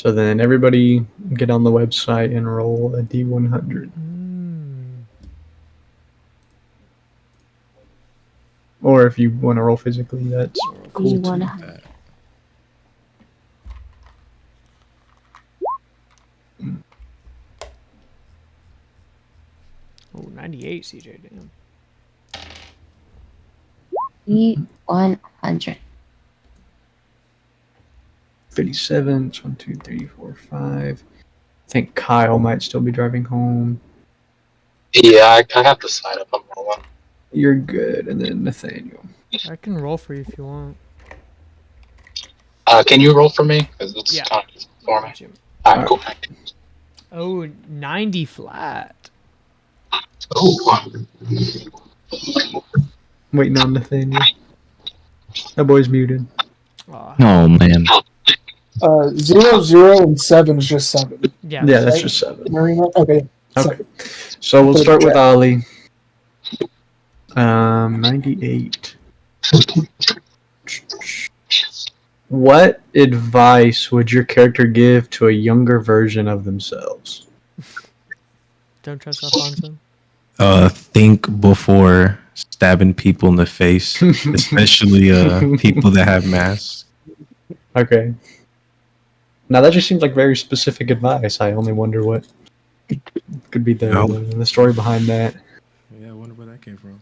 So then everybody get on the website and roll a D100. Or if you want to roll physically, that's cool too. D100. Oh, 98, CJ, damn. D100. 57. It's 1, 2, 3, 4, 5. I think Kyle might still be driving home. Yeah, I have to sign up on one. You're good. And then Nathaniel. I can roll for you if you want. Can you roll for me? Because it's kind of for me. Alright, cool. Oh, 90 flat. Oh. Waiting on Nathaniel. That boy's muted. Oh man. 0, 0, and 7 is just 7. Yeah, that's just 7. Marina? Okay. Okay. So we'll start with Ollie. 98. What advice would your character give to a younger version of themselves? Don't trust Alfonso. Think before stabbing people in the face, especially people that have masks. Okay. Now that just seems like very specific advice. I only wonder what could be the story behind that. Yeah, I wonder where that came from.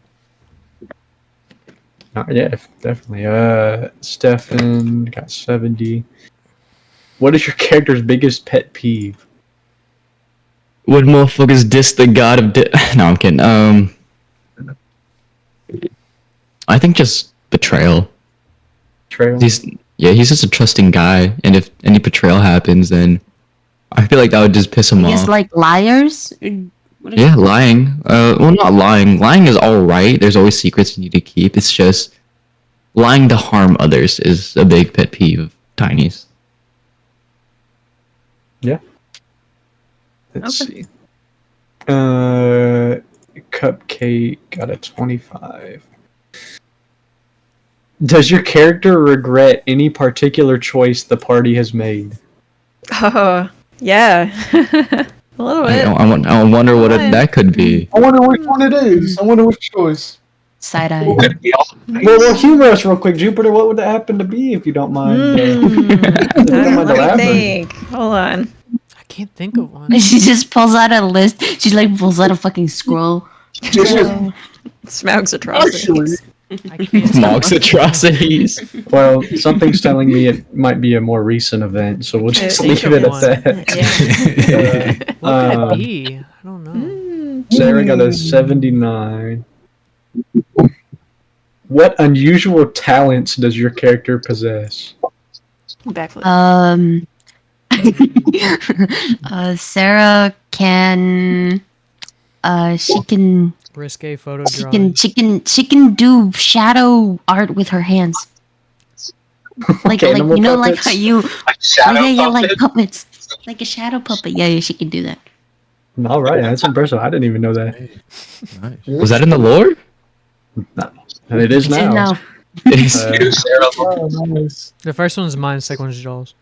Yeah, definitely. Stefan got 70. What is your character's biggest pet peeve? When motherfuckers diss the god of no, I'm kidding. I think just betrayal. Betrayal? He's just a trusting guy, and if any betrayal happens, then I feel like that would just piss him off. It's like liars? Yeah, lying. Well, not lying. Lying is alright. There's always secrets you need to keep. It's just lying to harm others is a big pet peeve of Tiny's. Yeah. Let's see. Cupcake got a 25. Does your character regret any particular choice the party has made? Oh, yeah. A little bit. I wonder what that could be. I wonder which one it is. I wonder which choice. Side eye. Well, humor us real quick, Jupiter. What would that happen to be if you don't mind? Let me think. Hold on. I can't think of one. She just pulls out a list. She like pulls out a fucking scroll. Smaug's atrocities. Smog's atrocities. Well, something's telling me it might be a more recent event, so we'll just leave it at that. What could it be? I don't know. Sarah got a 79. What unusual talents does your character possess? Backflip. Sarah can. She can. Risque photo drawing. She can do shadow art with her hands. Like Okay, you know, like puppets? how you. Shadow like puppet? puppets, like a shadow puppet. Yeah, she can do that. All right, that's impressive. I didn't even know that. Nice. Was that in the lore? No. And it is It's in now. now. Oh, nice. The first one's mine, the second one's Joel's.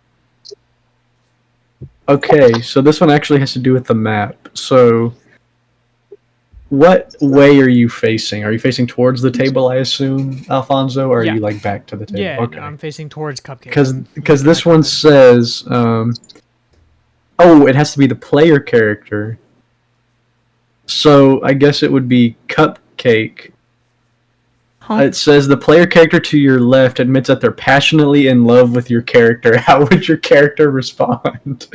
Okay, so this one actually has to do with the map. So, what way are you facing? Are you facing towards the table, I assume, Alfonso, or are you like back to the table? Yeah, Okay. I'm facing towards Cupcake. Because this one says, it has to be the player character. So I guess it would be Cupcake. It says the player character to your left admits that they're passionately in love with your character. How would your character respond?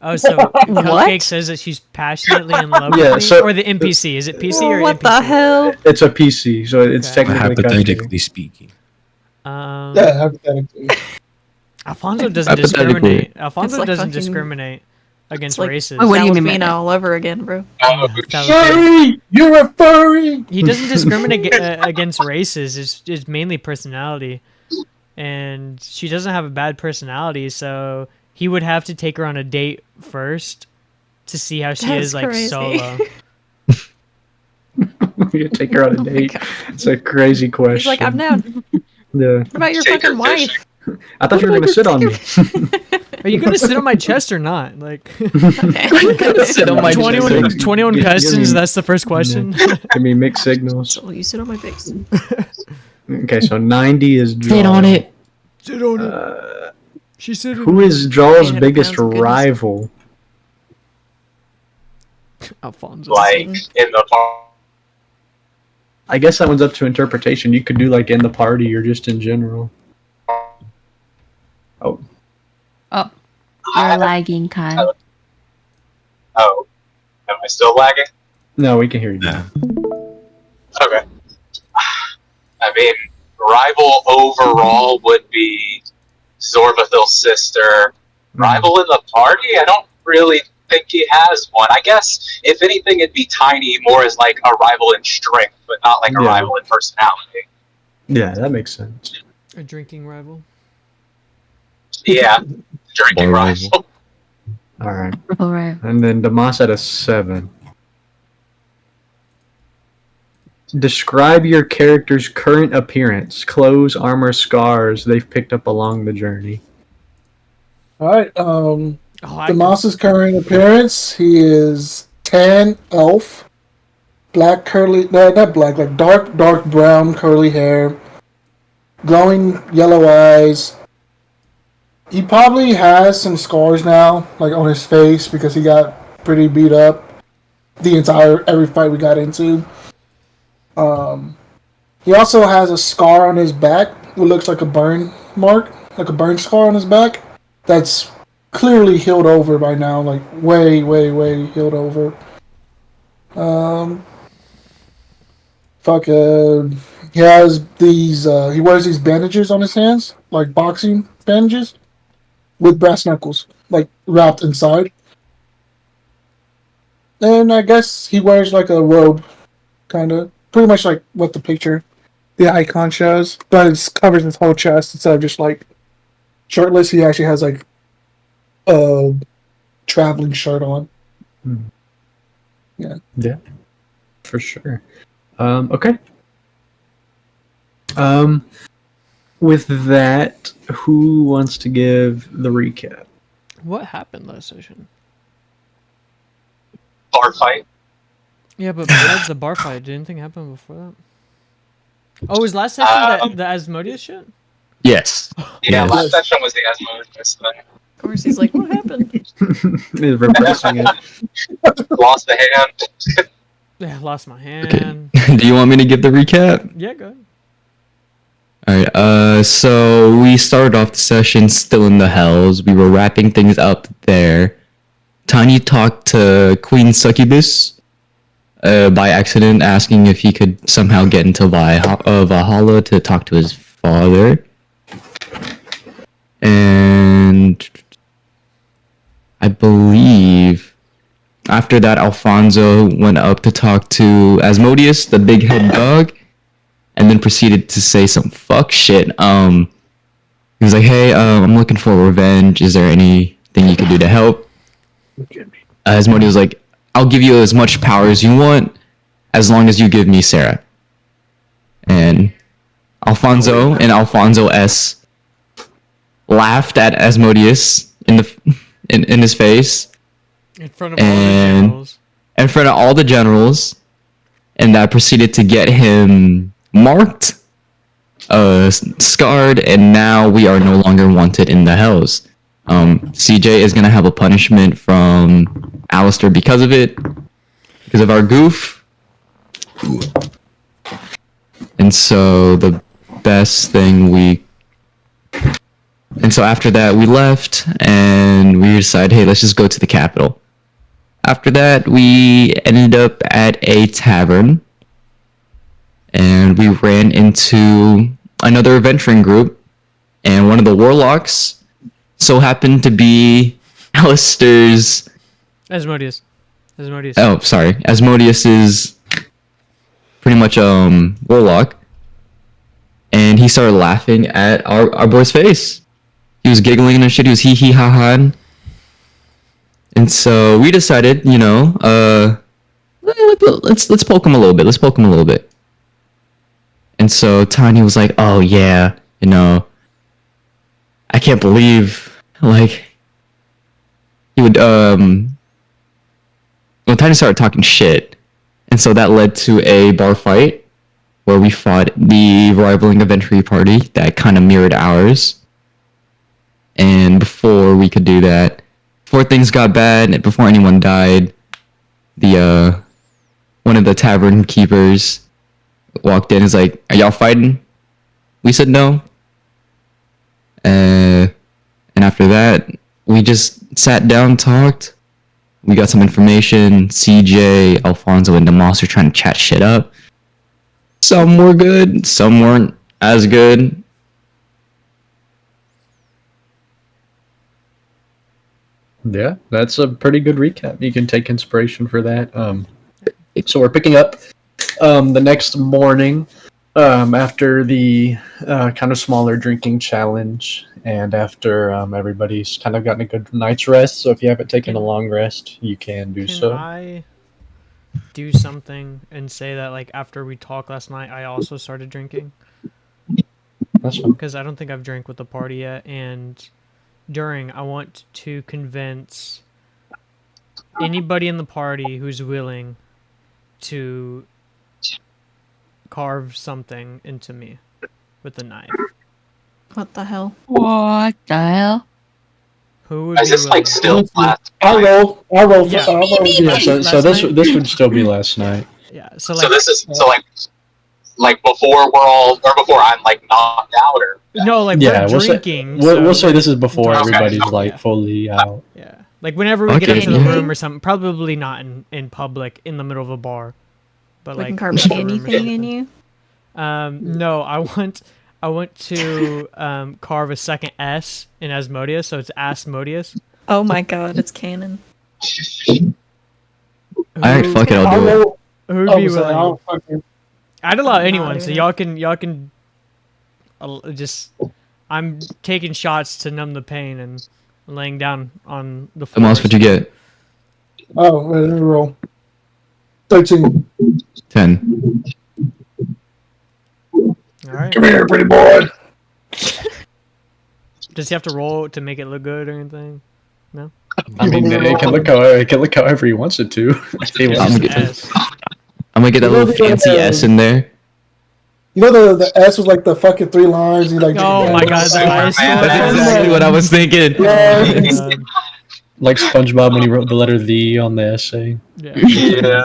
Oh, so Cupcake says that she's passionately in love with me? Or the NPC? Is it PC or What NPC? the hell? It's a PC, so it's technically Hypothetically speaking. Yeah, hypothetically. Alfonso doesn't discriminate. Alfonso like doesn't fucking- discriminate against like- races. What do you mean by Filipino that? all over again, bro. Furry! You're a furry! He doesn't discriminate against races. It's mainly personality, and she doesn't have a bad personality, so he would have to take her on a date first to see how she is like crazy. solo. You take her on a date. It's a crazy question. He's like, I'm down. Yeah. What about your fucking wife? I thought you were going to sit on me. Are you gonna sit on my chest or not? Like, Sit on my 21 Give questions. me- That's the first question. Give me mixed signals. So you sit on my face. Okay, so 90 is Jaw. Sit on it. Sit on it. Uh, She said, who is Jaw's 800 biggest pounds of goodness. rival? Alfonso. Like in the farm. I guess that one's up to interpretation. You could do like in the party or just in general. Oh, you're lagging, Kyle. Oh, am I still lagging? No, we can hear you. Yeah. Okay. I mean, rival overall would be Zorbathil's sister. Rival in the party? I don't really think he has one. I guess, if anything, it'd be Tiny more as like a rival in strength, but not like a Yeah. rival in personality. Yeah, that makes sense. A drinking rival. Yeah, drinking Or rival. All right. All right. And then Damas at a 7. Describe your character's current appearance, clothes, armor, scars they've picked up along the journey. All right. Oh, Damas's current appearance, he is tan elf, black curly, no, not black, like dark brown curly hair, glowing yellow eyes. He probably has some scars now, like on his face, because he got pretty beat up every fight we got into. He also has a scar on his back. It looks like a burn mark, like a burn scar on his back. That's clearly healed over by now, like way healed over. He has these. He wears these bandages on his hands, like boxing bandages, with brass knuckles, like wrapped inside. And I guess he wears like a robe, kind of, pretty much like what the icon shows, but it covers his whole chest instead of just like shirtless. He actually has like a traveling shirt on. Yeah, for sure. Okay. With that, who wants to give the recap? what happened last session? Bar fight. Yeah, but besides the bar fight, did anything happen before that? Oh, was last session the Asmodeus shit? Yes. Yeah, Yes. last session was the Asmodeus thing. Of course, he's like, what happened? Is repressing it. Lost the hand. Yeah, lost my hand. Do you want me to give the recap? Yeah, go ahead. Alright, so we started off the session still in the Hells. We were wrapping things up there. Tiny talked to Queen Succubus by accident, asking if he could somehow get into Valhalla to talk to his father. And I believe after that, Alfonso went up to talk to Asmodeus, the big head dog, and then proceeded to say some fuck shit. He was like, "Hey, I'm looking for revenge. Is there anything you could do to help?" Asmodeus was like, "I'll give you as much power as you want, as long as you give me Sarah." And Alfonso and Alfonso S laughed at Asmodeus in his face In front of all the And- generals. in front of all the generals, and that proceeded to get him marked, scarred, and now we are no longer wanted in the Hells. CJ is gonna have a punishment from Alistair because of it, because of our goof. And so after that we left and we decided, hey, let's just go to the capital. After that, we ended up at a tavern, and we ran into another adventuring group, and one of the warlocks so happened to be Alistair's... Asmodeus. Oh, sorry. Asmodeus's pretty much warlock, and he started laughing at our boy's face. He was giggling and shit. He was hee hee ha ha. And so we decided, let's poke him a little bit. Let's poke him a little bit. And so Tiny was like, "Oh yeah, I can't believe would Tiny started talking shit, and so that led to a bar fight where we fought the rivaling Aventry party that kind of mirrored ours. And before we could do that, before things got bad, and before anyone died, the one of the tavern keepers walked in and was like, "Are y'all fighting?" We said no. And after that, we just sat down, talked. We got some information. CJ, Alfonso, and Demas are trying to chat shit up. Some were good, some weren't as good. Yeah, that's a pretty good recap. You can take inspiration for that. So we're picking up the next morning after the kind of smaller drinking challenge, and after everybody's kind of gotten a good night's rest. So if you haven't taken a long rest, you can do so. Can I do something and say that, like, after we talked last night, I also started drinking? That's fine. Because I don't think I've drank with the party yet, and during, I want to convince anybody in the party who's willing to carve something into me with a knife. What the hell? What the hell? Who would Is be this like willing? still last? I'll roll. Yeah. I'll roll. Yeah, so Last this night? this would still be last night. Yeah, so So like, this is like before we're all, or before I'm like knocked out, or no, like, Yeah, we're we'll say drinking. we'll so say this is before Okay. everybody's like Yeah. fully out. Yeah, like whenever we get Okay. into the Anything? room or something, probably not in public in the middle of a bar, but We like can carve in the room or anything in something. you? No, I want to carve a second S in Asmodeus, so it's Asmodeus. Oh my god, it's canon. Alright, fuck it, I'll I'll do it. roll. Who'd Oh, be sorry, willing? I'll fucking. I'd allow I'm not anyone, doing so it. y'all can just. I'm taking shots to numb the pain and laying down on the floor. Demas, what'd you get? Oh, wait, let me roll. 13. 10. All right. Come here, pretty boy. Does he have to roll to make it look good or anything? I mean, it can look however he wants it to. If he It's wants just it to. S. I'm gonna get that You know little the, fancy S in there. You know the S was like the fucking 3 lines. You like. Oh my god, the ice Superman. one. That's exactly what I was thinking. Yeah. Like SpongeBob when he wrote the letter "the" on the essay. Yeah.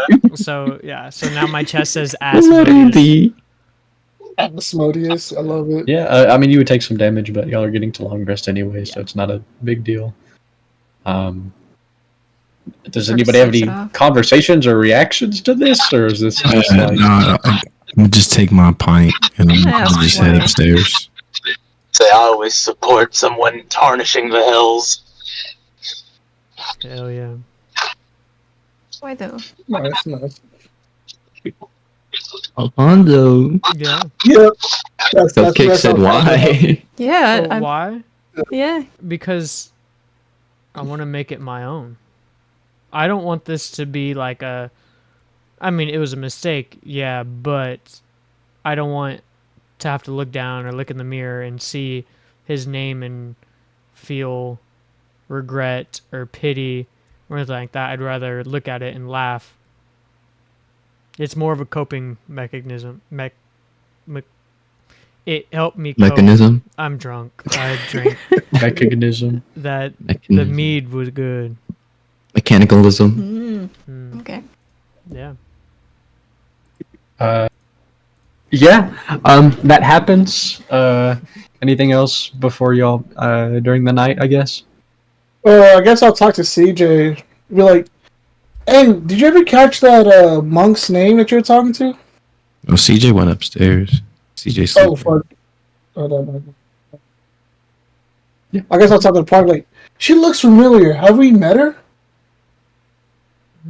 yeah. So now my chest says Letter Asmodeus. D. Asmodeus. I love it. Yeah, I mean, you would take some damage, but y'all are getting to long rest anyway, so it's not a big deal. Does Sort of anybody have sleeps any it off. conversations or reactions to this, or is this just like? No, I'm gonna just take my pint and I'm Ask gonna just head why. upstairs. Say I always support someone tarnishing the hills. Hell yeah. Why though? Nice. Alfonso. Yeah. Yep. Cupcake said why? Yeah, Well, why? yeah. Because I want to make it my own. I don't want this to be like a. I mean, it was a mistake, yeah, but I don't want to have to look down or look in the mirror and see his name and feel regret or pity or anything like that. I'd rather look at it and laugh. It's more of a coping mechanism. It helped me cope. Mechanism. I'm drunk. I drank. Mechanism. The Mechanism. mead was good. Mechanicalism. Okay. Yeah. Yeah. That happens. Anything else before y'all during the night? I guess. I guess I'll talk to CJ. Be like, hey, did you ever catch that monk's name that you were talking to? Oh, CJ went upstairs. CJ Oh, sleeping. fuck. Oh, no. Yeah. I guess I'll talk to the park. Like, she looks familiar. Have we met her?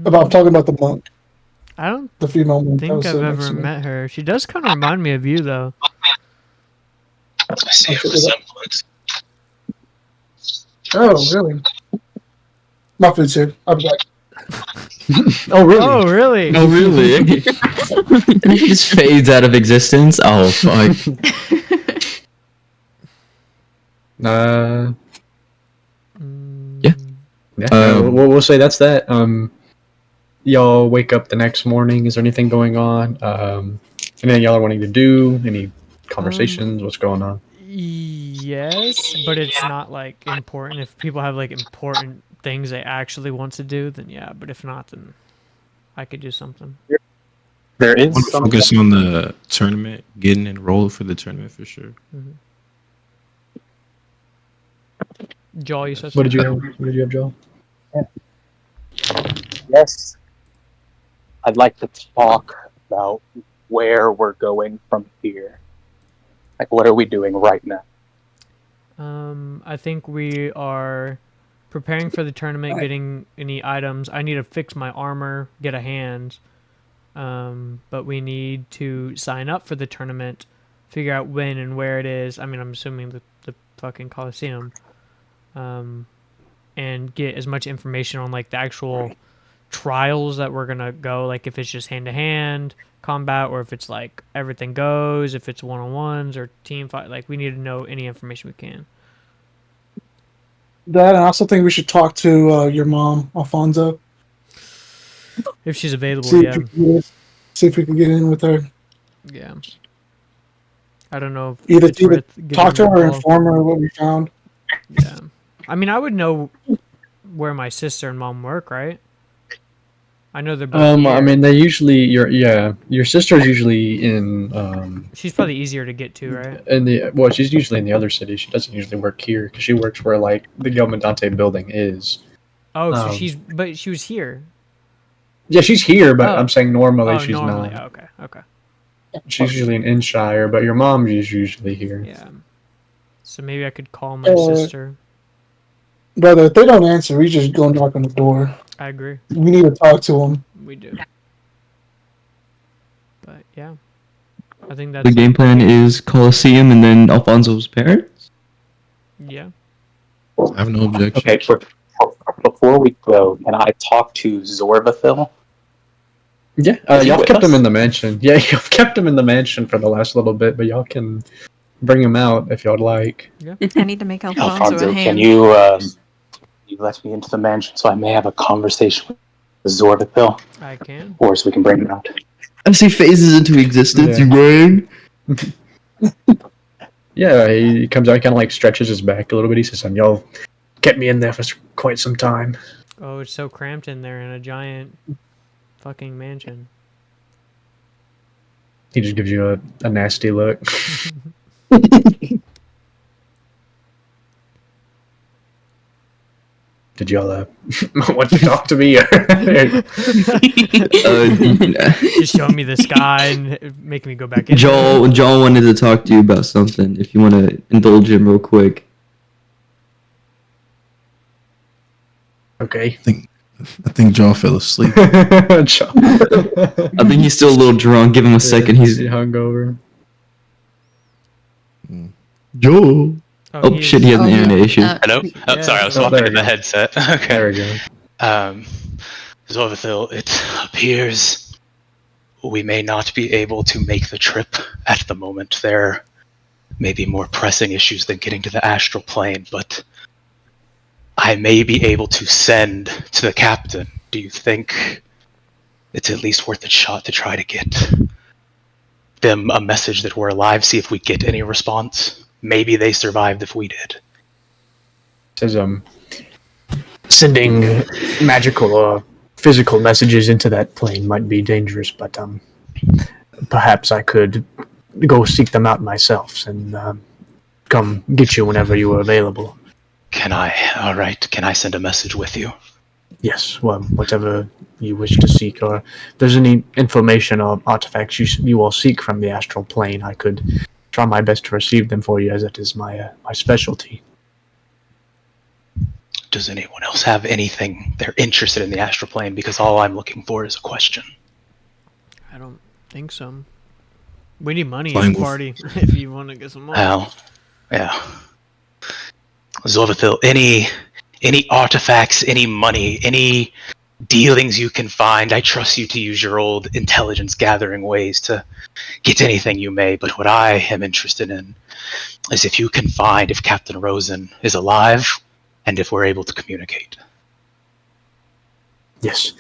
I'm talking about the monk, I don't the female monk. that think was I've sitting next ever to me. met her. She does kind of remind me of you, though. I see a resemblance. Oh, really? My food's here. I'll be back. Oh, really? Oh, really? Oh, really? And he just fades out of existence. Oh, fuck. Uh, Mm, Yeah. we'll say that's that. Y'all wake up the next morning. Is there anything going on? Anything y'all are wanting to do? Any conversations? What's going on? Yes, but it's not like important. If people have like important things they actually want to do, then yeah. But if not, then I could do something. There I is want to some. focus on the tournament, getting enrolled for the tournament for sure. Joel, you said What did something? you have, Joel? Yes. I'd like to talk about where we're going from here. Like, what are we doing right now? I think we are preparing for the tournament, getting any items. I need to fix my armor, get a hand. But we need to sign up for the tournament, figure out when and where it is. I mean, I'm assuming the fucking Coliseum. And get as much information on like the actual trials that we're gonna go, like if it's just hand to hand combat or if it's like everything goes, if it's 1-on-1s or team fight. Like we need to know any information we can. That, and I also think we should talk to your mom, Alfonso. If she's available, See yeah. see if we can get in with her. Yeah. I don't know if Either it's worth getting talk to her or involved. inform her what we found. Yeah. I mean, I would know where my sister and mom work, right? I know they're both here. I mean, they usually your sister's usually in She's probably easier to get to, right? she's usually in the other city. She doesn't usually work here because she works where like the Comandante building is. Oh, so Um, but she was here. Yeah, she's here, but Oh. I'm saying normally Oh, she's normally. not. Okay. She's usually in Inshire, but your mom is usually here. Yeah. So maybe I could call my sister. Brother, if they don't answer, we just go knock on the door. I agree. We need to talk to them. We do. But yeah, I think that's The game plan is Coliseum and then Alfonso's parents. Yeah. I have no objection. Okay, before we go, can I talk to Zorvathil? Yeah, Is he y'all with kept him us? in the mansion. Yeah, y'all kept him in the mansion for the last little bit, but y'all can bring him out if y'all'd like. I need to make Alfonso, a Alfonso, hand. can you let me into the mansion so I may have a conversation with Zorvathil? I can. Or so we can bring him out. As he phases into existence, Yeah. you brain. Yeah, he comes out, kind of like stretches his back a little bit. He says, "Y'all kept me in there for quite some time." Oh, it's so cramped in there in a giant fucking mansion. He just gives you a nasty look. Did y'all want to talk to me? Just showing me the sky and making me go back in. Joel wanted to talk to you about something. If you want to indulge him real quick. Okay. I think Joel fell asleep. I think he's still a little drunk. Give him a second. He's hungover. Joel. Oh shit! He has an internet issue. Hello? Oh, sorry, I was Oh, talking there to we the go. headset. Okay. There we go. Zorvathil, it appears we may not be able to make the trip at the moment. There may be more pressing issues than getting to the astral plane, but I may be able to send to the captain. Do you think it's at least worth a shot to try to get them a message that we're alive, see if we get any response? Maybe they survived if we did. Says sending magical or physical messages into that plane might be dangerous, but perhaps I could go seek them out myself and come get you whenever you are available. Can I send a message with you? Yes, well, whatever you wish to seek, or if there's any information or artifacts you all seek from the astral plane, I could try my best to receive them for you, as it is my specialty. Does anyone else have anything they're interested in the astral plane? Because all I'm looking for is a question. I don't think so. We need money Flying in the wolf. party if you want to get some money. Well, yeah. Zorvathil, any artifacts, any money, any dealings you can find, I trust you to use your old intelligence gathering ways to get anything you may, but what I am interested in is if you can find if Captain Rosen is alive and if we're able to communicate. Yes.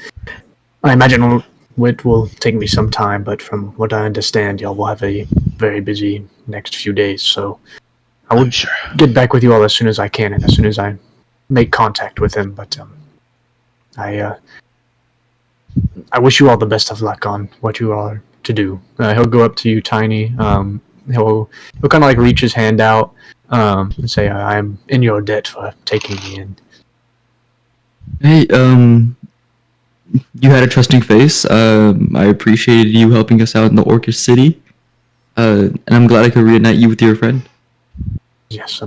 I imagine it will take me some time, but from what I understand, y'all will have a very busy next few days, so I will I'm sure. get back with you all as soon as I can and as soon as I make contact with him, but I wish you all the best of luck on what you are to do. He'll go up to you, Tiny. He'll kind of like reach his hand out and say, "I'm in your debt for taking me in." Hey, you had a trusting face. I appreciated you helping us out in the Orcish City. And I'm glad I could reunite you with your friend. Yes.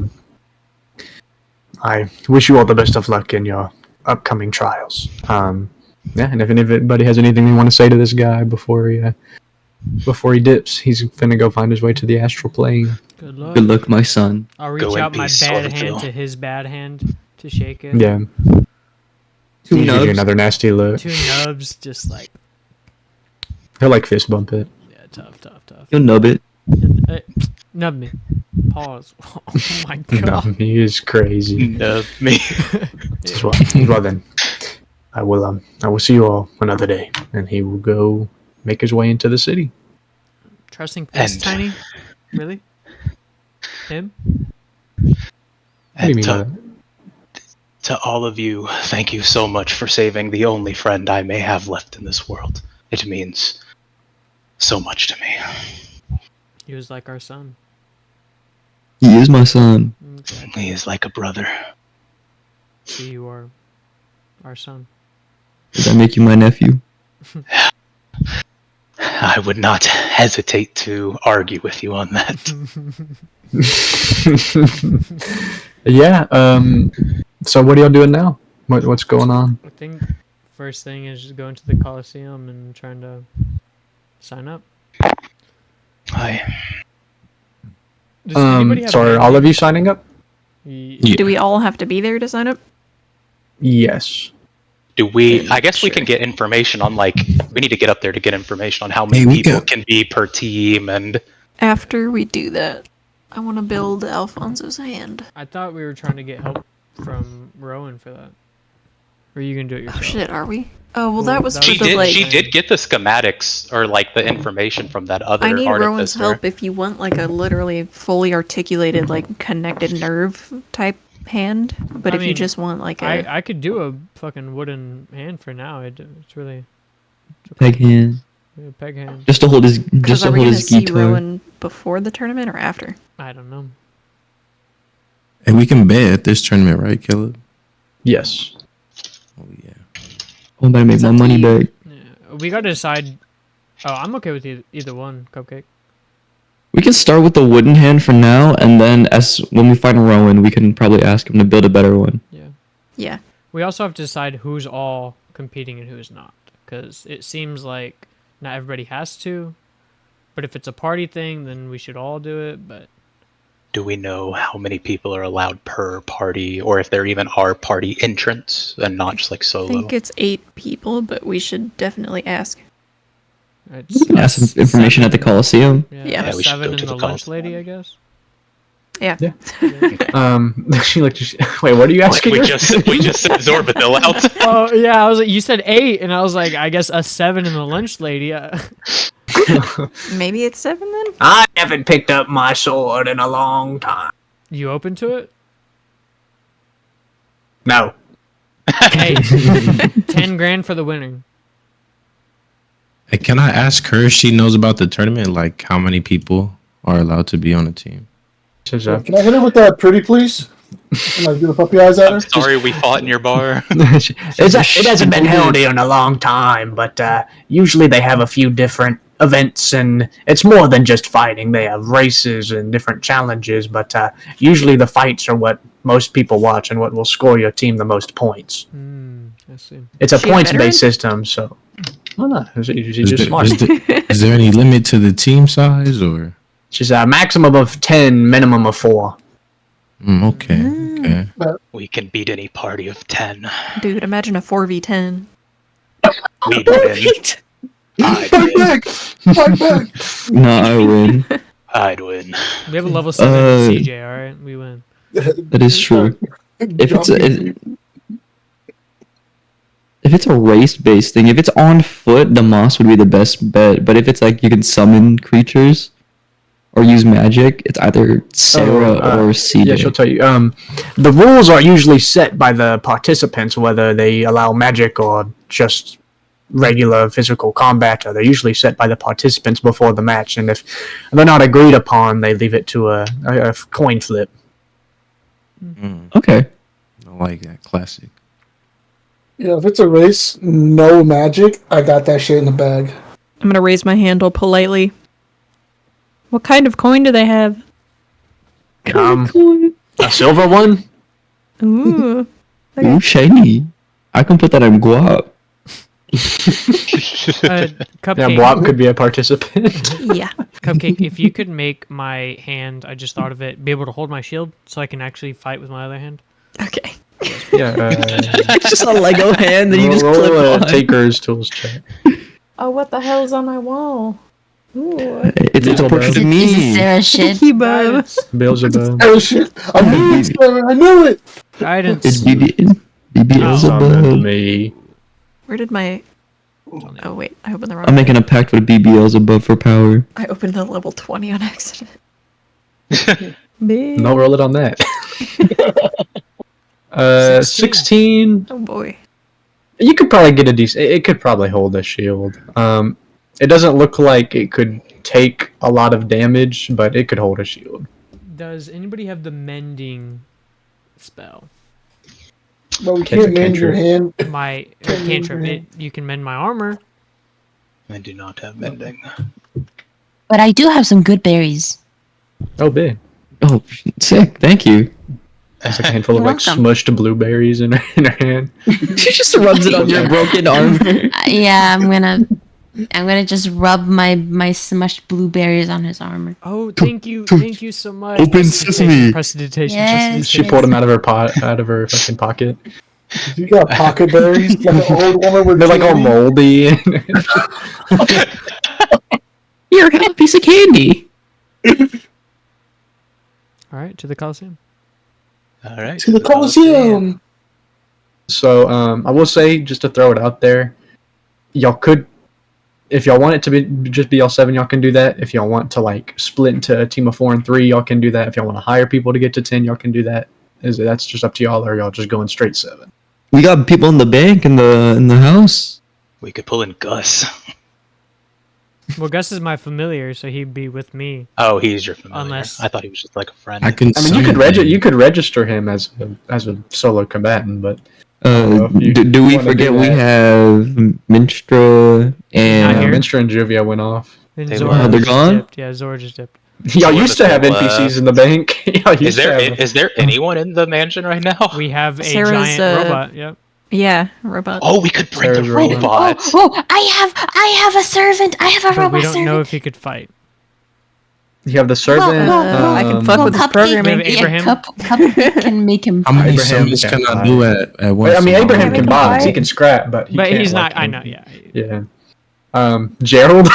I wish you all the best of luck in your upcoming trials. Yeah, and if anybody has anything they want to say to this guy before he dips, he's finna go find his way to the astral plane. Good luck. Good luck, my son. I'll Go reach in out my peace, bad Orville. hand to his bad hand to shake it. Yeah. Two He gives you nubs. another nasty look. Two nubs, just like, He'll like fist bump it. yeah, tough. You'll nub it. Hey, nub me. Pause. Oh my No, god. he is crazy. Nub me. Well then, I will see you all another day, and he will go make his way into the city. Trusting this And- Tiny? Really? Him? What do you And mean by to, that? to all of you, thank you so much for saving the only friend I may have left in this world. It means so much to me. He was like our son. He is my son. Okay. He is like a brother. See, you are our son. Does that make you my nephew? I would not hesitate to argue with you on that. Yeah. So what are y'all doing now? What's going on? I think first thing is just going to the Coliseum and trying to sign up. Does anybody have So are band all of you names? signing up? Yeah. Do we all have to be there to sign up? Yes. Do we? I guess we can get information on we need to get up there to get information on how many Hey, we people can- can be per team and. After we do that, I want to build Alfonso's hand. I thought we were trying to get help from Rowan for that. Or are you gonna do it Oh yourself? shit, are we? Oh well, Well, that was that for She was the the did. She like. did get the schematics or the information from that other I need artificer. Rowan's help if you want like a literally fully articulated like connected nerve type hand. But I if you mean, just want like a I could do a fucking wooden hand for now. It's really Peg hand. a peg hand. Just to hold his because just are to we hold gonna his see guitar. Rowan before the tournament or after? I don't know. And we can bet at this tournament, right, Caleb? Yes. Oh yeah. Oh, better make It's my up to money you. back. Yeah, we gotta decide. Oh, I'm okay with either one. Cupcake. We can start with the wooden hand for now, and then when we find Rowan, we can probably ask him to build a better one. Yeah. Yeah. We also have to decide who's all competing and who's not, because it seems like not everybody has to. But if it's a party thing, then we should all do it. But Do we know how many people are allowed per party, or if there even are party entrants and not just I solo? think it's 8 people, but we should definitely ask. it's We can ask some information at the seven- Coliseum. Yeah, Yeah. Yeah, we should seven go and to the the lunch Coliseum. lady, I guess. Yeah. Yeah. Yeah. She looked. Wait, what are you asking? we her? just sent Zorbathil out. Oh yeah, I was like, you said 8, and I was like, I guess a 7 and the lunch lady. Maybe it's 7 then? I haven't picked up my sword in a long time. You open to it? No. Hey, 10 grand for the winner. Hey, can I ask her if she knows about the tournament? Like how many people are allowed to be on a team? Says, Can I hit her with that pretty please? And like do the puppy eyes at her? I'm sorry we fought in your bar. it hasn't been held here in a long time, but usually they have a few different events, and it's more than just fighting. They have races and different challenges, but usually the fights are what most people watch and what will score your team the most points. I see. It's a She a points-based system, so... Well, no, she's Is just there, smart. is there any limit to the team size or? She's a maximum of 10, minimum of 4. Okay. We can beat any party of 10. Dude, imagine a 4v10. We'd win. I'd win. Fight back! No, I win. I'd win. We have a level 7 CJ, alright? We win. That is true. If it's a race-based thing, if it's on foot, the moss would be the best bet. But if it's like you can summon creatures or use magic, it's either Sarah or CJ. Yeah, she'll tell you. The rules are usually set by the participants, whether they allow magic or just regular physical combat. Or they're usually set by the participants before the match, and if they're not agreed upon, they leave it to a coin flip. Okay. I like that. Classic. Yeah, if it's a race, no magic, I got that shit in the bag. I'm gonna raise my hand all politely. What kind of coin do they have? A silver one. Ooh. Ooh, shiny. I can put that in guap. Cupcake. Yeah, Boab could be a participant. Yeah. Cupcake, if you could make my hand, I just thought of it, be able to hold my shield so I can actually fight with my other hand. Okay. Yeah. It's just a Lego hand that you just clip on. Taker's tools check. Oh, what the hell's on my wall? Ooh. It's a portrait of Is it me. Sarah shit? Beelzebub. Oh shit! I knew it! I knew it! Guidance. It's BB Summoned Beelzebub. me. Where did my... Oh, wait. I opened the wrong... I'm making a pact with BB Beelzebub for power. I opened the level 20 on accident. No, roll it on that. 16. Oh, boy. You could probably get a decent. It could probably hold a shield. It doesn't look like it could take a lot of damage, but it could hold a shield. Does anybody have the mending spell? But we Can't can't mend your hand. My cantrip. You can mend my armor. I do not have mending. But I do have some good berries. Oh, big. Oh, sick. Thank you. It's like a handful of You're like welcome. smushed blueberries in her hand. She just rubs it on your broken arm. Yeah, I'm gonna just rub my smushed blueberries on his armor. Oh, thank you so much. Open Prestidigitation, sesame. Prestidigitation, Yes. prestidigitation. She pulled them out of her fucking pocket. You got pocket berries like an old woman with They're like all candy. moldy. Here, have a piece of candy. All right, to the Coliseum. All right. To the Coliseum. So, I will say, just to throw it out there, y'all could, if y'all want it to be just be y'all 7, y'all can do that. If y'all want to like split into a team of 4 and 3, y'all can do that. If y'all want to hire people to get to 10, y'all can do that. That's just up to y'all, or y'all just going straight 7. We got people in the bank in the house. We could pull in Gus. Well, Gus is my familiar, so he'd be with me. Oh, he's your familiar. Unless- I thought he was just like a friend. I can. I mean, you could summon him. you could register him as a solo combatant, but know if you Do we wanna forget do we that. have Minstra Not and here. Minster and Juvia went off. And They Zora were. Oh, they're just gone? dipped. Yeah, Zora just dipped. Y'all So used to have we're NPCs in the bank. Y'all used Is there to have is there anyone in the mansion right now? We have a Sarah's, giant robot. Yep. Yeah, robot. Oh, we could bring the Sarah's rolling. robots. I have a servant. I have a But robot we don't servant. know if he could fight. You have the servant. I can fuck with this Cupcake- programming. We have Abraham. Cupcake can make him How many Abraham summons can't can I fly. do at once? Wait, I mean, Abraham Abraham can can box. fly. He can scrap, but But can't, he's like, not. I know. Yeah. Yeah. Gerald.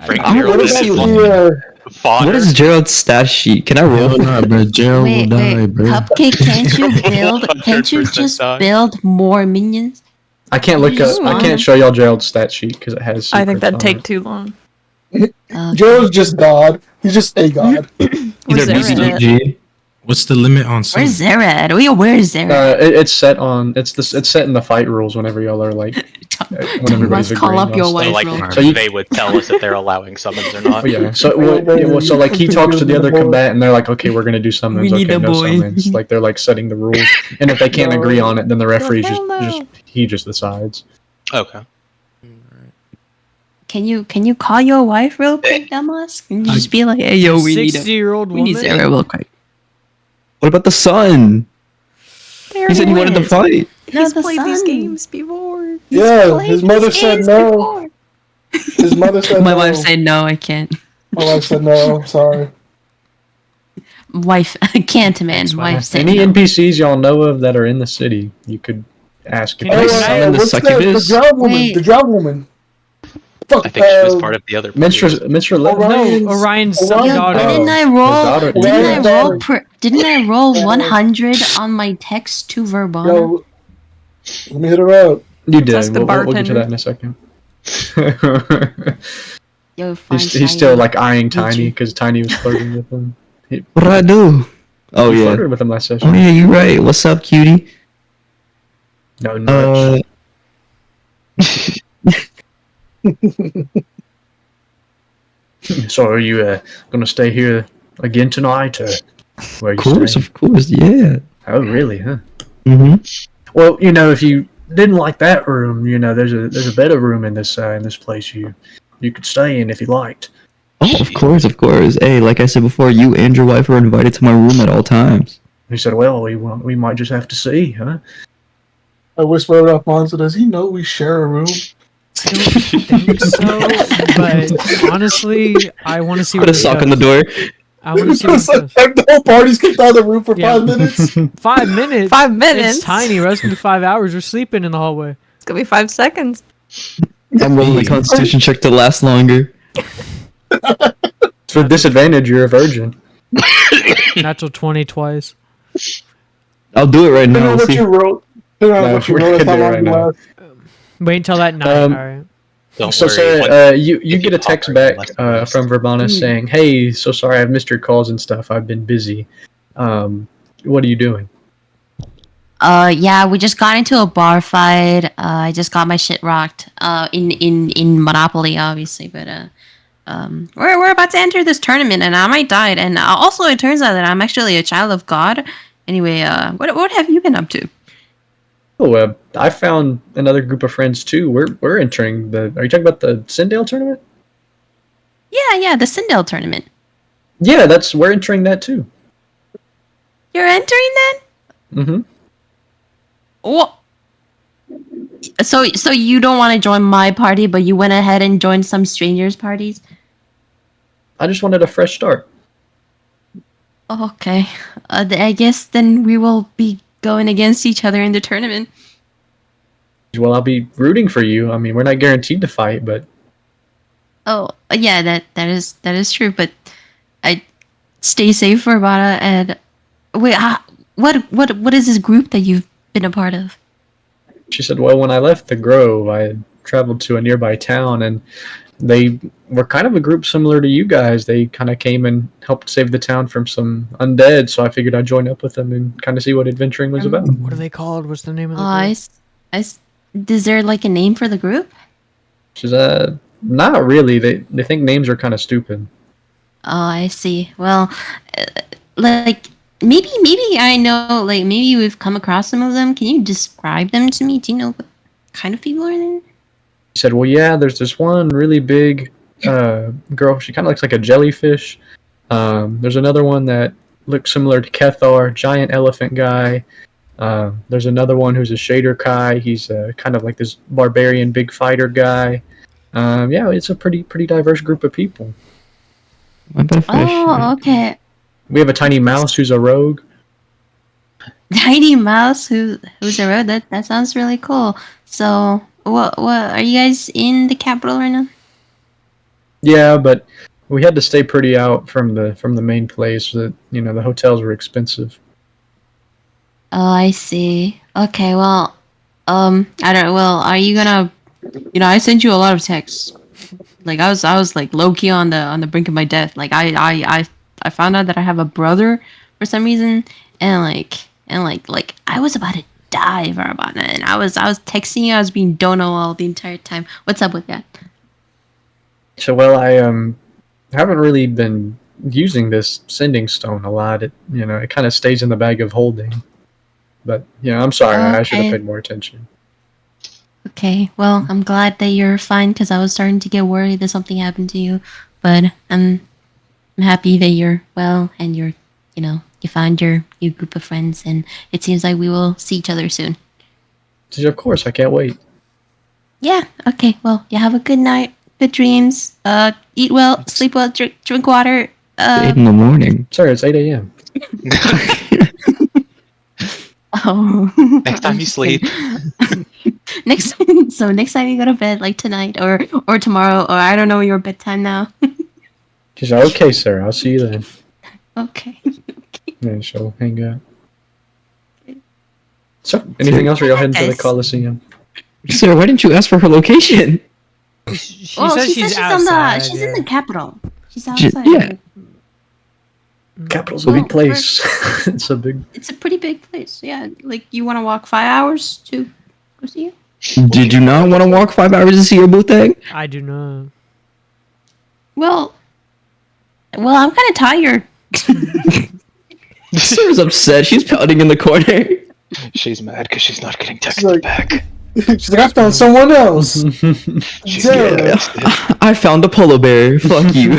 Bring I Gerald wanna in see as what- fodder. what is Gerald's stat sheet? Can I roll Hell for nah, bro. Gerald will die, bro. Cupcake, can't you build? Can't you 100% just die. build more minions? I can't look up. Ooh. I can't show y'all Gerald's stat sheet because it has. I think secrets that'd on take it. too long. Joe's just God. He's just a god. Where's either Zara at? BCG? What's the limit on Where's summons? Zara at? Where's Zara? It's set on. It's set in the fight rules whenever y'all are like. When everybody's Must call agreeing up on your stuff. wife So like real So you- they would tell us if they're allowing summons or not. Oh, yeah. So so like he talks to the other combat and they're like, okay, we're gonna do summons. We need Okay, a no boy. summons. Like they're like setting the rules, and if they can't No. agree on it, then the referee hell no. just decides. Okay. Can you call your wife real quick, Damas? Can you just be like, hey yo, we need 60-year-old we need woman. Zara real quick. What about the son? He said he wanted to fight. No, He's the played these son. games before. Yeah, Played his mother these said games no. before. His mother said My no. wife said no, I can't. My wife said no. Sorry. Wife, I can't, man. Wife said Any no. NPCs y'all know of that are in the city, you could ask. If Can they I summon the what's that? The succubus? drow woman. Wait. The drow woman. Fuck. I think she was part of the other. Minstrel left. Orion. No, Orion's Orion- Yo, daughter. didn't I His roll? daughter- Didn't I Orion's roll? daughter. Didn't I roll 100 on my text to Verbona? Yo, Let me hit her up. You That's did. the We'll get to bartender. that in a second. Yo, fine. he's still like eyeing Meet Tiny you. because Tiny was flirting with him. What did I do? Oh You yeah. flirted with him last Oh session. yeah, you're right. What's up, cutie? No nuts. So are you gonna stay here again tonight, or where are you staying? Of course, yeah. Oh, really? Huh? Mm-hmm. Well, if you didn't like that room, there's a better room in this place you could stay in if you liked. Oh, of course. Hey, like I said before, you and your wife are invited to my room at all times. He said, "Well, we might just have to see, huh?" I whispered to Alfonso, does he know we share a room? I don't think so, but honestly, I want to see Put what a this sock does. on the door. I want to see what this does. The whole party's kicked out of the room for Yeah. 5 minutes. 5 minutes. 5 minutes. It's tiny. The rest of the 5 hours we're sleeping in the hallway. It's gonna be 5 seconds. I'm rolling a constitution check to last longer. For disadvantage, you're a virgin. Natural 20 twice. I'll do it right Depending now. on We'll what see. you wrote. Depending on what you we're wrote, that's gonna how do it long you right now. last. Wait until that night. Um, All right. Don't So, worry. Sarah, you if you get a pop text her, back you'll let from Verbana Mm. saying, "Hey, so sorry I've missed your calls and stuff. I've been busy. What are you doing?" Yeah, we just got into a bar fight. I just got my shit rocked. In Monopoly, obviously, but we're about to enter this tournament, and I might die. And also, it turns out that I'm actually a child of God. Anyway, what have you been up to? Oh, I found another group of friends too. We're entering the. Are you talking about the Sindale tournament? Yeah, the Sindel tournament. Yeah, we're entering that too. You're entering that? Mm-hmm. What? So you don't want to join my party, but you went ahead and joined some strangers' parties? I just wanted a fresh start. Okay. I guess then we will be going against each other in the tournament. Well, I'll be rooting for you. I mean, we're not guaranteed to fight, but Oh, yeah, that is true, but I stay safe, Barbada, and wait, what is this group that you've been a part of? she said, well, when I left the Grove, I had traveled to a nearby town, and they were kind of a group similar to you guys. They kind of came and helped save the town from some undead, so I figured I'd join up with them and kind of see what adventuring was about. What are they called? What's the name of the group? Is there like a name for the group? She said, not really. They think names are kind of stupid. Oh, I see. Well, like maybe I know. Like maybe we've come across some of them. Can you describe them to me? Do you know what kind of people are they? She said, well, yeah, there's this one really big girl. She kind of looks like a jellyfish. There's another one that looks similar to Kethar, giant elephant guy. There's another one who's a Shader Kai. He's kind of like this barbarian big fighter guy. Yeah, it's a pretty diverse group of people. Oh, okay. We have a tiny mouse who's a rogue. Tiny mouse who's a road. That sounds really cool. So, what are you guys in the capital right now? Yeah, but we had to stay pretty out from the main place. That the hotels were expensive. Oh, I see. Okay, well, I don't know. Well, are you gonna, I sent you a lot of texts. Like I was like low key on the brink of my death. Like I found out that I have a brother for some reason, and like I was about to die, Varabana, and I was texting you. I was being dono all the entire time. What's up with that? So, well, I haven't really been using this sending stone a lot. It it kind of stays in the bag of holding. But I'm sorry. I should have Okay. paid more attention. Okay, well, I'm glad that you're fine because I was starting to get worried that something happened to you. But I'm happy that you're well and you found your new group of friends, and it seems like we will see each other soon. She said, of course, I can't wait. Yeah. Okay. Well, you have a good night, good dreams. Eat well, sleep well, drink water. 8 in the morning. Sorry, it's 8 a.m. Oh. Next time you sleep. next time you go to bed, like tonight or tomorrow, or I don't know your bedtime now. She said, okay, sir, I'll see you then. Okay. And she'll hang up. So, anything else, or y'all heading to the Guys. Coliseum? Sarah, why didn't you ask for her location? She Well, says she she's says outside. she's yeah. in the capital. She's J- outside. yeah. Capital's a big Well, place. It's a big. It's a pretty big place. Yeah, like you want to walk 5 hours to go see it? Did you not want to walk 5 hours to see your boo thing? I do not. Well, I'm kind of tired. Sarah's upset. She's pouting in the corner. She's mad because she's not getting She's texted like- back. She's like, I found someone else. She's Sarah. getting texted. I found a polar bear. Fuck you.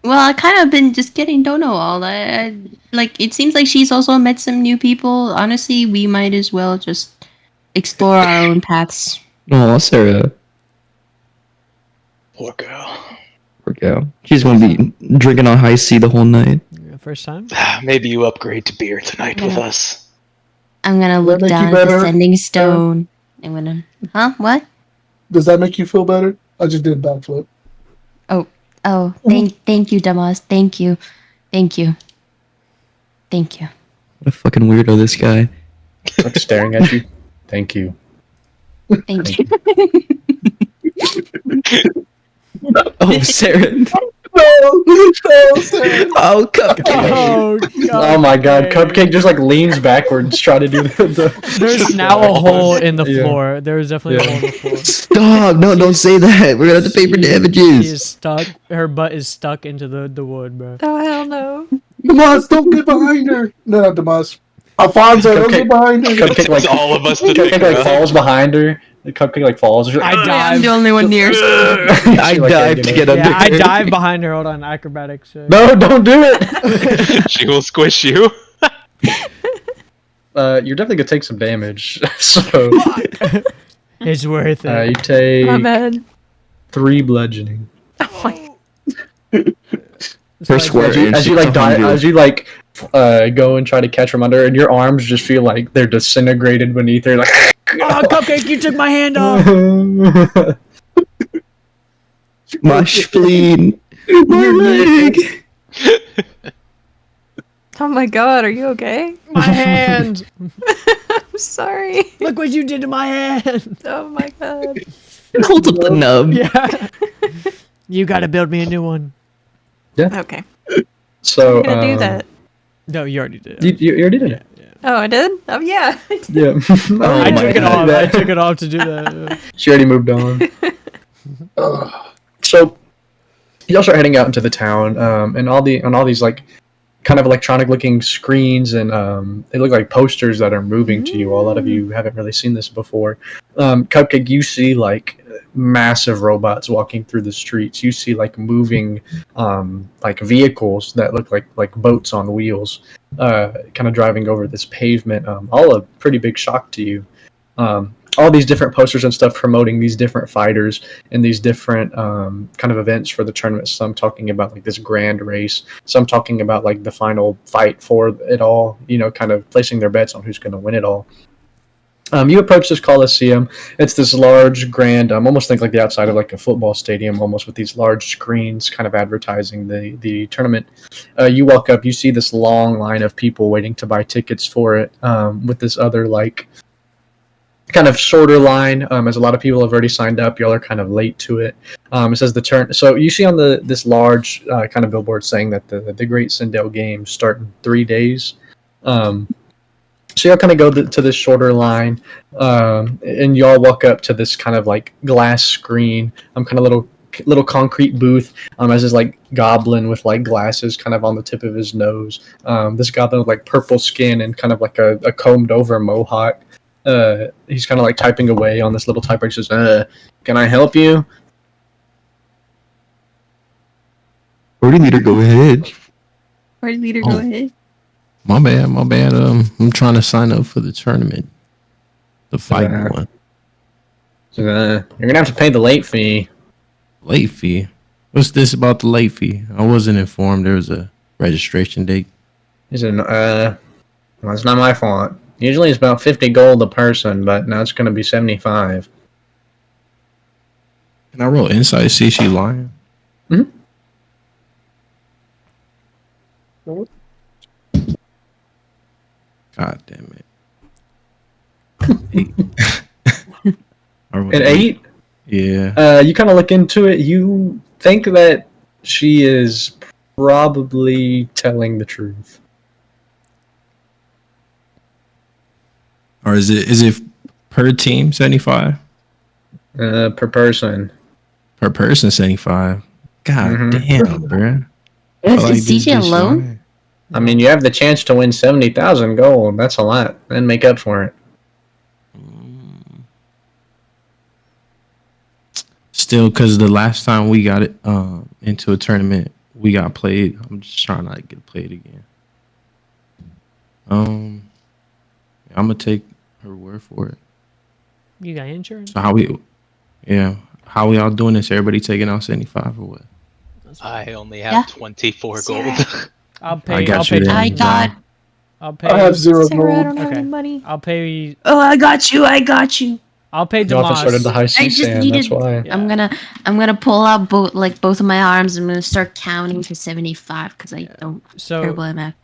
Well, I kind of been just getting to know all. Like it seems like she's also met some new people. Honestly, we might as well just explore our own paths. Oh, Sarah. Poor girl. Poor girl. She's gonna be drinking on high C the whole night. Yeah, first time. Maybe you upgrade to beer tonight with us. I'm gonna Will look that make you down at the better? sending stone. I'm gonna. Huh? What? Does that make you feel better? I just did a backflip. Oh, thank you, Damas. Thank you. Thank you. What a fucking weirdo this guy. Like staring at you. Thank you. Thank you. Oh, Sarah. No, Sarah. Oh, cupcake. Oh, Oh my god, Cupcake just like leans backwards trying to do the There's now a hole in the Yeah. floor. There's definitely a hole in the floor. Stop. No, don't say that. We're gonna have to pay for She damages. is stuck. Her butt is stuck into the wood, bro. Oh hell no. Demas, don't get behind her. No, not Demas. Alfonso, don't get behind her. Cupcake like It's all of us to Cupcake think like about. falls behind her. The Cupcake like falls. She's like, I dive. I'm the only one near. I She, like, dived to get under Yeah, I her. dive behind her. Hold on, acrobatics. No, don't do it. She will squish you. You're definitely gonna take some damage. So It's worth it. you take My bad. 3 bludgeoning. Oh my. It's Per like- square inch. As you like it's die, 100. as you like go and try to catch from under, and your arms just feel like they're disintegrated beneath her. Like, Oh, Cupcake, you took my hand off. My spleen. My leg. Oh my god, are you okay? My hand. I'm sorry. Look what you did to my hand. Oh my god. Holds up the nub. Yeah. You gotta build me a new one. Okay. so I'm gonna do that. No, you already did. it. You already did it. Oh, I did? Oh yeah. Yeah. Oh I my took it God. off. I took it off to do that. She already moved on. So y'all start heading out into the town, and all these like kind of electronic looking screens, and they look like posters that are moving to you. A lot of you haven't really seen this before. Cupcake, you see like massive robots walking through the streets. You see like moving like vehicles that look like boats on wheels, kind of driving over this pavement. All a pretty big shock to you. All these different posters and stuff promoting these different fighters and these different kind of events for the tournament. Some talking about like this grand race, some talking about like the final fight for it all, you know, kind of placing their bets on who's going to win it all. You approach this Coliseum. It's this large, grand, almost think like the outside of like a football stadium, almost with these large screens kind of advertising the tournament. You walk up, you see this long line of people waiting to buy tickets for it, with this other like kind of shorter line, as a lot of people have already signed up. Y'all are kind of late to it. It says the turn. So you see on this large kind of billboard saying that the Great Sindel Games start in 3 days. So y'all kind of go to this shorter line, and y'all walk up to this kind of like glass screen, kind of little concrete booth, as this like goblin with like glasses kind of on the tip of his nose. This goblin with like purple skin and kind of like a combed over mohawk. He's kind of like typing away on this little typewriter. He says, "Can I help you?" Party leader, go ahead. Party leader, Oh. go ahead. My bad. I'm trying to sign up for the tournament. The fight one. You're gonna have to pay the late fee. Late fee. What's this about the late fee? I wasn't informed there was a registration date. He said, "Well, it's not my fault. Usually it's about 50 gold a person, but now it's gonna be 75." Can I roll insight, see she lying? God damn it. 8. An 8? Yeah. You kind of look into it. You think that she is probably telling the truth. Or is it per team 75? Per person. Per person 75. God Mhm. damn, bruh. Is Feel this CJ bitch alone? lying. I mean, you have the chance to win 70,000 gold. That's a lot. And make up for it. Still, because the last time we got it into a tournament, we got played. I'm just trying not to get played again. I'm gonna take her word for it. You got insurance? So how we all doing this? Everybody taking out 75 or what? I only have Yeah. 24 Sarah. gold. I'll I pay. got I'll you pay. there. I got. I'll pay. I have 0 Sarah, I gold. don't have Okay. any money. I'll pay. Oh, I got you. I got you. I'll pay You haven't started the Damas. high sea I just sand. That's needed. why. Yeah. I'm gonna pull out both of my arms. I'm gonna start counting to 75 because I don't So terrible at math.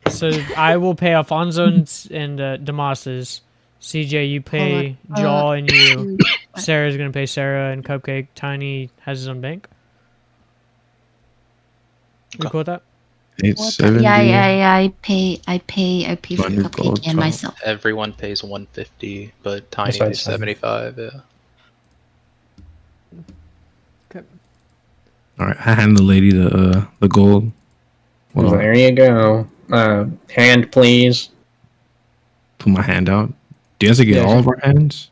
So I will pay Alfonso and Damas's. CJ, you pay Hold on. Jaw and you. 2, Sarah's gonna pay Sarah and Cupcake. Tiny has his own bank. You cool with that? 870. Yeah. I pay for 100 Cupcake gold and top. myself. Everyone pays 150, but Tiny Besides pays Tiny. 75. Yeah. All right, I hand the lady the gold. Hold on. There you go. Hand, please. Put my hand out. Do you have to get Yeah. all of our hands?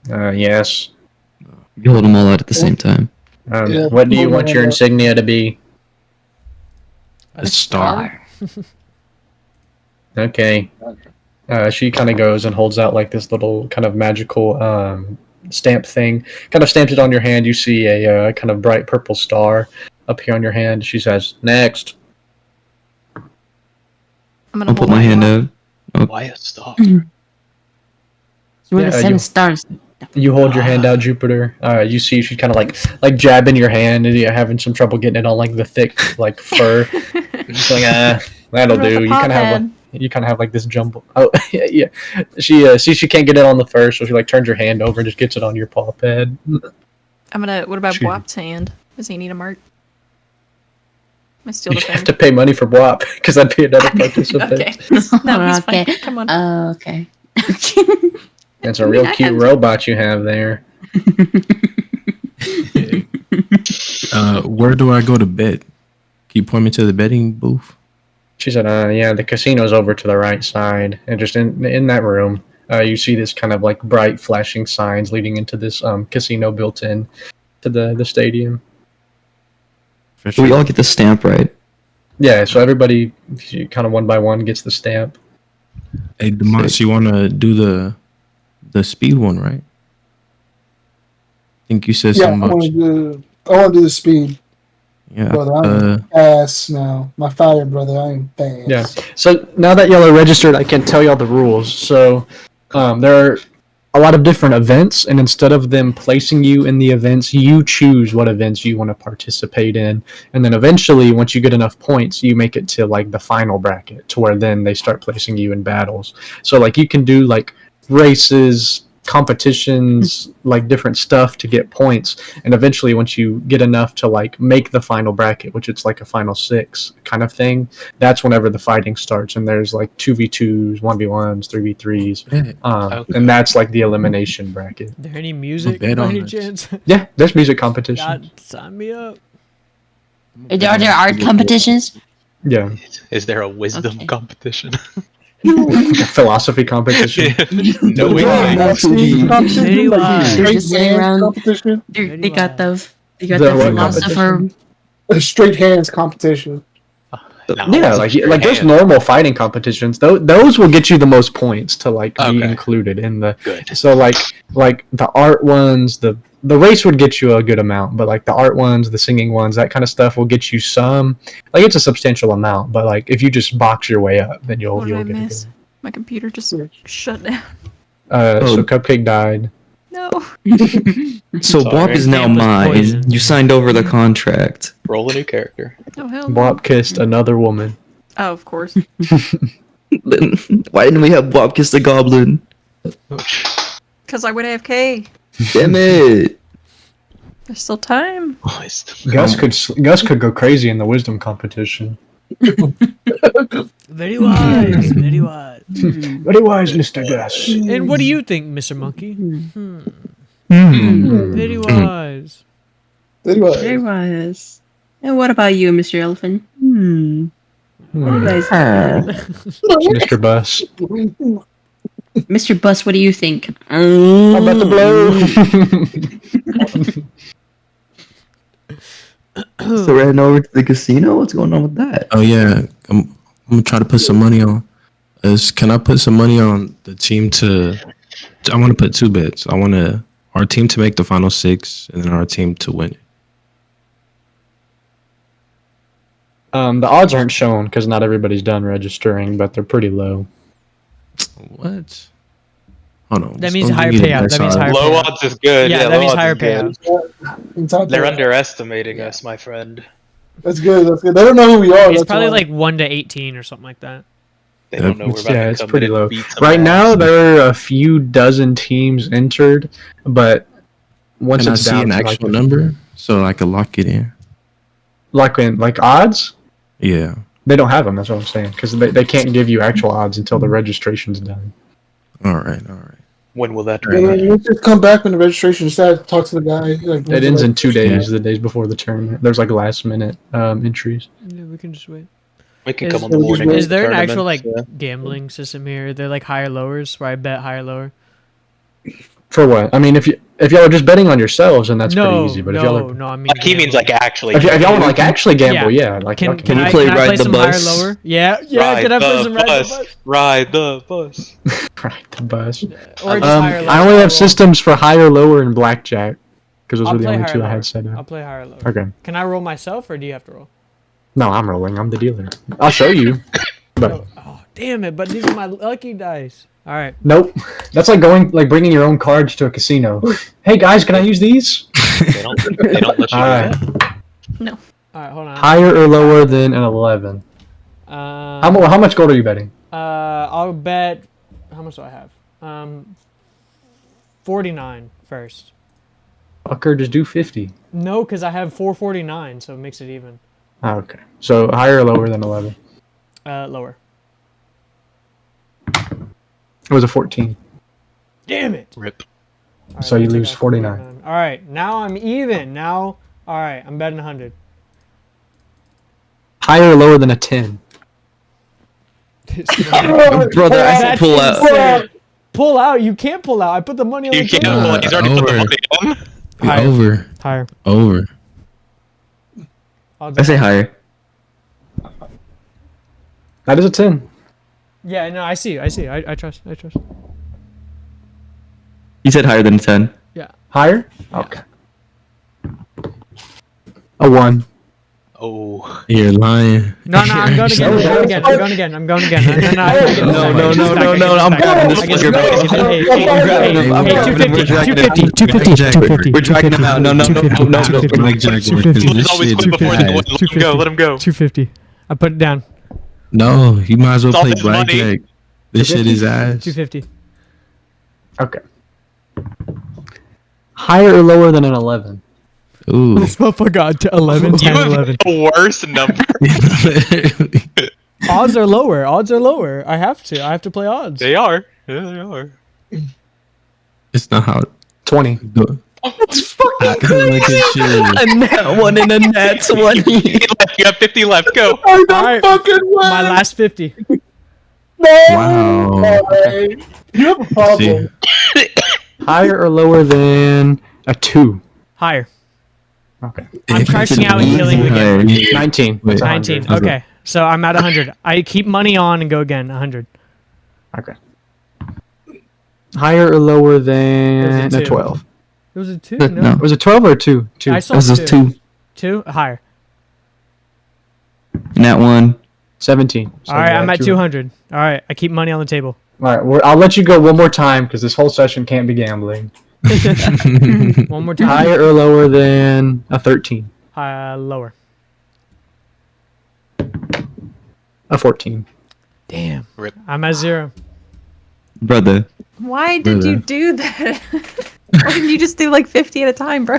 Yes. You hold them all out at the same time. Yeah, What do you hold my want your hand up. insignia to be? A star. Okay. She kind of goes and holds out like this little kind of magical stamp thing. Kind of stamps it on your hand. You see a kind of bright purple star up here on your hand. She says, "Next." I'm gonna I'll hold put my hand up. out. Why a star? So we're Yeah, the 7 you- stars. You hold your hand out, Jupiter. You see she kind of like jabbing your hand, and you're having some trouble getting it on like the thick like fur. She's like, that'll What about do. the You pop kind of have like head? you kind of have like this jumble. Oh yeah. She she can't get it on the fur, so she like turns her hand over and just gets it on your paw pad. I'm gonna. What about Excuse me. Bwap's hand? Does he need a mark? I steal You the have thing. to pay money for Bwap because I'd be another participant. Okay. No, he's fine. Okay. Come on. Okay. That's a I mean, real I cute have- robot you have there. Where do I go to bed? Can you point me to the betting booth? She said, yeah, the casino's over to the right side. And just in that room, you see this kind of like bright flashing signs leading into this casino built in to the stadium. For So we all get the stamp, right? Yeah, so everybody kind of one by one gets the stamp. Hey, Demas, you want to do the speed one, right? I think you said Yeah, I something want about to do the speed, yeah. brother. I'm fast now. My fire, brother. I am fast. Yeah. So now that y'all are registered, I can tell y'all the rules. So there are a lot of different events, and instead of them placing you in the events, you choose what events you want to participate in, and then eventually, once you get enough points, you make it to like the final bracket, to where then they start placing you in battles. So like you can do like races, competitions, like different stuff to get points, and eventually once you get enough to like make the final bracket, which it's like a final 6 kind of thing, that's whenever the fighting starts, and there's like 2v2s, 1v1s, 3v3s, Yeah. and that's like the elimination bracket. Is there any music bet by on any this. chance? Yeah, there's music competition. God, sign me up. Are there art competitions? Yeah. Is there a wisdom Okay. competition? Like a philosophy competition. No Yeah, way. speed competition, like Citywide. straight Just sitting hands around- competition. They got the The the what philosopher. competition? A straight hands competition. No, Yeah, it's like straight there's hand. normal fighting competitions. Those will get you the most points to like be Okay. included in the. Good. So like the art ones, the race would get you a good amount, but like the art ones, the singing ones, that kind of stuff will get you some. Like it's a substantial amount, but like if you just box your way up, then you'll What did I get miss? it. My computer just shut down. So Cupcake died. No. So Sorry. Bwap is now Game was mine. poisoned. You signed over the contract. Roll a new character. Oh hell no. Bwap kissed another woman. Oh, of course. Then why didn't we have Bob kiss the goblin? Because I would AFK. Damn it! There's still time. Gus could go crazy in the wisdom competition. Very wise, very wise. Very wise, Mr. Gus. And what do you think, Mr. Monkey? Hmm. Very wise. Anyway, Very wise. And what about you, Mr. Elephant? What do you guys Mr. Bus. Mr. Bus, what do you think? I'm about to blow. So we're heading over to the casino. What's going on with that? Oh yeah, I'm gonna try to put some money on. Can I put some money on the team to? I want to put 2 bets. I want our team to make the final 6, and then our team to win it. The odds aren't shown because not everybody's done registering, but they're pretty low. What? Hold on. That means higher payout. That means higher Low payout. odds is good. Yeah, that low means odds higher is good. payout. it's out They're there. underestimating us, my friend. That's good. That's good. They don't know who we are. It's that's probably why. like 1 to 18 or something like that. They don't know we're about Yeah, to it's come pretty in low. and beat some Right now, ass. there are a few dozen teams entered, but once Can I it's see down an to actual number so I can lock it in? like odds, Yeah. they don't have them. That's what I'm saying because they can't give you actual odds until the registration's done. All right. When will that Yeah, be? you just come back when the registration starts. Talk to the guy. Like, It ends in 2 days, Yeah. the days before the tournament. There's like last minute entries. Yeah, we can just wait. We can Is- come on the morning. of Is the there an tournament, actual like yeah. gambling system here? They're like higher lowers where I bet higher lower. For what? I mean, if y'all are just betting on yourselves, then that's no, pretty easy. But if y'all are, no, I mean Like, he means like gambling. actually. if y'all want to like actually gamble, Yeah. yeah, like Can, okay. can, I, play can I Ride play the some Bus? higher lower? Yeah, can I play some ride the bus? Ride the bus. Right, the bus. Or just higher lower? I only I'll have roll. systems for higher, lower, and blackjack because those I'll were the play only higher 2 I lower. had set I'll up. play higher lower. Okay. Can I roll myself or do you have to roll? No, I'm rolling. I'm the dealer. I'll show you. But Oh, damn it! But these are my lucky dice. All right. nope. That's like bringing your own cards to a casino. Hey guys, can I use these? They don't let you All do right. that. All right. Hold on. Higher or lower than an 11? How much gold are you betting? I'll bet. How much do I have? 49 first. Fucker, just do 50. No, because I have 449, so it makes it even. Oh, okay. So higher or lower than 11? Lower. It was a 14. Damn it! Rip. All right, So let me you take lose off 49. All right, now I'm even. Now, all right, I'm betting 100. Higher or lower than a 10? Brother, I That's can pull out. insane. Pull out? You can't pull out. I put the money on You the can't. table. Well, he's already put the over. money in. Higher. Over. Higher. Over. I'll I say higher. That is a 10. Yeah, no, I see. I trust. You said higher than 10. Higher? Okay. A 1. Oh. You're lying. No, I'm going again. I'm going again. No, I get this back. I get this back. I'm I grabbing get this this fucker, back. bro. Hey, grabbing him. I'm grabbing him. We're dragging him. 250. We're dragging him out. No. Blackjack work, 'cause He was this always shit quick before the is win. Let him go. Let him go. 250. I put it down. No, he might as well It's all play his money. blackjack. This shit is ass. 250. Okay. Higher or lower than an 11? Ooh. This motherfucker got to 11, You 10, have 11. the worst number. Odds are lower. I have to play odds. They are. Yeah, they are. It's not how. 20. That's fucking Look at you. a nat 1 and a nat 20. 50 left. You have 50 left. Go. I don't All right. fucking way. My last 50. Wow. Way. You have a problem. See, Higher or lower than a 2? Higher. Okay. I'm if crashing it's out and killing the game. Yeah. 19. Wait. That's 19. 100. Okay. So I'm at 100. I keep money on and go again. 100. Okay. Higher or lower There's than a a 2. 12? It was a 2? No. No. Was it 12 or a 2? 2. I saw That was 2. 2. 2? Higher. Nat 1. 17. So All right, yeah, I'm at 2. 200. All right, I keep money on the table. All right, I'll let you go one more time because this whole session can't be gambling. One more time. Higher or lower than a 13? Lower. A 14. Damn. Rip. I'm at 0. Brother. Why did you do that? Why didn't you just do like 50 at a time, bro?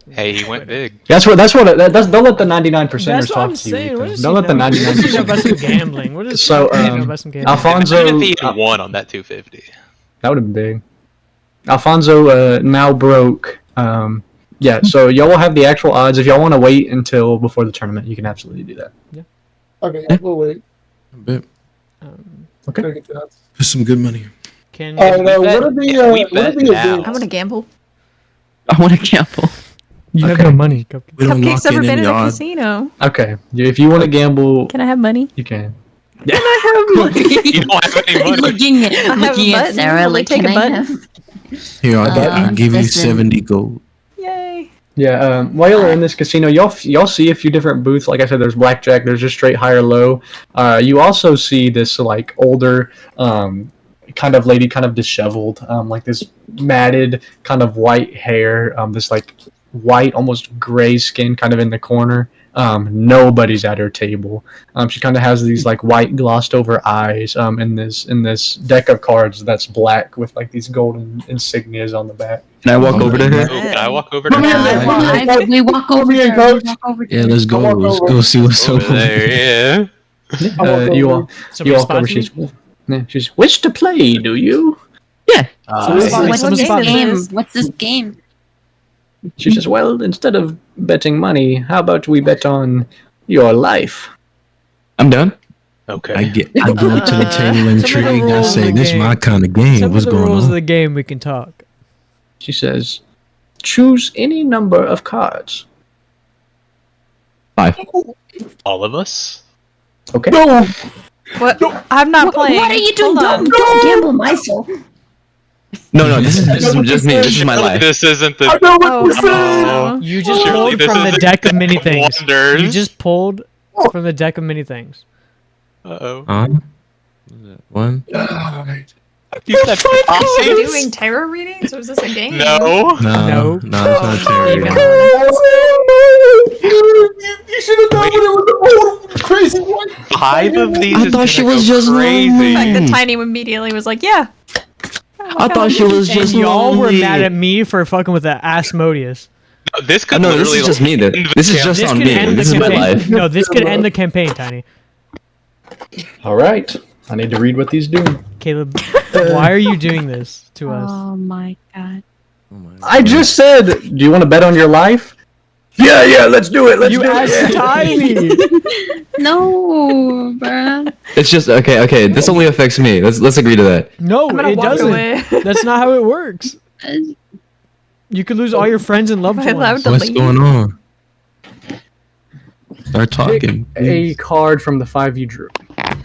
Hey, he went big. That's what. Don't let the 99%ers That's what talk I'm to you. saying. What Ethan. does Don't he let the know? What does he know about some 99%. gambling? What does So, he know about some gambling? Alfonso. Imagine if he had won on that 250. That would have been big. Alfonso now broke. Yeah, so y'all will have the actual odds. If y'all want to wait until before the tournament, you can absolutely do that. Okay, we'll wait. Bet. Okay. Gotta get the odds. Put some good money. Can What bet- are the if we what are bet the now- events? I'm gonna gamble. I want to gamble. you have Okay. no money? We don't Cupcake's lock ever in been any in a odds. casino. Okay. If you want to gamble, Can I have money? you can. You don't have any money. looking I have looking a at button. Sarah Will they like, take can a I button? have? Here, I'll give you listen. 70 gold. Yay! Yeah. While y'all are in this casino, y'all see a few different booths. Like I said, there's blackjack. There's just straight high or low. You also see this like older, kind of lady, kind of disheveled, like this matted kind of white hair. This like white, almost gray skin, kind of in the corner. Nobody's at her table. She kind of has these like white glossed over eyes. In this deck of cards that's black with like these golden insignias on the back. Can I walk over to Ooh, her? can I walk over to Come here, her? man. We walk over Come here, to her. We coach. walk over to Yeah, her. let's go. I'll walk Let's over. go see what's Over over there, yeah. You all Somebody walk over. sponsor me? She's wish to play, do you? Somebody sponsor me. What's Somebody this sponsor me. game? What's this game? She says, well, instead of betting money, how about we bet on your life? I'm done. Okay. I go up to the table Some of the intrigued. I rules of say, the "This game. my kind of game. Some What's of the going rules on?" of the game we can talk. She says, choose any number of cards. 5. All of us? Okay. No, What? I'm not playing. What are you doing? Hold on. Don't gamble my soul. No, this is just me. This is my life. This isn't the. I know what Oh, you said. no. You just Surely pulled this from the isn't deck of Deck many of things. Wonders. You just pulled from the deck of many things. Uh-oh. What is that? One? You said Are you Aussies? doing tarot readings, or is this a game? No. No, No. it's not You terrible. got You should have done what it was the crazy one. 5 of these I is thought she gonna was go just crazy. lonely. The Tiny immediately was like, "Yeah." I thought she was And just y'all were lonely. mad at me for fucking with the Asmodeus. No, this could No, this literally is just me. end the This is camp. just This on could me. end the This is my campaign. life. No, this could end the campaign, Tiny. All right. I need to read what these do. Caleb, why are you doing this to us? Oh my god. Oh my I just said, do you want to bet on your life? Yeah, let's do it. Let's You do asked it. Tiny. No, bruh. It's just okay. This only affects me. Let's agree to that. No, I'm gonna it walk doesn't. away. That's not how it works. You could lose all your friends and loved Am I allowed ones. to What's leave? going on? Start Pick talking. a please. card from the 5 you drew.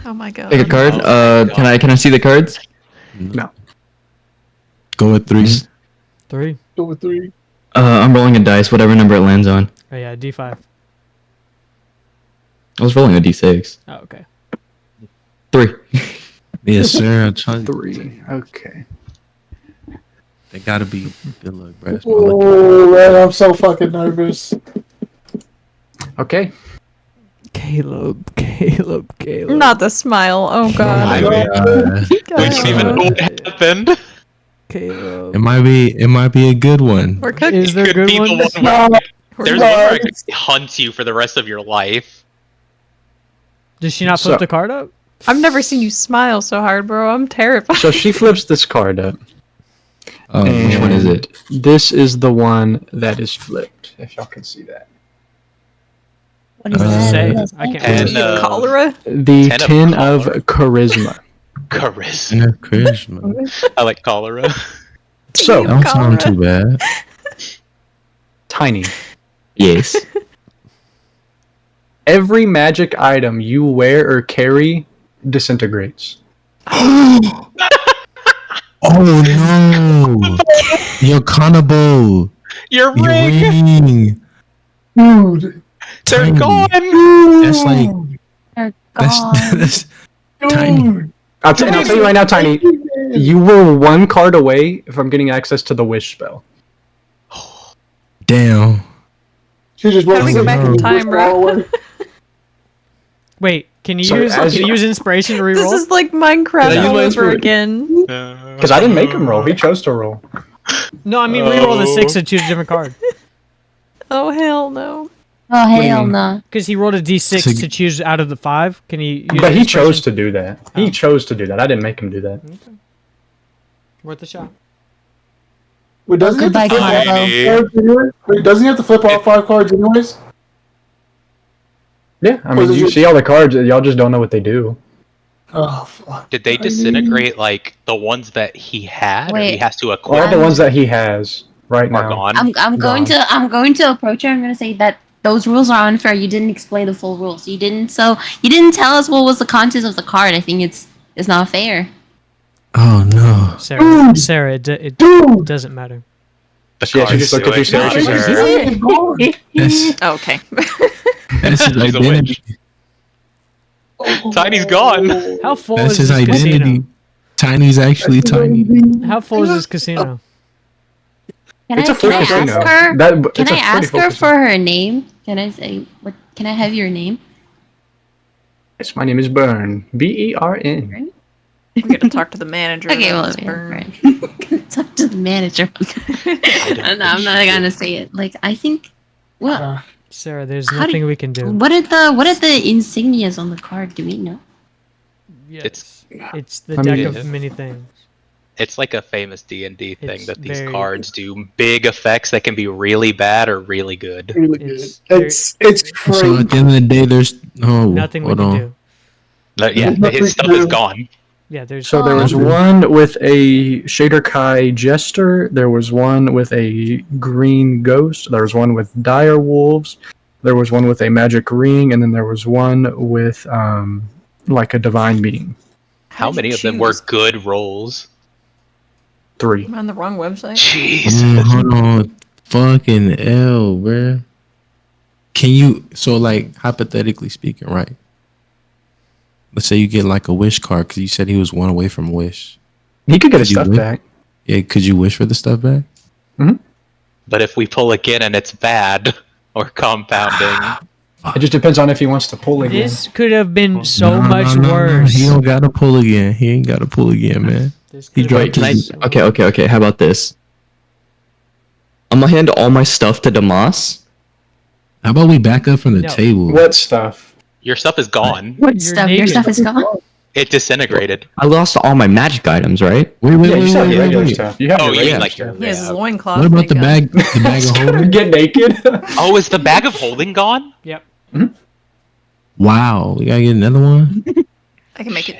Oh my god. Pick a card. Oh my Can I see the cards? Go with 3. 3. Go with 3. I'm rolling a dice, whatever number it lands on. Oh yeah, D5. I was rolling a d6. Oh, okay. 3. Yes, sir. I'm trying. 3. Okay. They gotta be good luck, bro. That's my lucky. Oh man, I'm so fucking nervous. Okay. Caleb. Not the smile. Oh Oh god. my god. We don't even know what happened. Caleb. It might be a good one. We're cooking. Is there Could good be the ones? one where- We're There's cooking. one where it hunts you for the rest of your life. Does she not flip So- the card up? I've never seen you smile so hard, bro. I'm terrified. So she flips this card up. Which one is it? This is the one that is flipped, if y'all can see that. What is Uh, that? Say. What is I that? can't. And, You have cholera? The 10 of 10 of cholera. charisma. Charisma. And Christmas. I like cholera. So, That don't sound too bad. Tiny. Yes. Every magic item you wear or carry disintegrates. Oh no! Your carnival. Your Your ring! ring. Dude. They're Tiny. gone! That's like They're that's gone. that's tiny. Dude. I'll tell you right now, Tiny. You were one card away from getting access to the wish spell. Damn. She just How do we go wrote back in the time, bro? away. Wait, Can you So use as can you you- use inspiration to This reroll? is like Minecraft Did I use all my over inspiration? again. Because I didn't make him roll. He chose to roll. No, I mean reroll the Oh. 6 and choose a different card. Oh hell no. Oh do you hell mean? no! Because he rolled a d6 So- to choose out of the 5. Can he? Use But he inspiration? chose to do that. He Oh. chose to do that. I didn't make him do that. Worth a shot. Wait, doesn't he have Goodbye, to flip Carlo. all cards anyway? Wait, doesn't he have to flip all 5 cards anyways? Yeah, I Or mean, is it you just- see all the cards. Y'all just don't know what they do. Oh, fuck. Did they disintegrate like the ones that he had, or he Wait. has to All acquire the ones that he has right are now. gone? I'm going to approach her. I'm going to say that those rules are unfair. You didn't explain the full rules. You didn't tell us what was the content of the card. I think it's not fair. Oh no. Sarah, it Dude! doesn't matter. The Yeah, she just looked at you, Sarah. She's like, sir. That's Okay. that's his He's a identity. Tiny's gone. How full That's is his this identity. casino? Tiny's actually tiny. How full is this casino? Can It's I a full ask casino. her? That- Can it's a I pretty ask full her casino. for her name? Can I say what? Can I have your name? Yes, my name is Bern. Bern. We're gonna talk to the manager. Okay, about well, this yeah, burn. right. Talk to the manager. I'm not gonna say it. Like I think. Well, Sarah, there's How do nothing we can do. what are the insignias on the card? Do we know? Yes. It's the I deck mean, of many things. It's like a famous D&D thing It's that these very- cards do big effects that can be really bad or really good. Really good. It's It's So crazy. at the end of the day, there's Nothing we hold can on. do. But yeah, Nothing his stuff to is do. gone. Yeah, there's So there was one with a Shader Kai Jester. There was one with a green ghost. There was one with dire wolves. There was one with a magic ring, and then there was one with like a divine being. How did many you of them were choose? good rolls? 3. I'm on the wrong website. Jeez. Hold on. Fucking L, bruh. Can you, so like, hypothetically speaking, right? Let's say you get like a wish card because you said he was one away from wish. He could get his You stuff would? back. Yeah, could you wish for the stuff back? But if we pull again and it's bad or compounding, It just depends on if he wants to pull again. This could have been so No, much no, no, no. worse. He don't gotta pull again. He ain't gotta pull again, man. This He could have dropped been Can I? his- so- Okay. How about this? I'm gonna hand all my stuff to Damas. How about we back up from the No. table? What stuff? your stuff is gone. What Your stuff? name Your is- stuff is gone. It disintegrated. I lost all my magic items, right? Wait, Yeah, wait, you wait, just have wait, regular wait. stuff. You have Oh, your you regular mean like stuff. He has his loincloth. What about they the got- bag? The bag of holding? Get naked. Oh, is the bag of holding gone? Yep. Wow, we gotta get another one. I can make it.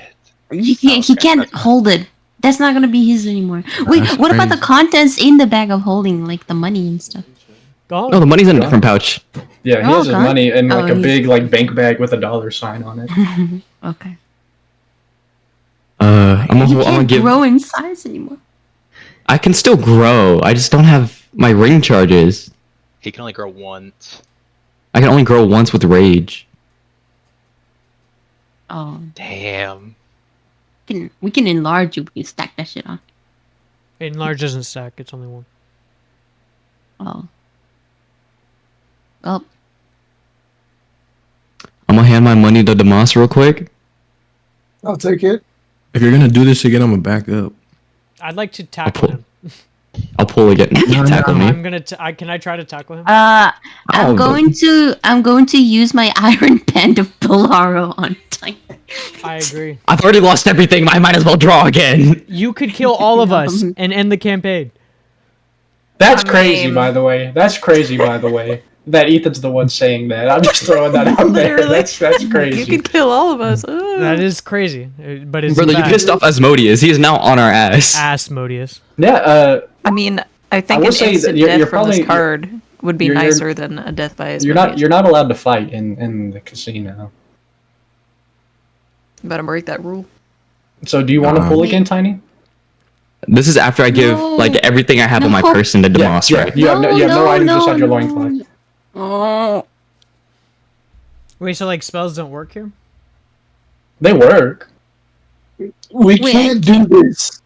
He can't hold it. That's not gonna be his anymore. Wait, That's what about the crazy. contents in the bag of holding, like the money and stuff? Gone. No, the money's in a different pouch. Yeah, he Oh, has his okay. money in like Oh, a he- big like bank bag with a dollar sign on it. Okay. I'm You gonna can't give. grow in size anymore. I can still grow. I just don't have my ring charges. He can only grow once. I can only grow once with rage. Oh, Damn. we can enlarge you. We can stack that shit on. Enlarge doesn't stack. It's only one. Oh. Well, I'm gonna hand my money to Damas real quick. I'll take it. If you're gonna do this again, I'm gonna back up. I'd like to tackle him. I'll pull again. Tackle me. I'm gonna. Can I try to tackle him? I'm Oh, going to use my iron band of Polaro on Titan. I agree. I've already lost everything. I might as well draw again. You could kill all of us and end the campaign. That's I crazy, mean- by the way. That's crazy, by the way. That Ethan's the one saying that. I'm just throwing that out there. Literally. That's crazy. You could kill all of us. That is crazy, but it's Brother, you bad. pissed off Asmodeus. He is now on our ass. Ass Modius. Yeah, I mean, I think will an say that instant you're death from probably- this card would be you're- nicer than a death by his. you're not allowed to fight in the casino. Better break that rule. So do you want to pull Wait. again, Tiny? This is after I give No. like everything I have on my No. person to Damas, yeah. right? You have no items inside your loincloth. Oh. Wait, so like spells don't work here? They work. We Wait, can't do this.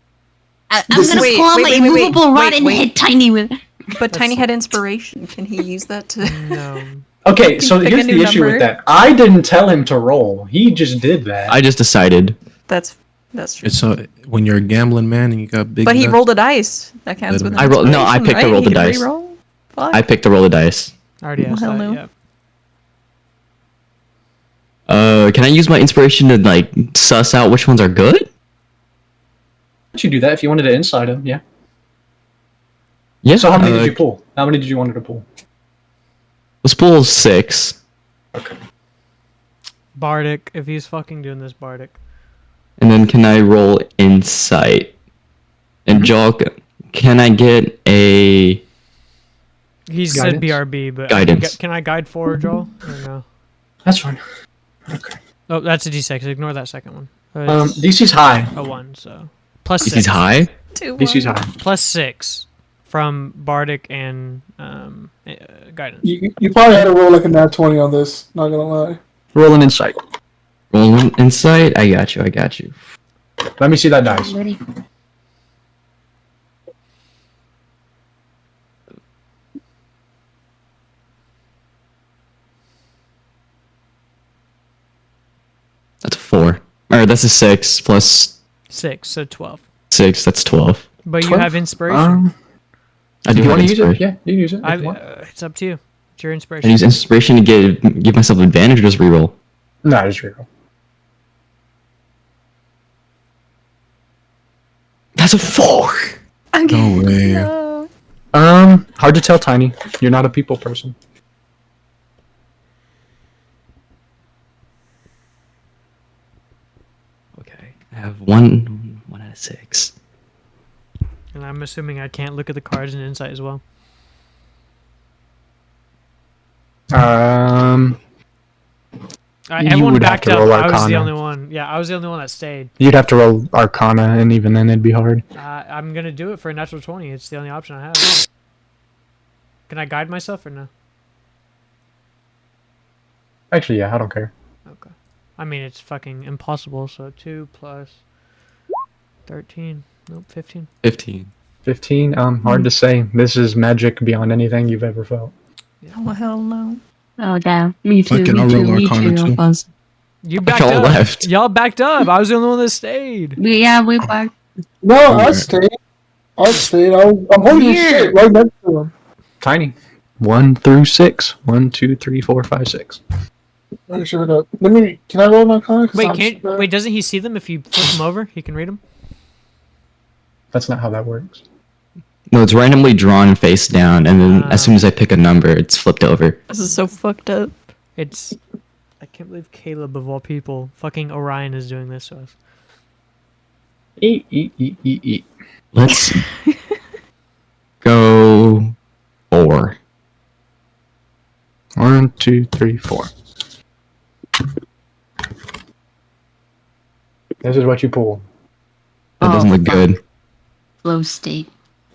I'm This gonna is- pull out Wait, my wait, wait, wait, immovable rod wait, and wait. hit Tiny with it. But Tiny had inspiration. Can he use that to? No. Okay, so Pick a here's the new issue with number. that. I didn't tell him to roll. He just did that. I just decided. That's true. It's when you're a gambling man and you got big. But he nuts, rolled a dice. That counts with an I rolled- no, I inspiration, picked to right? roll the He can dice. re-roll? Fuck. I picked to roll the dice. I already asked Hell that. no. Yeah. Can I use my inspiration to like suss out which ones are good? Let you do that if you wanted to inside him, yeah. Yeah. So how many did you pull? How many did you want to pull? Let's pull 6. Okay. Bardic, if he's fucking doing this, Bardic. And then can I roll insight? And Joel, can I get a He said Guidance? BRB, but Guidance. Can I guide forward, Joel? Or no? That's fine. Okay. Oh, that's a D6. Ignore that second one. It's DC's high. a 1, so. Plus DC's 6. high? DC's high. Plus 6 from Bardic and Guidance. You probably had to roll like a nat 20 on this. Not gonna lie. Roll an insight. Rolling insight? I got you. Let me see that dice. Ready? That's a 4. Or that's a 6 plus 6, so 12. 6. That's 12. But you 12? have inspiration. I Do do you have want to use it? inspiration. Yeah, you can use it. if I, you want. it's up to you. It's your I inspiration. use inspiration to give myself advantage or just reroll. No, just reroll. That's a 4. No way. No. Hard to tell, Tiny. You're not a people person. Okay. I have one out of 6. And I'm assuming I can't look at the cards and insight as well. You Everyone would have backed to up. roll I was the Arcana. only one. Yeah, I was the only one that stayed. You'd have to roll Arcana, and even then it'd be hard. I'm gonna do it for a natural 20. It's the only option I have. Can I guide myself or no? Actually, yeah, I don't care. Okay. I mean, it's fucking impossible. So 2 plus 13. Nope, 15. 15. 15. Hard to say. This is magic beyond anything you've ever felt. Oh, hell no. Oh, damn. Me too. Fucking, Me I'll too. roll Me Arcana too. too. Alphonse. You backed Y'all up. left. Y'all backed up. I was the only one that stayed. We back. No, I Alright. stayed. I'm holding his Weird. shit right next to him. Tiny. 1 through 6. 1, 2, 3, 4, 5, 6. Alright, sure. Can I roll my Arcana? 'Cause Wait, I'm can't super- wait? Doesn't he see them if you flip them over? He can read them. That's not how that works. No, it's randomly drawn face down, and then as soon as I pick a number, it's flipped over. This is so fucked up. It's. I can't believe Caleb of all people, fucking Orion, is doing this to us. Eat. Let's go 4. 1, 2, 3, 4. This is what you pull. That doesn't look good. Flow state.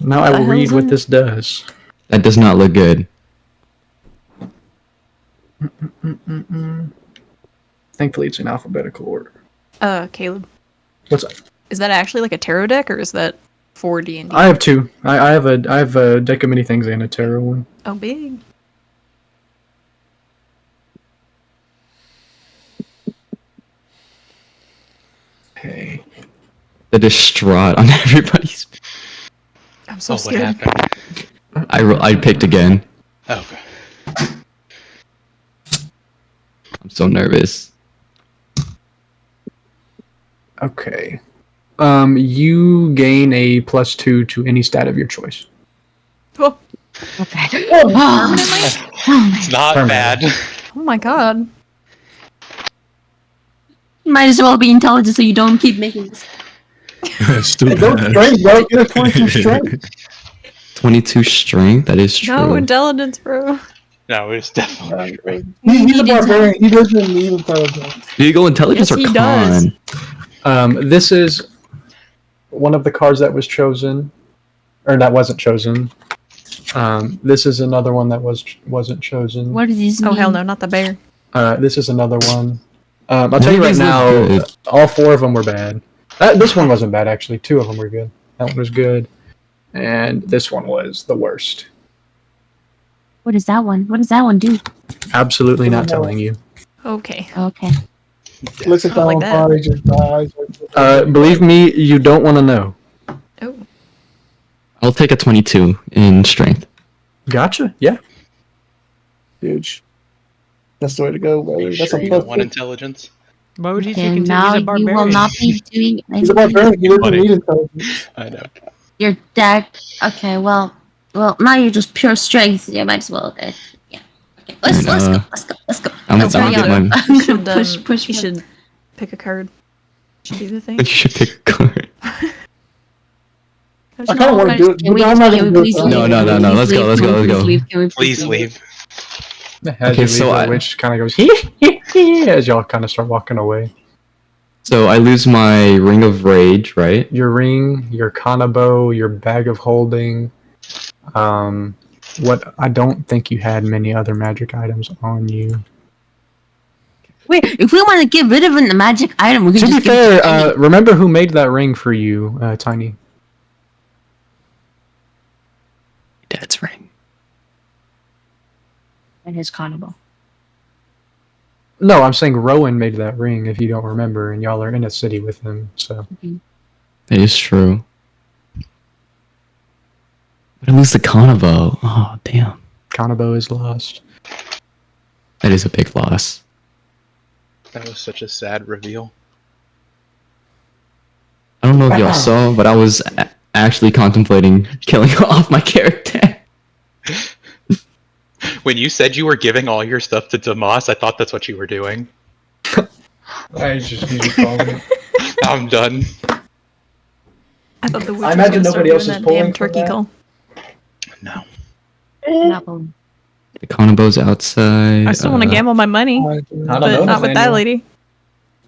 Now I will the read hell's what in- this does. That does not look good. Thankfully, it's in alphabetical order. Caleb, What's up? is that actually like a tarot deck or is that 4D&D? I have 2. I have a deck of many things and a tarot one. Oh, big. Okay. The distraught on everybody's. I'm so Oh, what scared. happened? I picked again. Oh, okay. I'm so nervous. Okay. You gain a +2 to any stat of your choice. Oh, Okay. permanently? It's not Permanent. bad. Oh my god. Might as well be intelligent so you don't keep making this. Stupid. Don't strength, bro. Get a 22 strength. 22 strength. That is true. No intelligence, bro. No, it's definitely right. He's a barbarian. He doesn't need intelligence. Do you go intelligence Yes, or he con? does. This is one of the cards that was chosen, or that wasn't chosen. This is another one that wasn't chosen. What does this mean? Oh, hell no, not the bear. This is another one. I'll tell you right These look now, good. all 4 of them were bad. This one wasn't bad, actually. 2 of them were good. That one was good. And this one was the worst. What is that one? What does that one do? Absolutely not telling you. Okay. Okay. Looks at that Like one that. party, just dies. Believe me, you don't want to know. Oh. I'll take a 22 in strength. Gotcha. Yeah. Huge. That's the way to go, Are baby. you That's sure a you plus don't want 6. intelligence? Why would he Okay, take into? now He's a you barbarian. will not be doing He's a anything. barbarian. He doesn't Buddy. need intelligence. I know. Your deck. Okay, well, now you're just pure strength. You might as well. Yeah. Okay, let's And, go. Let's go. I'm Let's gonna hurry get up. my. I'm You gonna should, push. you should pick a card. Should do the thing. You should pick a card. I kind of want to do it, Can but we, I'm not can going we to do please it. leave? No, Can we no, please let's go, leave? let's Can go, we let's please go. leave? Can we Please leave? As Okay, you so leave, the I- witch kind of goes hee as y'all kind of start walking away. So I lose my ring of rage, right? Your ring, your kanabo, your bag of holding. What I don't think you had many other magic items on you. Wait, if we want to get rid of a magic item, we can To be just give it to fair, Tiny. remember who made that ring for you, Tiny? Dad's ring. And his carnival. No, I'm saying Rowan made that ring. If you don't remember, and y'all are in a city with him, so That is true. But I lose the Convo. Oh, damn. Kanabo is lost. That is a big loss. That was such a sad reveal. I don't know if y'all saw, but I was actually contemplating killing off my character. When you said you were giving all your stuff to Damas, I thought that's what you were doing. He's just following it. I'm done. I thought the witch I was imagine gonna start nobody doing else is that pulling damn from turkey that. call. No. Not one. The Convo's outside. I still want to gamble my money, I don't but know, not with that Nathaniel. lady.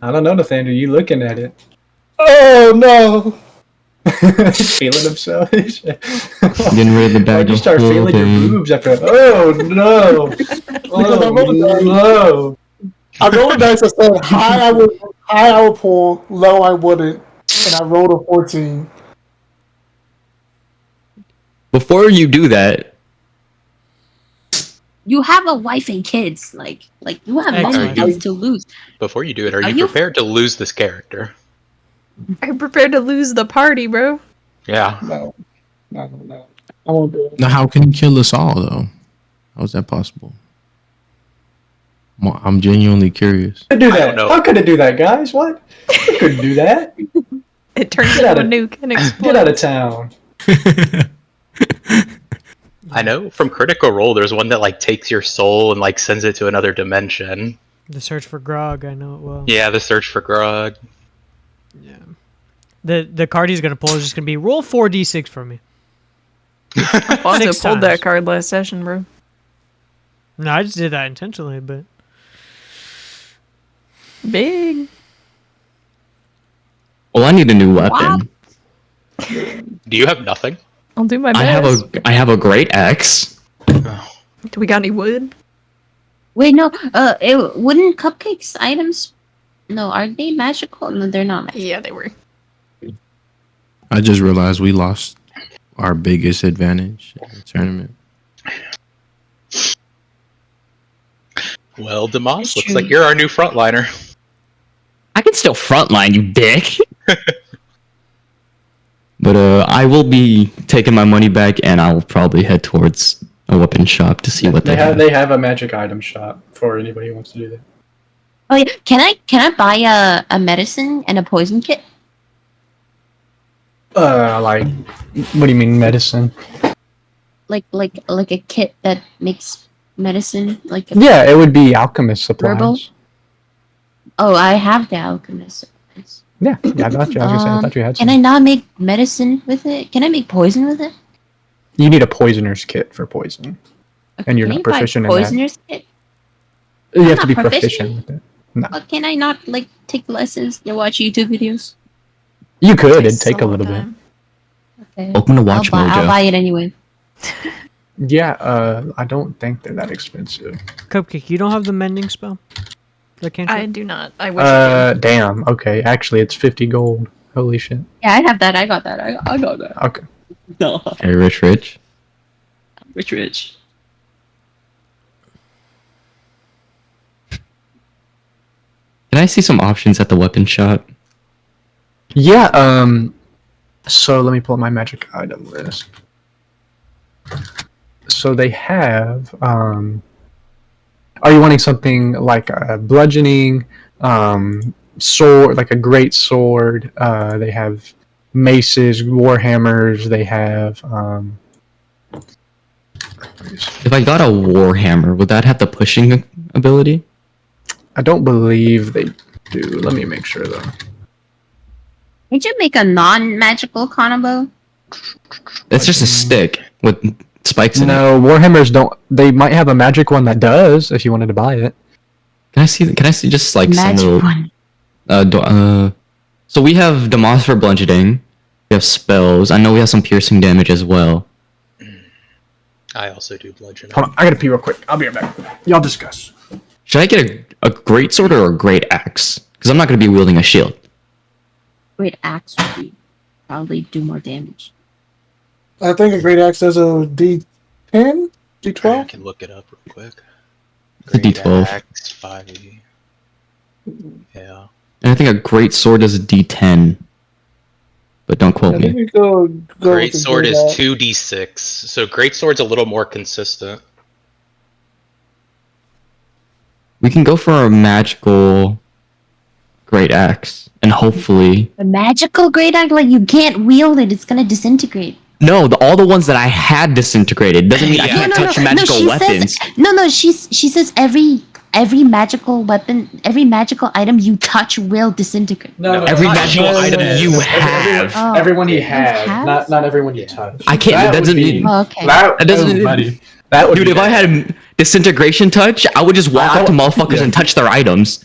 I don't know, Nathaniel. You looking at it? Oh, no. He's feeling himself. Getting rid of the bag Why'd you of start feeling your holding. boobs after? Oh no! Oh no! I rolled a dice that said high I would pull, low I wouldn't, and I rolled a 14. Before you do that, You have a wife and kids. Like you have many Excellent. things to lose. Before you do it, are Are you you- prepared to lose this character? I'm prepared to lose the party, bro. Yeah. No. I won't do it. Now, how can you kill us all, though? How is that possible? I'm genuinely curious. Could do I that. don't know. How could it do that, guys? What? I couldn't do that. It turns Get into out a of- nuke and Get out of explodes. town. I know from Critical Role, there's one that like takes your soul and like sends it to another dimension. The search for Grog, I know it well. Yeah, the search for Grog. Yeah. The card he's gonna pull is just gonna be roll 4d6 for me. Alfonso 6 pulled that times. card last session, bro. No, I just did that intentionally, but Big. well, I need a new weapon. Do you have nothing? I'll do my I best. have a great axe. Do we got any wood? Wait, no. Wouldn't cupcakes items? No, are they magical? No, they're not magical. Yeah, they were. I just realized we lost our biggest advantage in the tournament. Well, Damas, It's looks true. like you're our new frontliner. I can still frontline, you dick. But I will be taking my money back, and I will probably head towards a weapon shop to see what they have. They have a magic item shop for anybody who wants to do that. Oh yeah. Can I buy a medicine and a poison kit? Like, what do you mean medicine? Like a kit that makes medicine. Like a, Yeah, it would be alchemist supplies. Herbal? Oh, I have the alchemist. supplies. Yeah, I thought you. I was gonna say, I thought you had some. Can I not make medicine with it? Can I make poison with it? You need a poisoner's kit for poison. Okay, And you're can not you buy proficient in that. poisoner's kit? You have to not be proficient. proficient with it. No, Can I not like take lessons and watch YouTube videos? you could. It'd Takes take a long little time. Okay. Welcome to Watch I'll Mojo. buy it anyway. bit. Yeah, I don't think they're that expensive. Cupcake, you don't have the mending spell? The cantrip? I do not. I wish I did. Damn. Okay, actually, it's 50 gold. Holy shit. Yeah, I have that. I got that. I got that. Okay. No, Hey, Rich. rich. Can I see some options at the weapon shop? Yeah. So let me pull up my magic item list. So they have. Are you wanting something like a bludgeoning, sword, like a great sword? They have maces, warhammers. They have. If I got a warhammer, would that have the pushing ability? I don't believe they do. Let me make sure though. Can't you make a non-magical combo? It's just a stick with spikes in it. No, warhammers don't. They might have a magic one that does. If you wanted to buy it. Can I see? Can I see just like some Magic of one. So we have Demos for bludgeoning. We have spells. I know we have some piercing damage as well. I also do bludgeoning. Hold on, I gotta pee real quick. I'll be right back. Y'all discuss. Should I get a great sword or a great axe? Because I'm not going to be wielding a shield. Great axe would be probably do more damage. I think a great axe has a D10, I D12. can look it up real quick. It's a Great D12. axe, 5e. Yeah. And I think a great sword is a D10. But don't quote I think me. we go Great with the sword great is axe. 2d6. So great sword's a little more consistent. We can go for a magical great axe. And hopefully... A magical great axe, like you can't wield it; it's gonna disintegrate. No, all the ones that I had disintegrated doesn't mean I Yeah. can't touch magical she weapons. Says, she says every magical weapon, every magical item you touch will disintegrate. No, Every not magical just item this. you have. Oh. Everyone he You has, have? not everyone you Yeah. touch. I can't. That would doesn't be- mean. Oh, okay. That doesn't- buddy. That would Dude, be if I bad. had disintegration touch, I would just walk up to motherfuckers and touch their items.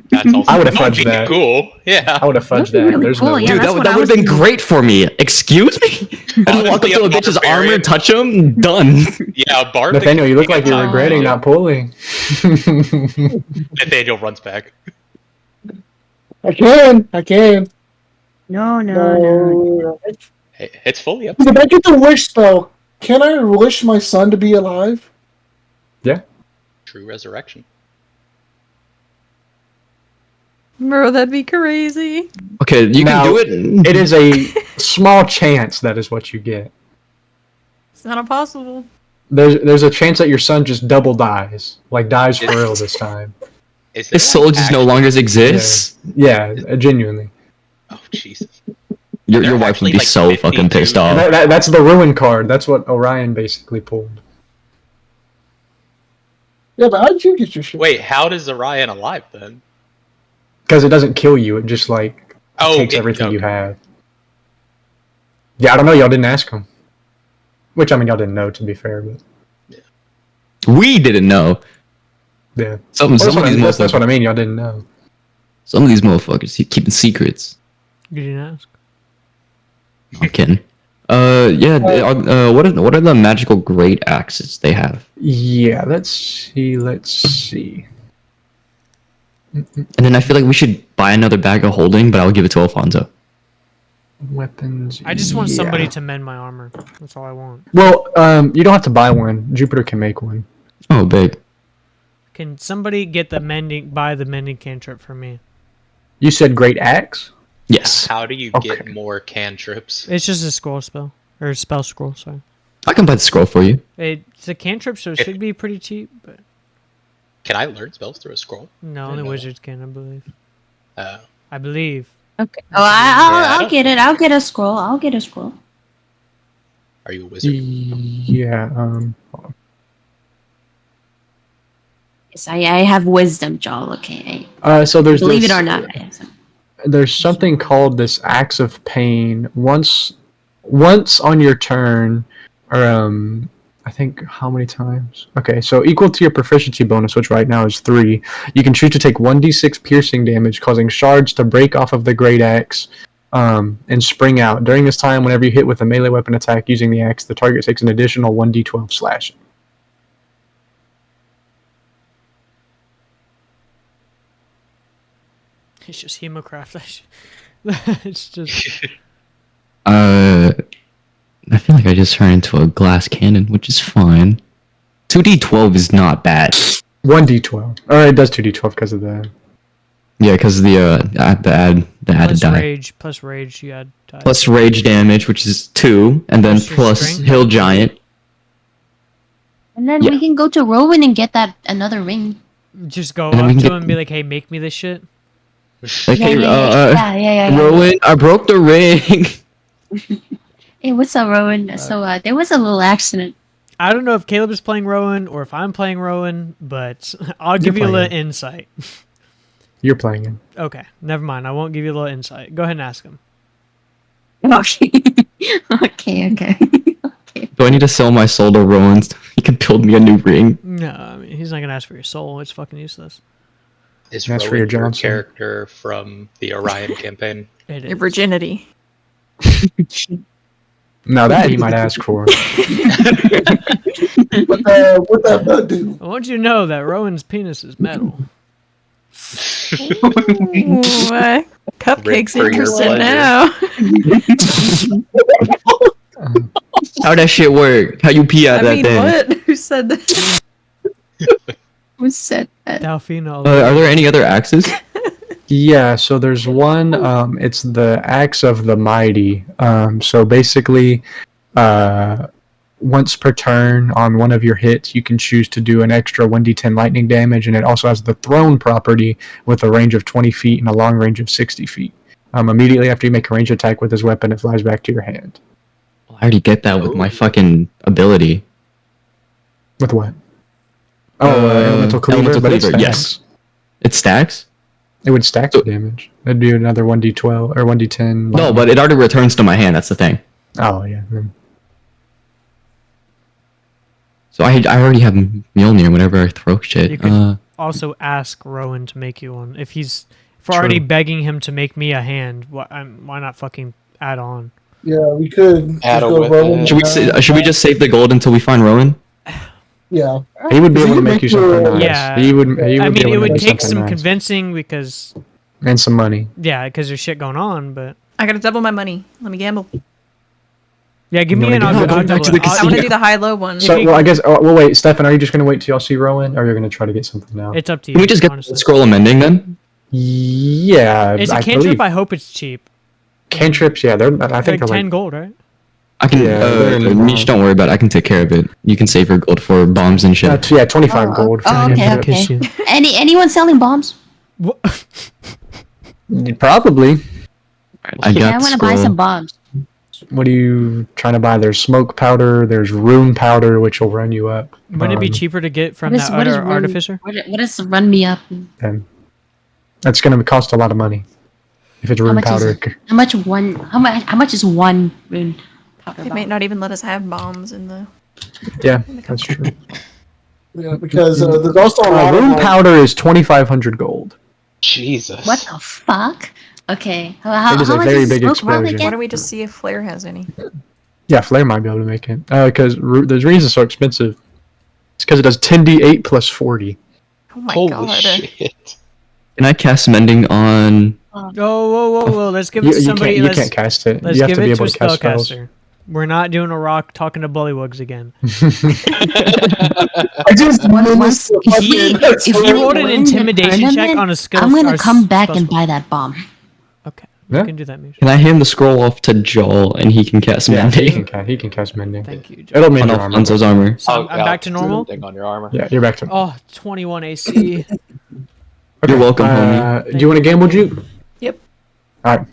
That's also I would've that would fudged be that. cool. Yeah. I would have fudged That'd be that. really There's cool, no yeah, way. Dude, that's that what would I have was been thinking. great for me. Excuse me? I just walk up Honestly, to a a bitch's armor, barbarian. touch him, done. Yeah, Bard. Nathaniel, you look like you're regretting not pulling. Nathaniel runs back. I can. No. No. Hey, it's fully up. If I get the wish spell, can I wish my son to be alive? True resurrection. Bro, that'd be crazy. Okay, you Now, can do it. It is a small chance that is what you get. It's not impossible. There's a chance that your son just double dies, like dies for real this time. Is there, His soul like, just no actually- longer exists. Yeah, genuinely. Oh Jesus. Your There are wife actually, would be like, so 52 fucking pissed off. That's the ruin card. That's what Orion basically pulled. Yeah, but how'd you get your shit? Wait, how does Orion alive then? Because it doesn't kill you. It just like Oh, takes everything okay. you have. Yeah, I don't know. Y'all didn't ask him. Which I mean, y'all didn't know to be fair, but We didn't know. yeah. Some That's of what, these that's what I motherfuckers. mean. Y'all didn't know. Some of these motherfuckers keeping secrets. You didn't ask. I'm kidding. Yeah. What are the magical great axes they have? Yeah. Let's see. And then I feel like we should buy another bag of holding, but I'll give it to Alfonso. Weapons. I just want yeah. somebody to mend my armor. That's all I want. Well, you don't have to buy one. Jupiter can make one. Oh, big. Can somebody get buy the mending cantrip for me? You said great axe. Yes, How do you Okay. get more cantrips? It's just a scroll spell. Or spell scroll, sorry. I can buy the scroll for you. It's a cantrip, so it should be pretty cheap, but Can I learn spells through a scroll? no, I only know. wizards can, I believe. Uh, I believe. Okay. Oh, Yeah, I I'll don't- get it. I'll get a scroll. are you a wizard? Yeah. Yes, I have wisdom, Joel. Okay. So there's Believe this, it or not. I have some. There's something called this axe of pain. Once on your turn, or I think how many times? Okay, so equal to your proficiency bonus, which right now is 3. You can choose to take 1d6 piercing damage, causing shards to break off of the great axe, and spring out. During this time, whenever you hit with a melee weapon attack using the axe, the target takes an additional 1d12 slashing. It's just Hemocraft. It's just... I feel like I just turned into a glass cannon, which is fine. 2d12 is not bad. 1d12. Or it does 2d12 because of the... Yeah, because the added Plus die. rage, you add die. Plus rage damage, which is 2, and then Plus your plus strength. hill giant. And then Yeah. we can go to Rowan and get that another ring. Just go And then we up can to get- him and be like, "Hey, make me this shit." Okay, yeah. Rowan, I broke the ring. Hey, what's up, Rowan? So there was a little accident. I don't know if Caleb is playing Rowan or if I'm playing Rowan, but I'll give you a playing little insight. You're playing him. Okay, never mind. I won't give you a little insight. Go ahead and ask him. Okay. okay. Do I need to sell my soul to Rowan so he can build me a new ring? No, I mean he's not gonna ask for your soul. It's fucking useless. Is That's for Rowan your your Johnson. character from the Orion campaign? It Your is. virginity. Now that he might ask for. What that bud do? I want you to know that Rowan's penis is metal. Ooh, Cupcake's for your interested pleasure. now. How that shit work? How you pee I at that mean, thing? what? Who said that? Who said that? Delphina. Are there any other axes? Yeah, so there's one. It's the Axe of the Mighty. So basically, once per turn on one of your hits, you can choose to do an extra 1d10 lightning damage, and it also has the Throne property with a range of 20 feet and a long range of 60 feet. Immediately after you make a range attack with this weapon, it flies back to your hand. I already get that with my fucking ability. With what? Elemental Cleaver, Elemental but it Cleaver, stacks. yes. It stacks? It would stack the damage. That'd be another 1d12 or 1d10. No, but it already returns to my hand. That's the thing. Oh, yeah. So I already have Mjolnir whenever I throw shit. You could also ask Rowan to make you one. If we're already True. begging him to make me a hand, why not fucking add on? Yeah, we could Add just a go weapon. Rowan. should we just save the gold until we find Rowan? Yeah. He would be He able to would make make you something you- nice. Yeah. He would I be mean, able it to would make take something some nice. convincing because, And some money. yeah, because there's shit going on. But I gotta double my money. Let me gamble. yeah, give You me an. wanna I'll, do- I'll back to double the it. I'll- I want to do the high-low one. So, you- well, I guess. Well, wait, Stefan, are you just going to wait till y'all see Rowan, or you're going to try to get something now? It's up to you. Can we just get honestly. the scroll of mending then? Yeah, It's a I cantrip. believe I hope it's cheap. cantrips. Yeah, I think Like they're 10 like. gold, right? I can. Yeah, they're in the Mish, bomb. don't worry about it. I can take care of it. You can save your gold for bombs and shit. Yeah, 25 gold. For Oh, the okay, cantrips. okay. Anyone selling bombs? What? Probably. I got Yeah, I the want to buy scroll. some bombs. What are you trying to buy? There's smoke powder. There's rune powder, which will run you up. Wouldn't it be Um, cheaper to get from What is that what is other run, artificer? what is run me up? And that's going to cost a lot of money. If it's rune much is powder. it? How much is one rune powder? It may not even let us have bombs in the. Yeah, that's true. Yeah, because there's also a lot Rune of powder is 2,500 gold. Jesus. What the fuck? Okay. How It is a much very is big smoke round explosion. Why again? don't we just see if Flare has any? Yeah, Flare might be able to make it. Because the reason it's so expensive is because it does 10d8 plus 40. Oh my Holy god. shit. Can I cast mending on? Oh, whoa! Let's give it to You somebody. can't, you can't cast it. Let's You have give to be it to able a to cast spells. spellcaster. We're not doing a rock talking to bullywugs again. I just Once If you we rolled an win the intimidation check tournament, on a skill, I'm gonna or come back spell and score. buy that bomb. Okay, Yeah. you can do that, Misha. Can I hand the scroll off to Joel and he can cast Yeah, mending he can cast mending. Thank you. Joe. It'll mend on your armor. Alfonso's armor? So I'm back to normal. Thing on your armor. Yeah, you're back to Oh, 21 AC. You're welcome, homie. Do you want to gamble, Juke? Yep. All right.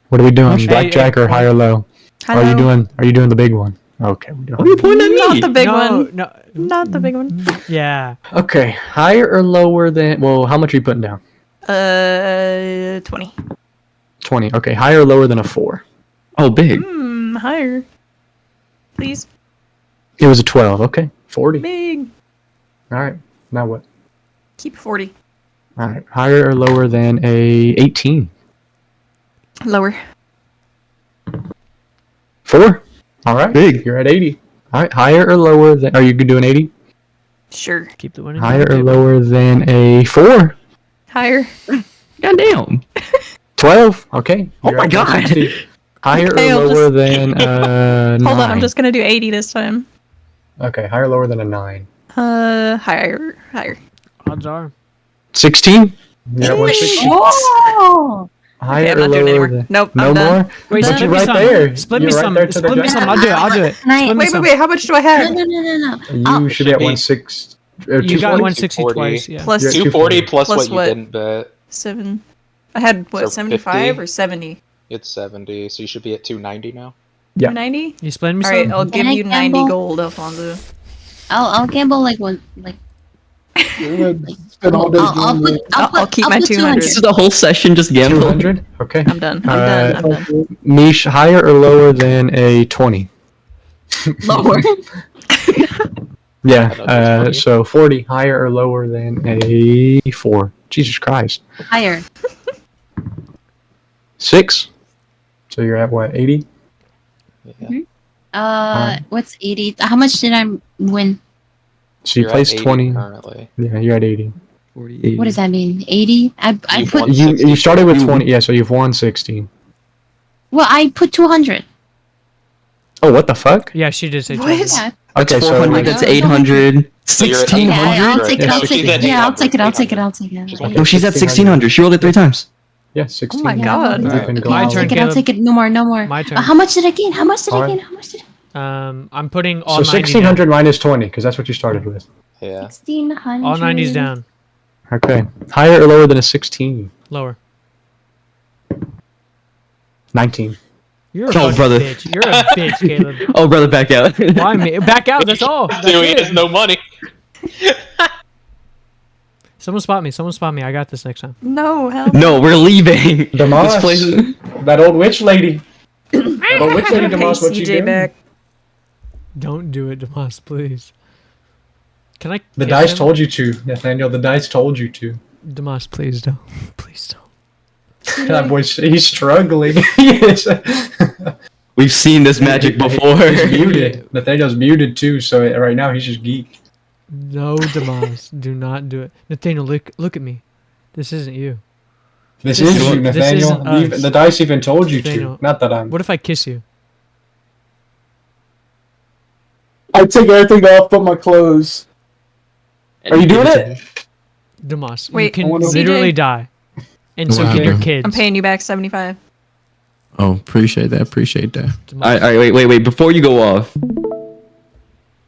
What are we doing? Hey, Blackjack hey, or high or low? Hello. Are you doing the big one? Okay, we're doing. Why are you pointing at me? Not the big no, one. no. Not the big one. Yeah. Okay, higher or lower than? Well, how much are you putting down? 20. 20. Okay, higher or lower than a 4? Oh, big. Higher. Please. It was a 12. Okay, 40. Big. All right. Now what? Keep 40. All right. Higher or lower than a 18? Lower. 4. All right. Big. You're at 80. All right. Higher or lower than? Are you doing 80? Sure. Keep the winning. Higher or table. lower than a 4? Higher. Goddamn. 12. Okay. Oh You're my at God. 60. Higher Okay, or I'll lower than 9? Hold on, I'm just gonna do 80 this time. Okay. Higher or lower than a 9? Higher. Higher. Odds are. 16. You're at 160. Oh! Higher Okay, I'm or not doing it lower anymore. than- Nope, No I'm done. more? Wait, But But split you're me right some. there. Split me You're right some. there to the Split me some. jackpot. I'll do it. I'll do it. Can I- Split me Wait, some. wait, wait. How much do I No, have? no, no, no, no. You should be at 160. You got 240? 160 240. twice. Yeah. Plus You're at 240 240. plus Plus what you what? didn't bet. 7. I had, what, So 75 50? or 70? It's 70, so you should be at 290 now. Yeah. 290? You split me Alright, some. I'll give Can I you 90 gamble? gold, Alfonso. I'll gamble like one, like. You're gonna spend all day I'll gambling. I'll keep my put 200. This is the whole session just gambling. 200? Okay. I'm done. I'm done. I'm done. Mish, higher or lower than a 20? Lower. Yeah, I thought it was 40. so 40, higher or lower than a 4. Jesus Christ. Higher. 6? So you're at what, 80? Yeah. What's 80? How much did I win? So you You're at placed 80 20. currently. Yeah, you're at 80. 48. What does that mean? 80? I You put. won. You started with You- 20, yeah, so you've won 16. Well, I put 200. Oh, what the fuck? Yeah, she did say. What? 200. Yeah. That's Okay, so 400. That's Yeah. 800. So you're at 1600. Yeah, I'll take it. Yeah, I'll take it. 1600. Yeah, I'll take it. I'll take it. I'll take it. She's Yeah. one. No, she's at 1600. She rolled it 3 times. Yeah, 16. Oh my god. You've Alright. been Okay, going My I'll turn, take it. I'll Caleb. take it. No more. No more. My turn. How much did I gain? How much did I Alright. gain? How much did I? I'm putting all So 90 down. 1600 minus 20, because that's what you started with. Yeah. 1600. All 90s down. Okay. Higher or lower than a 16? Lower. 19. You're a Oh, fucking brother. bitch. You're a bitch, Caleb. Oh, brother, back out. Why me? Back out. That's all. That's So he it. has no money. Someone spot me. Someone spot me. I got this next time. No, help. No, we're leaving. Damas, This place is- that old witch lady. That old witch lady, Pay Damas, what you CJ doing? back. Don't do it, Demas, please. Can I? The kiss dice him? told you to, Nathaniel. The dice told you to. Demas, please don't. Please don't. That boy's he's struggling. Yes. We've seen this magic before. He's muted. Nathaniel's muted too, so right now he's just geek. No, Demas, do not do it. Nathaniel, look at me. This isn't you. This This is is- you, this Nathaniel. isn't us. The dice even told you Nathaniel. to. Not that I'm. What if I kiss you? I take everything off but my clothes. Are you doing it? Demas, you Wait, can CJ? literally die. And so can your Wow. kids. I'm paying you back 75. Oh, appreciate that. Appreciate that. Demas. All right, wait. Before you go off,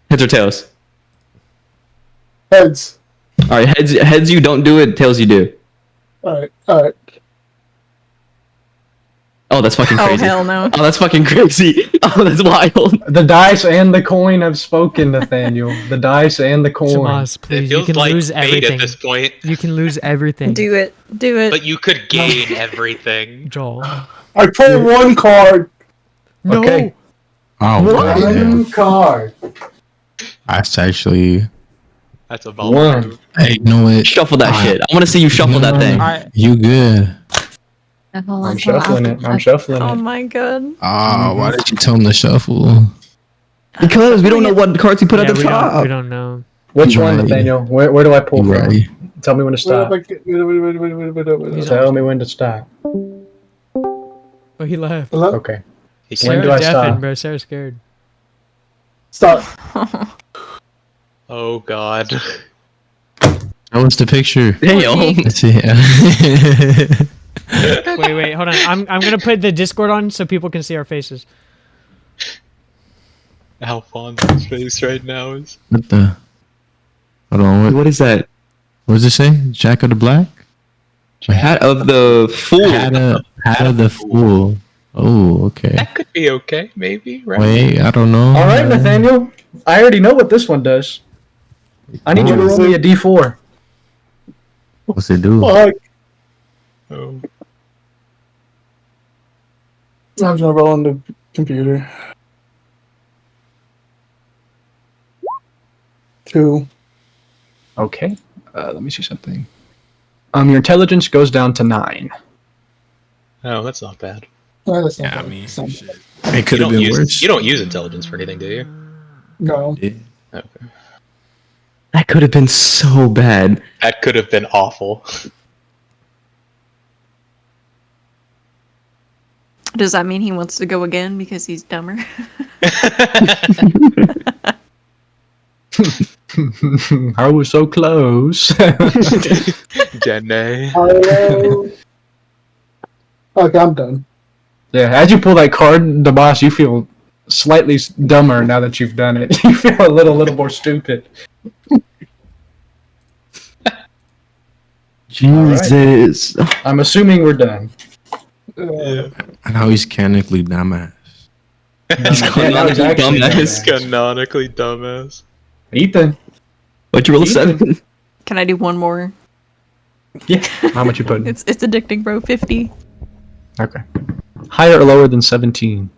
heads or tails? Heads. All right, heads you don't do it. Tails you do. Alright, alright. Oh, that's fucking Oh, crazy. hell no. Oh, that's fucking crazy. Oh, that's wild. The dice and the coin have spoken, Nathaniel. The dice and the coin. Demas, It please, you feels can like lose fate everything. at this point, You can lose everything. Do it. Do it. but you could gain everything. Joel. I pulled one card. No. Okay. Oh, wow. One card. That's actually. That's a bold One. move. Hey, you know what? Shuffle that shit. I want to see you shuffle that thing. Alright. You good. Hold on, I'm shuffling it. I'm shuffling Oh it. my god. Oh, why did you tell him to shuffle? Because we don't know what cards he put at Yeah, the we don't, top. we don't know. Which You're one, right. Nathaniel? Where do I pull You from? right. Tell me when to stop. Wait. Tell me when to stop. Oh, he left. Hello? Okay. He When can't. do I Sarah deafened, stop? bro. Sarah's scared. Stop. Oh god. That was the picture. Damn. Let's see. Wait, hold on. I'm gonna put the Discord on so people can see our faces. Alfonso's face right now is. What the? Hold on. What is that? What does it say? Jack of the Black? Hat of the Fool. Hat of the Fool. Oh, okay. That could be okay, maybe, right? Wait, I don't know. All right, Nathaniel. I already know what this one does. I need you to roll me a d4. What's it do? Fuck. Oh. I'm gonna roll on the computer. 2. Okay. Let me see something. Your intelligence goes down to 9. Oh, that's not bad. No, that's not Yeah, I bad. mean, It's not shit. bad. It could You have don't been use worse. you don't use intelligence for anything, do you? No. Yeah. Okay. That could have been so bad. That could have been awful. Does that mean he wants to go again because he's dumber? I was so close. Jenny. Hello. Okay, I'm done. Yeah, as you pull that card, the boss, you feel slightly dumber now that you've done it. You feel a little more stupid. Jesus. I'm assuming we're done. Yeah. And how he's canonically dumbass. He's Yeah, now he's actually dumbass. Canonically dumbass. Ethan, What'd you roll a Ethan. 7? Can I do one more? yeah, how much you putting? It's addicting, bro. 50. Okay, higher or lower than 17?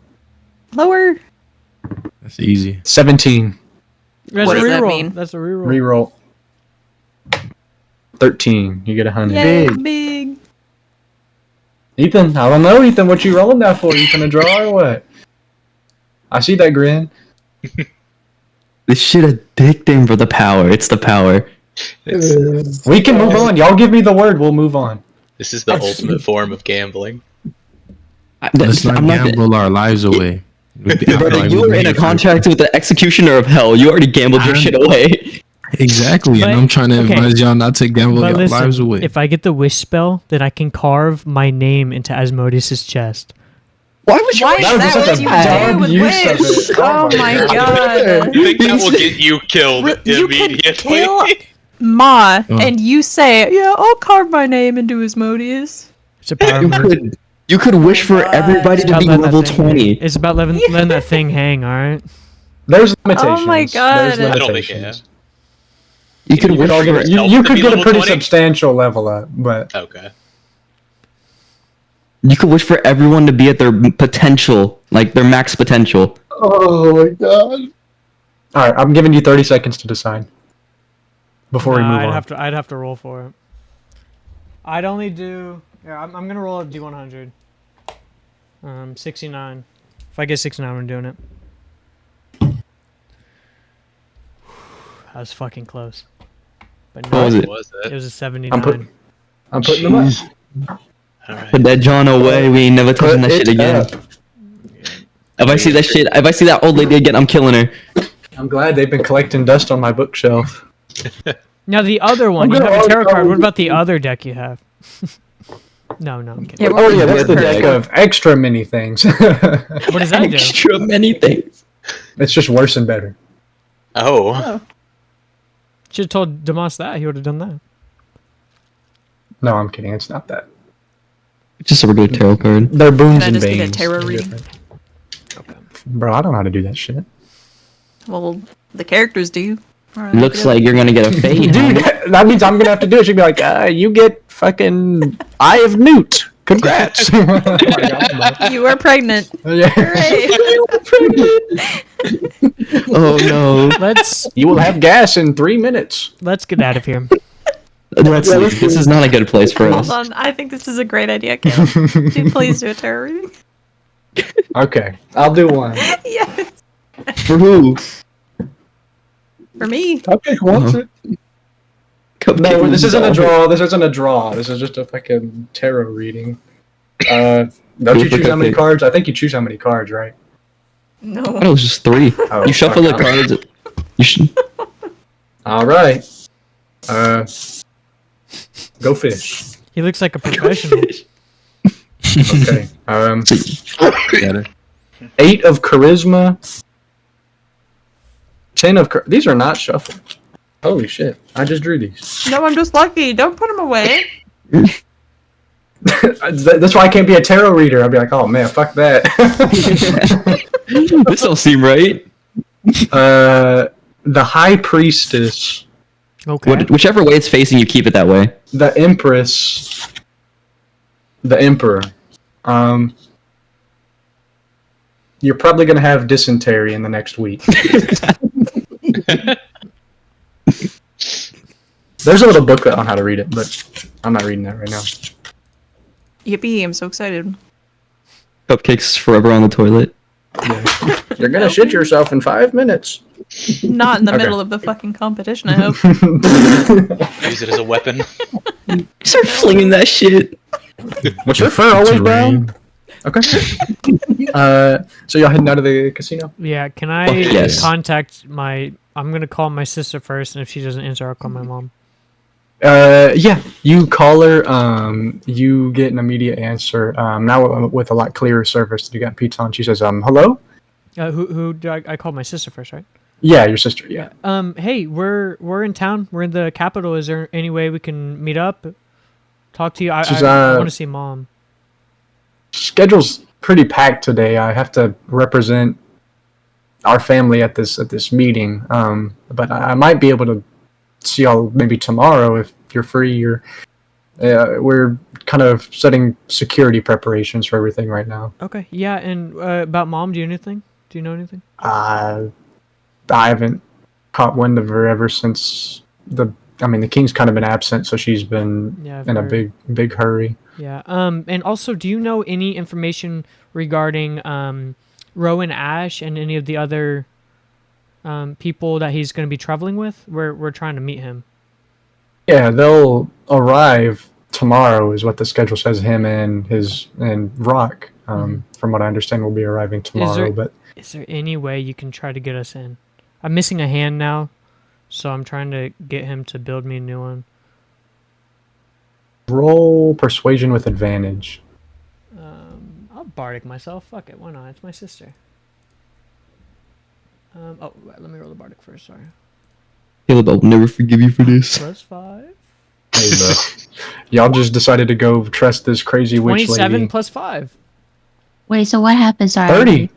Lower. That's easy. 17. That's What a does that reroll. mean? That's a reroll. Reroll. 13. You get 100. Yay, big. Ethan, I don't know, Ethan. What you rolling that for? You gonna draw or what? I see that grin. This shit addicting for the power. It's the power. It's, We can move on. Y'all give me the word. We'll move on. this is the ultimate form of gambling. Let's not I'm not gamble our lives away. I feel Brother, like you we were in made a it for- contract with the executioner of hell. You already gambled your I'm- shit away. Exactly, But- and I'm trying to okay. advise y'all not to gamble But your listen, lives away. if I get the wish spell, then I can carve my name into Asmodeus' chest. Why would you? Why wish is would be that such what a you dumb do with use of Wish? it. Oh my god. You think that will get you killed You could immediately? kill Ma, Oh. and you say, yeah, I'll carve my name into Asmodeus. It's a power You move. could wish for God. everybody It's to about be letting that level thing hang. 20. It's about letting that thing hang, alright? There's limitations. Oh my God. There's I don't think, limitations. You could You wish could, all for get, you, help you to could be get a level pretty 20? substantial level up, but Okay. you could wish for everyone to be at their potential, like their max potential. Oh my god. all right, I'm giving you 30 seconds to decide before we Nah, move I'd on. I'd have to roll for it. I'd only do. Yeah, I'm gonna roll a D100. 69. If I get 69, I'm doing it. That was fucking close. But no, What was it? Was it it? was a 79. I'm putting them up. Alright. Put that John away. We ain't never touching that Put shit it again. up. If I see that shit, if I see that old lady again, I'm killing her. I'm glad they've been collecting dust on my bookshelf. Now the other one, I'm you gonna have a tarot always- card. What about the other deck you have? No, I'm kidding. Yeah, Oh yeah, that's the Red deck deck. of extra many things. What does that do? Extra many things. It's just worse and better. Oh. Should have told Damas that. He would have done that. No, I'm kidding. It's not that. Just a regular tarot card. They're boons Can I and just get a banes. tarot They're reading? different. Bro, I don't know how to do that shit. Well, the characters do. Alright, Looks good. like you're gonna get a fade. Dude, that means I'm gonna have to do it. She'd be like, you get fucking Eye of Newt. Congrats. You are pregnant. Yeah. Hooray. Oh no. Let's You will have gas in 3 minutes. get out of here. This is not a good place for us. Hold on, I think this is a great idea, Caleb. Dude, please do a tarot reading. Okay, I'll do one. Yes. For who? For me. Cupcake wants it. No, this isn't a draw. This isn't a draw. This is just a fucking tarot reading. Don't you choose how many cards? I think you choose how many cards, right? No. I thought it was just 3. Oh, You shuffle the fuck, cards. You should. All right. Go fish. He looks like a professional. Okay. Got it. 8 of charisma. 10 of these are not shuffled. Holy shit! I just drew these. No, I'm just lucky. Don't put them away. That's why I can't be a tarot reader. I'd be like, oh man, fuck that. This don't seem right. The High Priestess, Okay. Whichever way it's facing, you keep it that way. the Empress, the Emperor. You're probably gonna have dysentery in the next week. There's a little booklet on how to read it, but I'm not reading that right now. Yippee, I'm so excited. Cupcakes forever on the toilet. Yeah. You're gonna shit yourself in 5 minutes. Not in the Okay. middle of the fucking competition, I hope. Use it as a weapon. Start flinging that shit. What's your fur always Terrain. brown? Okay. So y'all heading out of the casino? Yeah, can I Fuck yes. contact my I'm gonna call my sister first, and if she doesn't answer, I'll call my mom. Yeah, you call her. You get an immediate answer. Now with a lot clearer service. You got pizza on. She says, hello. Who do I call my sister first, right? Yeah, your sister. Yeah. Hey, we're in town. We're in the capital. Is there any way we can meet up? Talk to you. I She's, want to see mom. Schedule's pretty packed today. I have to represent our family at this meeting. But I might be able to see y'all maybe tomorrow if you're free. Or we're kind of setting security preparations for everything right now. Okay. Yeah. And about mom, do you know anything? Do you know anything? I haven't caught wind of her ever since the king's kind of been absent, so she's been in a big hurry. Yeah. And also, do you know any information regarding Rowan Ash and any of the other people that he's going to be traveling with? We're trying to meet him. Yeah, they'll arrive tomorrow, is what the schedule says. Him and Rock, from what I understand, will be arriving tomorrow. Is there any way you can try to get us in? I'm missing a hand now, so I'm trying to get him to build me a new one. Roll persuasion with advantage. I'll bardic myself. Fuck it, why not? It's my sister. Let me roll the bardic first. Sorry. Caleb, I'll never forgive you for this. +5. Hey, bro. Y'all just decided to go trust this crazy witch 27 lady. +5. Wait, so what happens? Sorry. 30.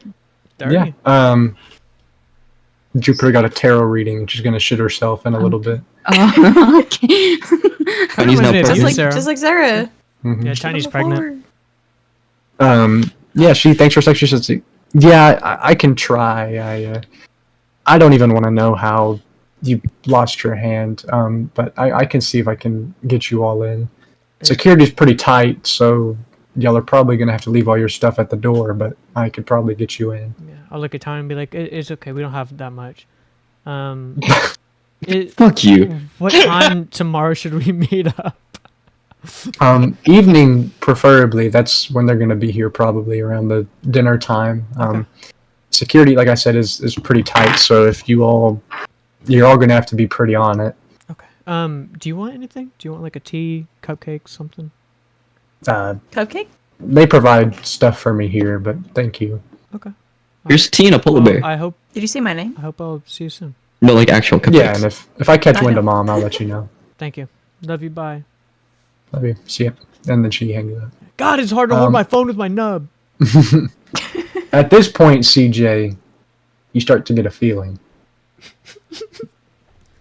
30. Yeah. Jupiter got a tarot reading, and she's gonna shit herself in a little bit. Oh, okay. Tiny's now Reminds me of pregnant. you, Sarah. Just like Sarah. Mhm. Yeah, Tiny's pregnant. Yeah, she thanks for sex. She says, "Yeah, I can try. I don't even want to know how you lost your hand. But I can see if I can get you all in. Security's pretty tight, so y'all are probably gonna have to leave all your stuff at the door. But I could probably get you in." Yeah, I'll look at Tiny and be like, "It's okay. We don't have that much." Fuck you. What time tomorrow should we meet up? Evening, preferably. That's when they're gonna be here, probably around the dinner time. Okay. Security, like I said, is pretty tight. So if you're all gonna have to be pretty on it. Okay. Do you want anything? Do you want like a tea, cupcake, something? Cupcake? They provide stuff for me here, but thank you. Okay. Here's tea and a polar Well, bear. I hope Did you say my name? I'll see you soon. No, like actual cupcakes. Yeah, and if I catch I wind know. of Mom, I'll let you know. Thank you. Love you. Bye. Love you. See ya. And then she hangs up. God, it's hard to hold my phone with my nub. At this point, CJ, you start to get a feeling.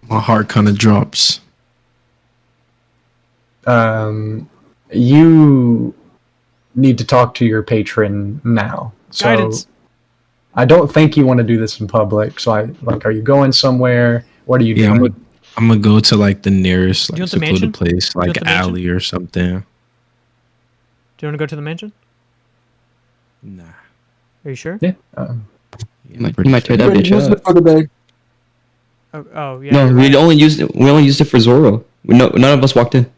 My heart kind of drops. You need to talk to your patron now. So Guidance. I don't think you want to do this in public. So are you going somewhere? What are you Yeah, doing? I'm gonna go to like the nearest Do you like want the mansion? secluded place, Do you want like the mansion? alley or something. Do you want to go to the mansion? Nah. Are you sure? Yeah. You might tear that Already bitch used it up. for the day. Oh yeah. No, you're we right. only used it for Zoro. None of us walked in.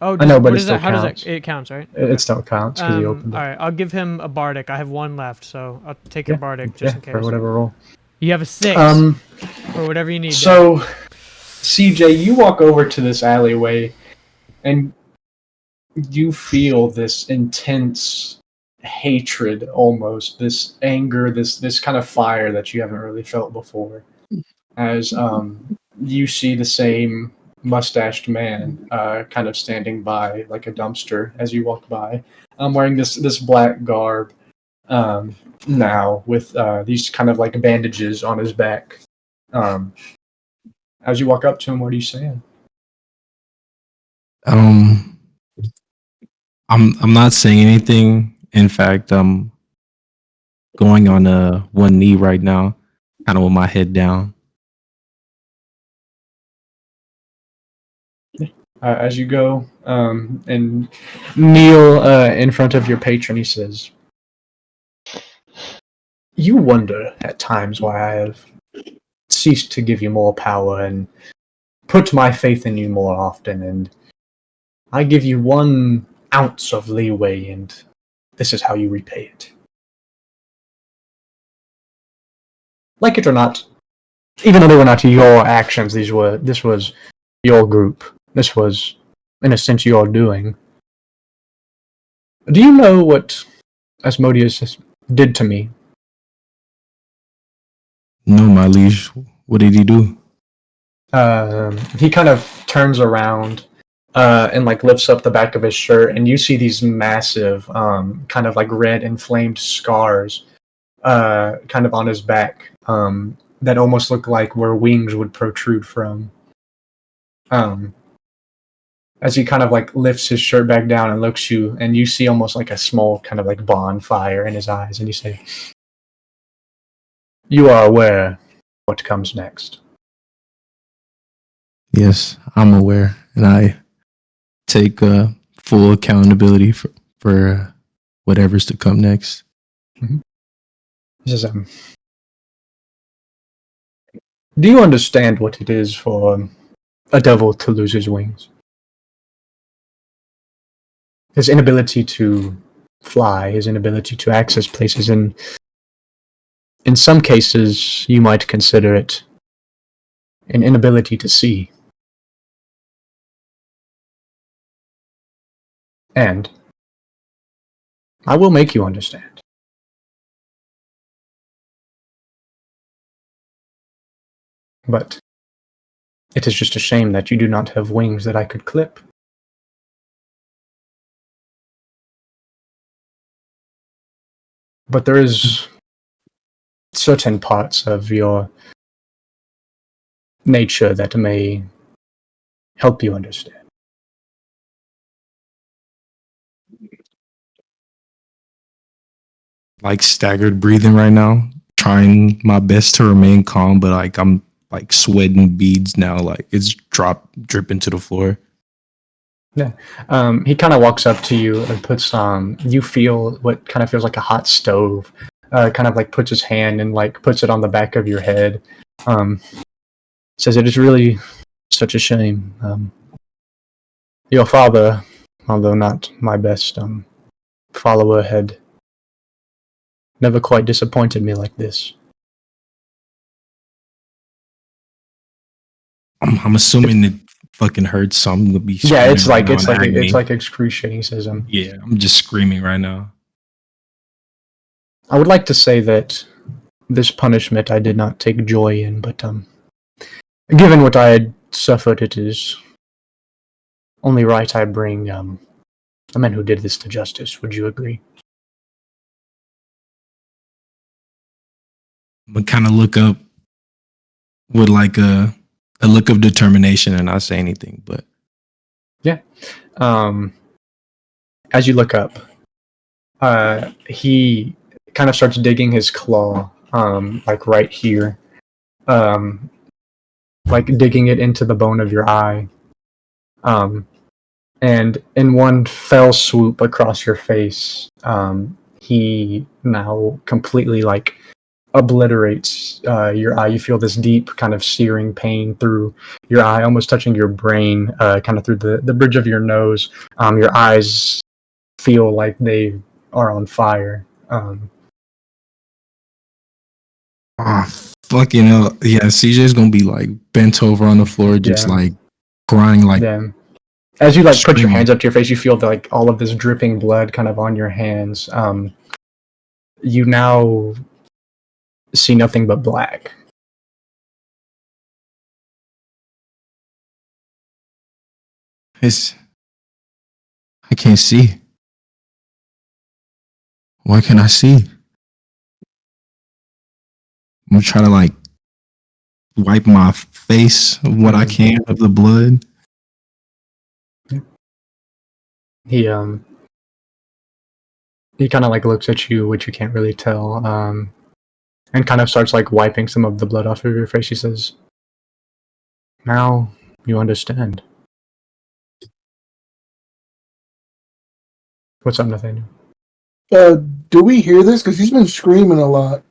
Oh, I know, but what it is still that? How does counts. that? It counts, right? It still counts because you opened it. All right, I'll give him a bardic. I have one left, so I'll take your bardic just in case. For whatever roll. You have a 6 or whatever you need. So, CJ, you walk over to this alleyway, and you feel this intense hatred, almost this anger, this kind of fire that you haven't really felt before. As you see the same mustached man, kind of standing by like a dumpster as you walk by. I'm wearing this black garb. Now with these kind of like bandages on his back. As you walk up to him, what are you saying? I'm not saying anything. In fact, I'm going on one knee right now, kind of with my head down. As you go and kneel in front of your patron, he says, "You wonder at times why I have ceased to give you more power and put my faith in you more often, and I give you 1 ounce of leeway, and this is how you repay it. Like it or not, Even though they were not your actions, this was your group. This was, in a sense, your doing. Do you know what Asmodeus did to me? No, my liege. What did he do? He kind of turns around and like lifts up the back of his shirt, and you see these massive, kind of like red inflamed scars, kind of on his back, that almost look like where wings would protrude from. As he kind of like lifts his shirt back down and looks you, and you see almost like a small kind of like bonfire in his eyes, and you say, "You are aware what comes next." Yes, I'm aware, and I take full accountability for whatever's to come next. He says, "Do you understand what it is for a devil to lose his wings? His inability to fly, his inability to access places, and in some cases, you might consider it an inability to see. And I will make you understand. But it is just a shame that you do not have wings that I could clip. But there is certain parts of your nature that may help you understand." Like staggered breathing right now, trying my best to remain calm, but like I'm like sweating beads now, like it's dripping to the floor. He kind of walks up to you and puts you feel what kind of feels like a hot stove. Kind of like puts his hand and like puts it on the back of your head. Says it is really such a shame. Your father, although not my best follower, had never quite disappointed me like this. I'm assuming it fucking hurts, so I'm gonna be Yeah, screaming it's right like now it's in like agony. it's like excruciating. He says, Yeah, I'm just screaming right now. "I would like to say that this punishment I did not take joy in, but given what I had suffered, it is only right I bring the man who did this to justice. Would you agree?" I'm gonna kind of look up with like a look of determination and not say anything, but Um, as you look up, he kind of starts digging his claw, like right here, um, like digging it into the bone of your eye. And in one fell swoop across your face, he now completely like obliterates your eye. You feel this deep kind of searing pain through your eye, almost touching your brain, kind of through the bridge of your nose. Your eyes feel like they are on fire. ah, fucking hell. Yeah, CJ's gonna be like bent over on the floor, just Yeah. like crying, like Then, as you like put your screaming. hands up to your face, you feel like all of this dripping blood kind of on your hands. You now see nothing but black. It's I can't see. Why can't I see? I'm gonna try to like wipe my face of what I can of the blood. He he kind of like looks at you, which you can't really tell, and kind of starts like wiping some of the blood off of your face. He says, "Now you understand." What's up, Nathaniel? Do we hear this? Because he's been screaming a lot.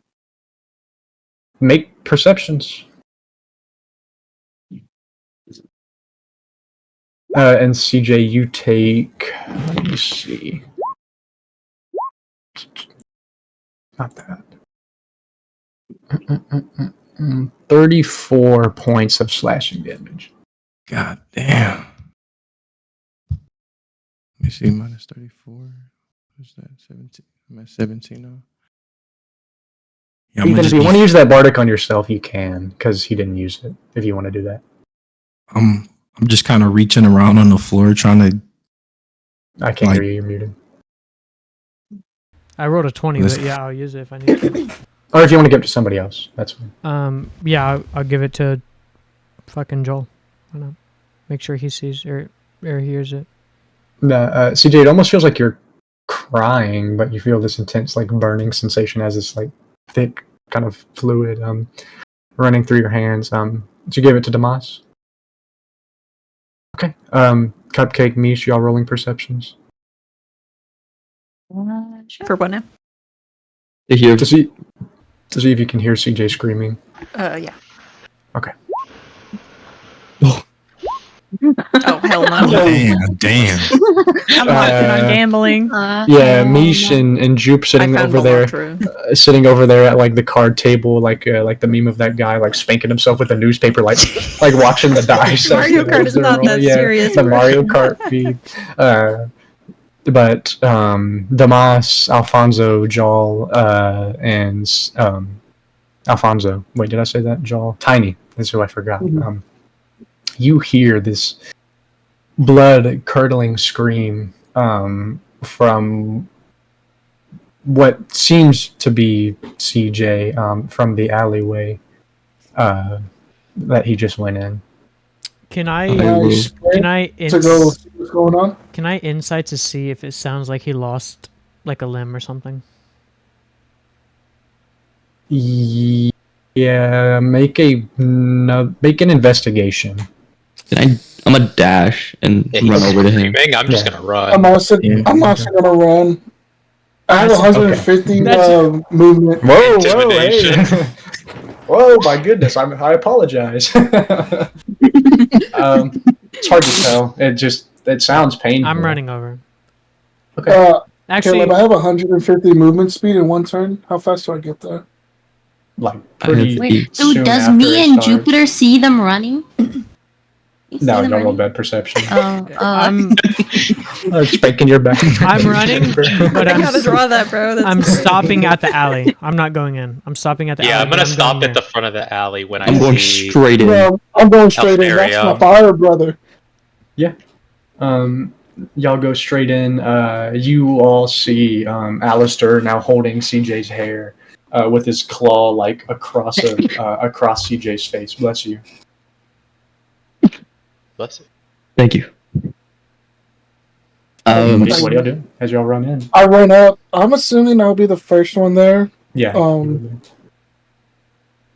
Make perceptions. And CJ, you take. Let me see. Not that. 34 points of slashing damage. God damn. Let me see, minus 34. What's that? 17. I'm at 17 now. Yeah, Ethan, if you want to use that Bardic on yourself, you can, because he didn't use it, if you want to do that. I'm just kind of reaching around on the floor trying to. I can't hear you, you're muted. I rolled a 20, but yeah, I'll use it if I need to. Or if you want to give it to somebody else, that's fine. Yeah, I'll give it to fucking Joel. Why not? Make sure he sees or hears it. CJ, it almost feels like you're crying, but you feel this intense, like, burning sensation as this, like, thick kind of fluid running through your hands. Did you give it to Damas? Okay. Cupcake, Mish, y'all rolling perceptions? Sure. For what now? To hear. To see if you can hear CJ screaming. Yeah. Okay. Oh, hell no. Damn. I'm not on gambling. Yeah, Mish and Jupe sitting over there, at like the card table, like the meme of that guy like spanking himself with a newspaper, like watching the dice. Mario Kart is not that serious. The Mario Kart feed. But Damas, Alfonso, Jal, and Alfonso. Wait, did I say that? Jal, Tiny is who I forgot. Mm-hmm. You hear this blood-curdling scream from what seems to be CJ from the alleyway that he just went in. Can I to go see what's going on? Can I insight to see if it sounds like he lost like a limb or something? Yeah, make an investigation. I'm a dash and Yeah, run over to him. screaming, I'm just gonna run. I'm also gonna run. I have 150 movement. Whoa, hey. Whoa, my goodness! I apologize. It's hard to tell. It sounds painful. I'm running over. Okay. Actually, Caleb, I have 150 movement speed in one turn. How fast do I get there? Like pretty. Wait, soon so does after me it and starts. Jupiter see them running? No, you don't roll bad perception. I'm spanking your back. I'm running, but I gotta draw that, bro. I'm stopping at the alley. I'm not going in. I'm stopping at the alley. Yeah, I'm gonna stop going at the front of the alley when I'm I going see. straight in. Well, I'm going straight in. That's my fire brother. Yeah. Y'all go straight in. You all see Alistair now holding CJ's hair with his claw like across CJ's face. Bless you. Bless you. Thank you. What do y'all do as y'all run in? I run up. I'm assuming I'll be the first one there. Yeah.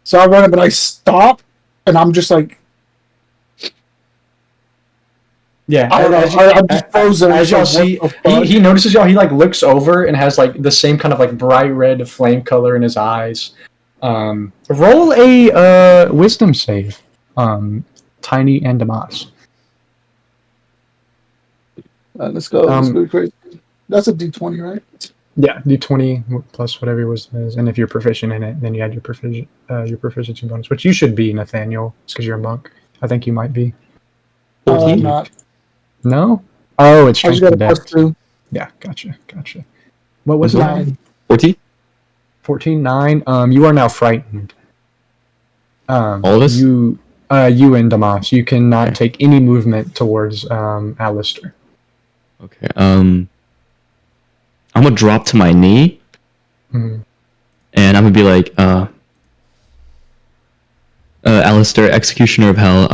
So I run up and I stop, and I'm just like, yeah. I don't know. I'm just frozen. As y'all see, he notices y'all. He like looks over and has like the same kind of like bright red flame color in his eyes. Roll a wisdom save. Tiny and Damas. Let's go. Let's go crazy. That's a D20, right? Yeah, D20 plus whatever your wisdom is, and if you're proficient in it, then you add your proficiency bonus, which you should be, Nathaniel, because you're a monk. I think you might be. Not. No? Oh, it's I strength just got a and dex. +2. Yeah, gotcha. What was it? 9. 14, 9. You are now frightened. All of us? You and Damas. You cannot take any movement towards Alistair. Okay. I'm gonna drop to my knee, and I'm gonna be like, Alistair, Executioner of Hell,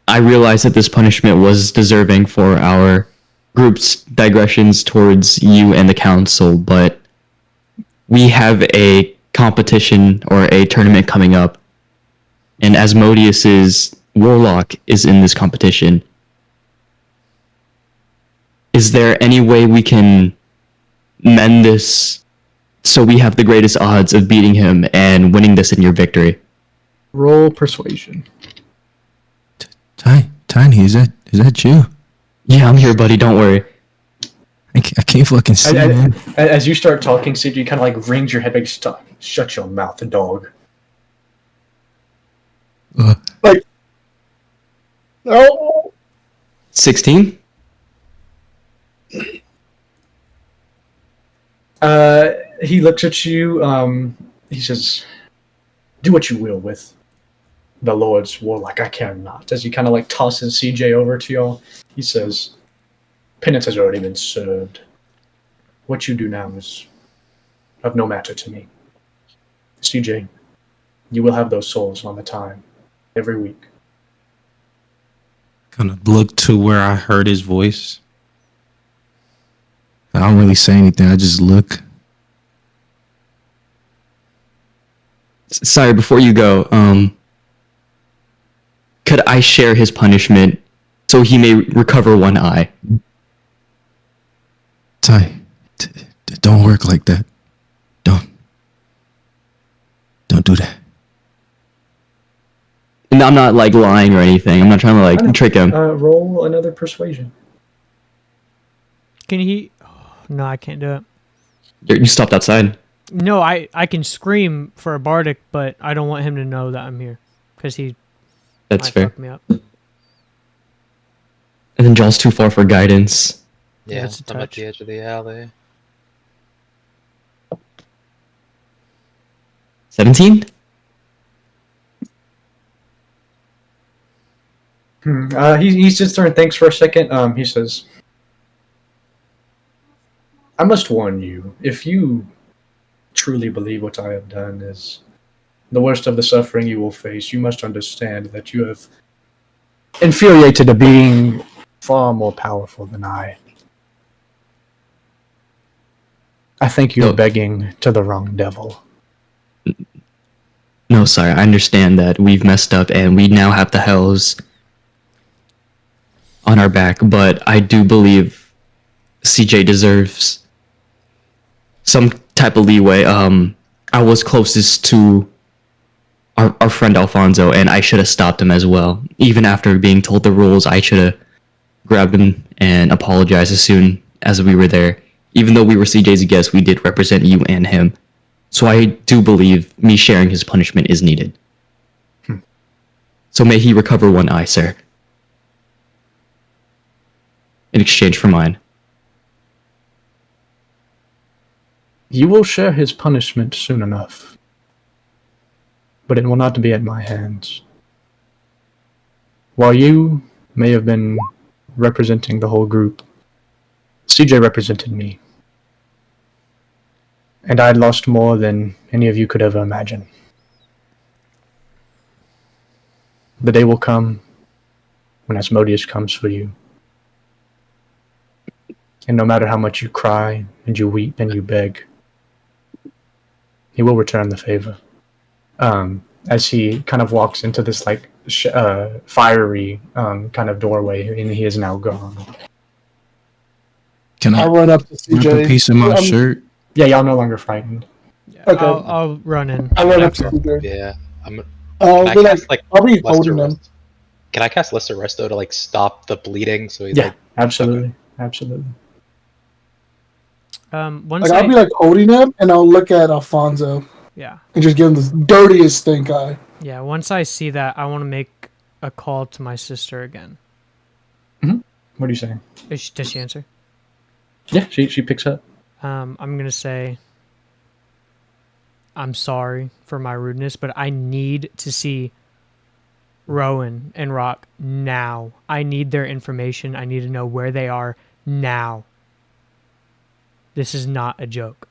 I realize that this punishment was deserving for our group's digressions towards you and the council, but we have a competition or a tournament coming up, and Asmodeus's Warlock is in this competition. Is there any way we can mend this so we have the greatest odds of beating him and winning this in your victory? Roll persuasion. Tiny, is that you? Yeah, I'm here, buddy. Don't worry. I can't fucking see, man. As you start talking, CJ kind of like rings your head back. Stop. Shut your mouth, dog. Oh, 16. He looks at you. He says, "Do what you will with the Lord's warlock. I care not." As he kind of like tosses CJ over to y'all, he says, "Penance has already been served. What you do now is of no matter to me. CJ, you will have those souls on the time every week." Kind of look to where I heard his voice. I don't really say anything. I just look. Sorry, before you go, could I share his punishment so he may recover one eye? Ty, don't work like that. Don't do that. And I'm not like lying or anything. I'm not trying to I know. like trick him. Roll another persuasion. Can he? Oh, no, I can't do it. You stopped outside. No, I can scream for a bardic, but I don't want him to know that I'm here because he That's might fair. fuck me up. And then Jaw's too far for guidance. Yeah, Yeah, it's a I'm at touch. the edge of the alley. 17? He sits there and thinks for a second. He says, "I must warn you, if you truly believe what I have done is the worst of the suffering you will face, you must understand that you have infuriated a being far more powerful than I. I think you're No. begging to the wrong devil." No, sorry. I understand that we've messed up and we now have the hells on our back, but I do believe CJ deserves some type of leeway. I was closest to our friend Alfonso, and I should have stopped him as well. Even after being told the rules, I should have grabbed him and apologized as soon as we were there. Even though we were CJ's guests, we did represent you and him. So I do believe me sharing his punishment is needed. So may he recover one eye, sir. In exchange for mine. You will share his punishment soon enough, but it will not be at my hands. While you may have been representing the whole group, CJ represented me. And I'd lost more than any of you could ever imagine. The day will come when Asmodeus comes for you. And no matter how much you cry and you weep and you beg, he will return the favor. As he kind of walks into this like fiery kind of doorway, and he is now gone. Can I I run up to rip CJ. a piece of my shirt? Yeah, y'all no longer frightened. Yeah, Okay. I'll run in. I run up to after. CJ. Yeah, I'm. I'll Can I be cast like, like I'll be Lesser holding them. Rest? Can I cast Lesser Resto to like stop the bleeding? So he Yeah, like absolutely, absolutely. Once Like I'll be like holding them, and I'll look at Alfonso yeah, and just give him the dirtiest stink eye. yeah. Once I see that, I want to make a call to my sister again. What are you saying? Does she answer? Yeah, she picks up. I'm gonna say, I'm sorry for my rudeness, but I need to see Rowan and Rock now. I need their information. I need to know where they are now. This is not a joke.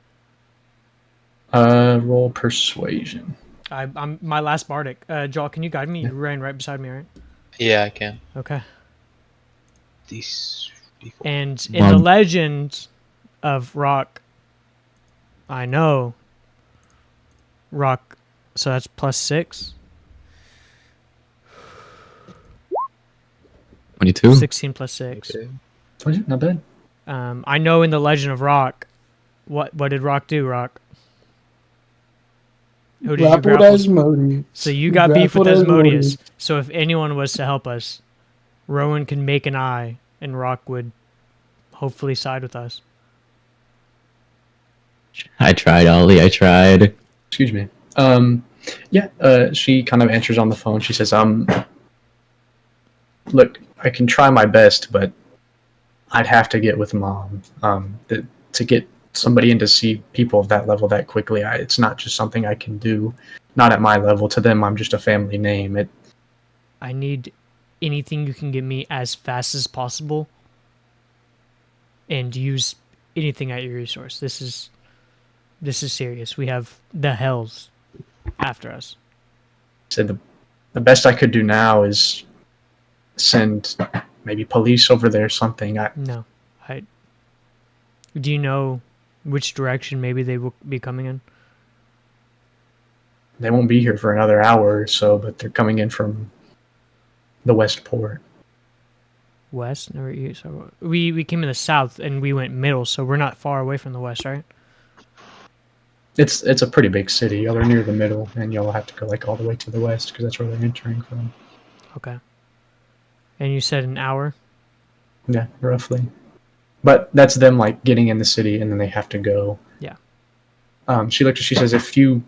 Roll persuasion. I'm my last bardic. Joel, can you guide me? You ran right beside me, right? yeah, I can. Okay. These people. And in the legend of Rock, I know Rock, so that's +6. 22? 16 + 6. Okay. Not bad. I know in the legend of Rock, what did Rock do, Rock? Who did you Grappled grapple? Asmodeus. So you got beef with Grappled Asmodeus. So if anyone was to help us, Rowan can make an eye, and Rock would hopefully side with us. I tried, Ollie. I tried. Excuse me. She kind of answers on the phone. She says, look, I can try my best, but I'd have to get with mom. To get somebody in to see people of that level that quickly, it's not just something I can do. Not at my level. To them, I'm just a family name. I need anything you can get me as fast as possible, and use anything at your resource. This is serious. We have the hells after us. Said the best I could do now is send maybe police over there or something. No, do you know which direction maybe they will be coming in? They won't be here for another hour or so, but they're coming in from the west port. West? Never east. So we came in the south and we went middle, so we're not far away from the west, right? It's a pretty big city. Y'all are near the middle, and y'all have to go like all the way to the west because that's where they're entering from. Okay. And you said an hour? Yeah, roughly. But that's them like getting in the city, and then they have to go. Yeah. She says, if you,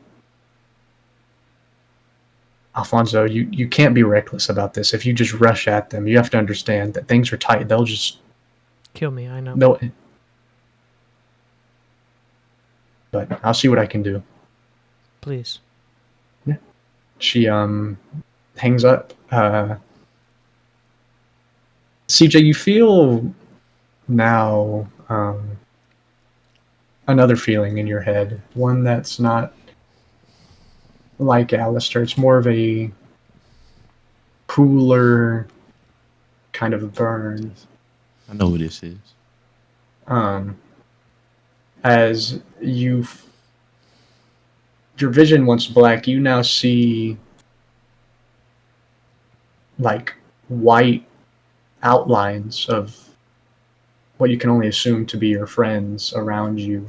Alfonso, you can't be reckless about this. If you just rush at them, you have to understand that things are tight. They'll just kill me. I know. But I'll see what I can do. Please. Yeah. She hangs up. CJ, you feel now another feeling in your head, one that's not like Alistair. It's more of a cooler kind of burn. I know what this is. As your vision once black, you now see like white outlines of what you can only assume to be your friends around you.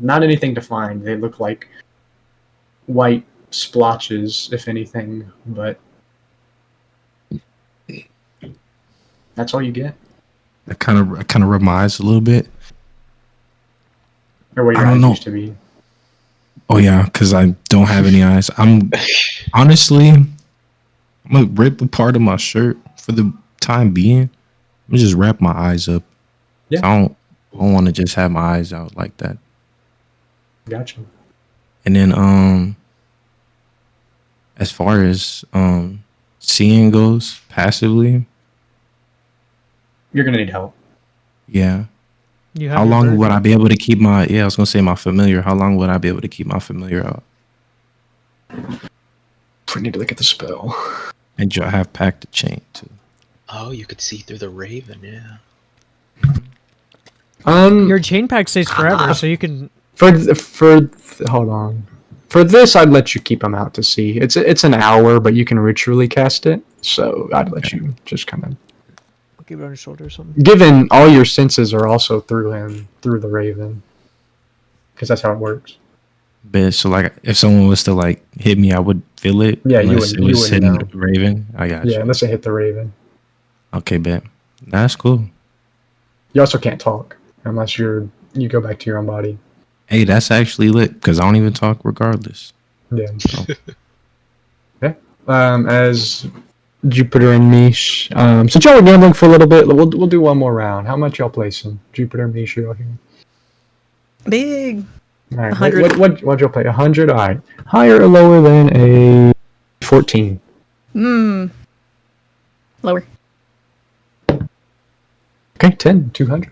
Not anything defined. They look like white splotches, if anything, but that's all you get. I kind of rub my eyes a little bit. Or what your eyes used to be. Oh yeah, because I don't have any eyes. I'm gonna rip a part of my shirt for the time being. I'm gonna just wrap my eyes up. Yeah. I don't want to just have my eyes out like that. Gotcha. And then as far as seeing goes passively, you're gonna need help. Yeah. How long would I be able to keep my? Yeah, I was gonna say my familiar. How long would I be able to keep my familiar out? We need to look at the spell. And I have packed the chain too. Oh, you could see through the raven, yeah. Your chain pack stays forever, so you can. Hold on. For this, I'd let you keep them out to see. It's an hour, but you can ritually cast it. So I'd let you just kind of. Keep it on your shoulder or something. Given all your senses are also through him, through the raven, because that's how it works. But so like, if someone was to like hit me, I would feel it. Yeah, unless you wouldn't know. The raven. I got you. Yeah, unless it hit the raven. Okay, bet. That's cool. You also can't talk unless you go back to your own body. Hey, that's actually lit because I don't even talk regardless. Yeah. So. Okay. As Jupiter and Mish. Since y'all were gambling for a little bit, we'll do one more round. How much y'all placing? Jupiter and Mish, y'all here? Big. All right. 100. What'd y'all play? 100? All right. Higher or lower than a 14? Lower. Okay, 10. 200.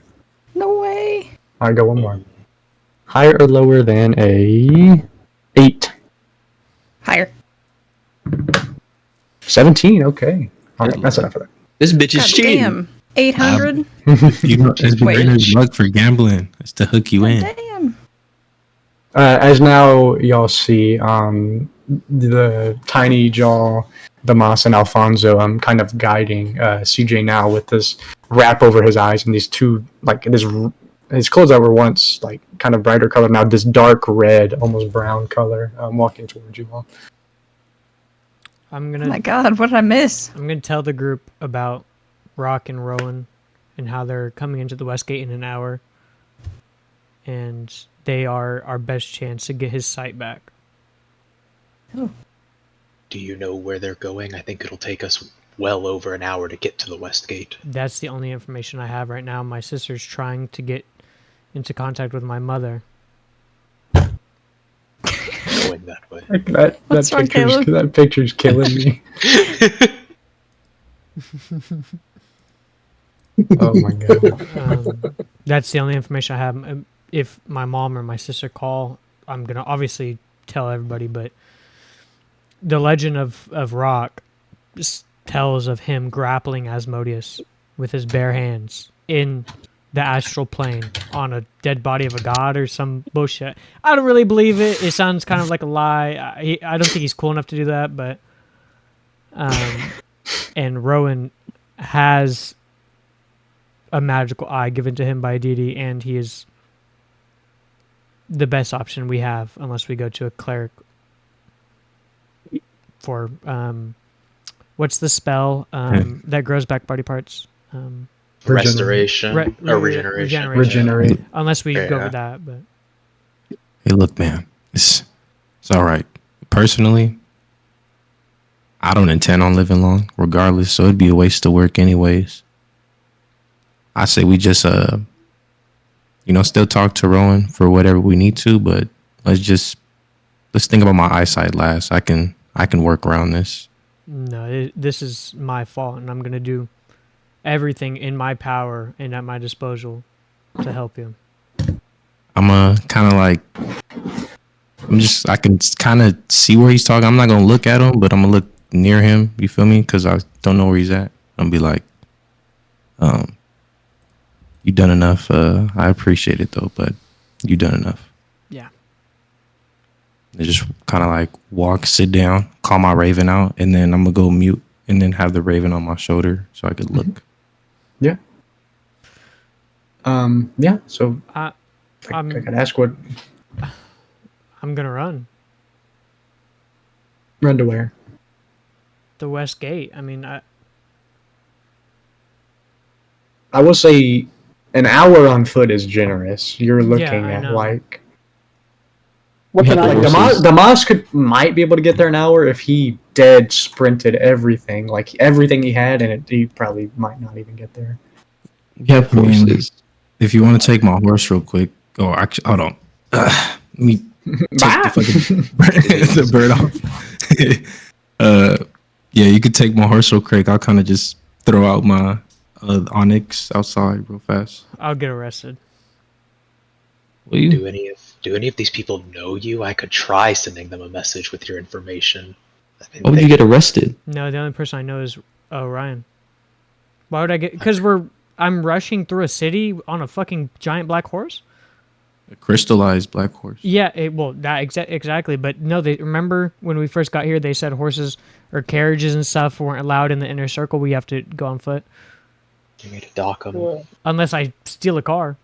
No way. All right, go one more. Higher or lower than a 8? Higher. 17, okay. All right, that's enough of that. This bitch is cheating. Damn. 800? You know, it's beginner's luck for gambling. It's to hook you in. Damn. As now y'all see, the tiny jaw, Damas and Alfonso, kind of guiding CJ now with this wrap over his eyes and these two, like his clothes that were once like kind of brighter color, now this dark red, almost brown color, walking towards you all. Oh my god, what did I miss? I'm gonna tell the group about Rock and Rowan and how they're coming into the West Gate in an hour, and they are our best chance to get his sight back. Do you know where they're going? I think it'll take us well over an hour to get to the West Gate. That's the only information I have right now. My sister's trying to get into contact with my mother. Going that way. What's wrong, Caleb? That picture's killing me. Oh my god. That's the only information I have. If my mom or my sister call, I'm gonna obviously tell everybody. But the legend of Rock just tells of him grappling Asmodeus with his bare hands in the astral plane on a dead body of a god or some bullshit. I don't really believe it. It sounds kind of like a lie. I don't think he's cool enough to do that. But and Rowan has a magical eye given to him by a deity, and he is the best option we have unless we go to a cleric for what's the spell that grows back body parts? Restoration or regeneration. Regenerate. Unless we go Yeah. with that, but Hey, look, man, it's all right. Personally, I don't intend on living long, regardless. So it'd be a waste of work, anyways. I say we just, still talk to Rowan for whatever we need to, but let's think about my eyesight last. I can work around this. no, this is my fault, and I'm gonna do everything in my power and at my disposal to help you. I'm kind of like, I can kind of see where he's talking. I'm not gonna look at him, but I'm gonna look near him. You feel me? Because I don't know where he's at. I'm gonna be like, you done enough. I appreciate it though, but you done enough. Yeah. And just kind of like walk, sit down, call my raven out, and then I'm gonna go mute, and then have the raven on my shoulder so I could look. Yeah. Yeah. So I I'm could ask what I'm gonna run run to where. the West Gate. I mean, I will say an hour on foot is generous. You're looking I at know. like What can Yeah, I but do? Damas might be able to get there an hour if he dead sprinted everything, like everything he had, and he probably might not even get there. We have horses. If you want to take my horse real quick, or actually, hold on. Let me take the bird off. Yeah, you could take my horse real quick. I'll kind of just throw out my onyx outside real fast. I'll get arrested. Will you? Do any of these people know you? I could try sending them a message with your information. I mean, Why would you get arrested? No, the only person I know is Ryan. Why would I get? Because I'm rushing through a city on a fucking giant black horse. A crystallized black horse. Yeah, exactly. But no, they remember when we first got here, they said horses or carriages and stuff weren't allowed in the inner circle. We have to go on foot You need to dock them. unless I steal a car.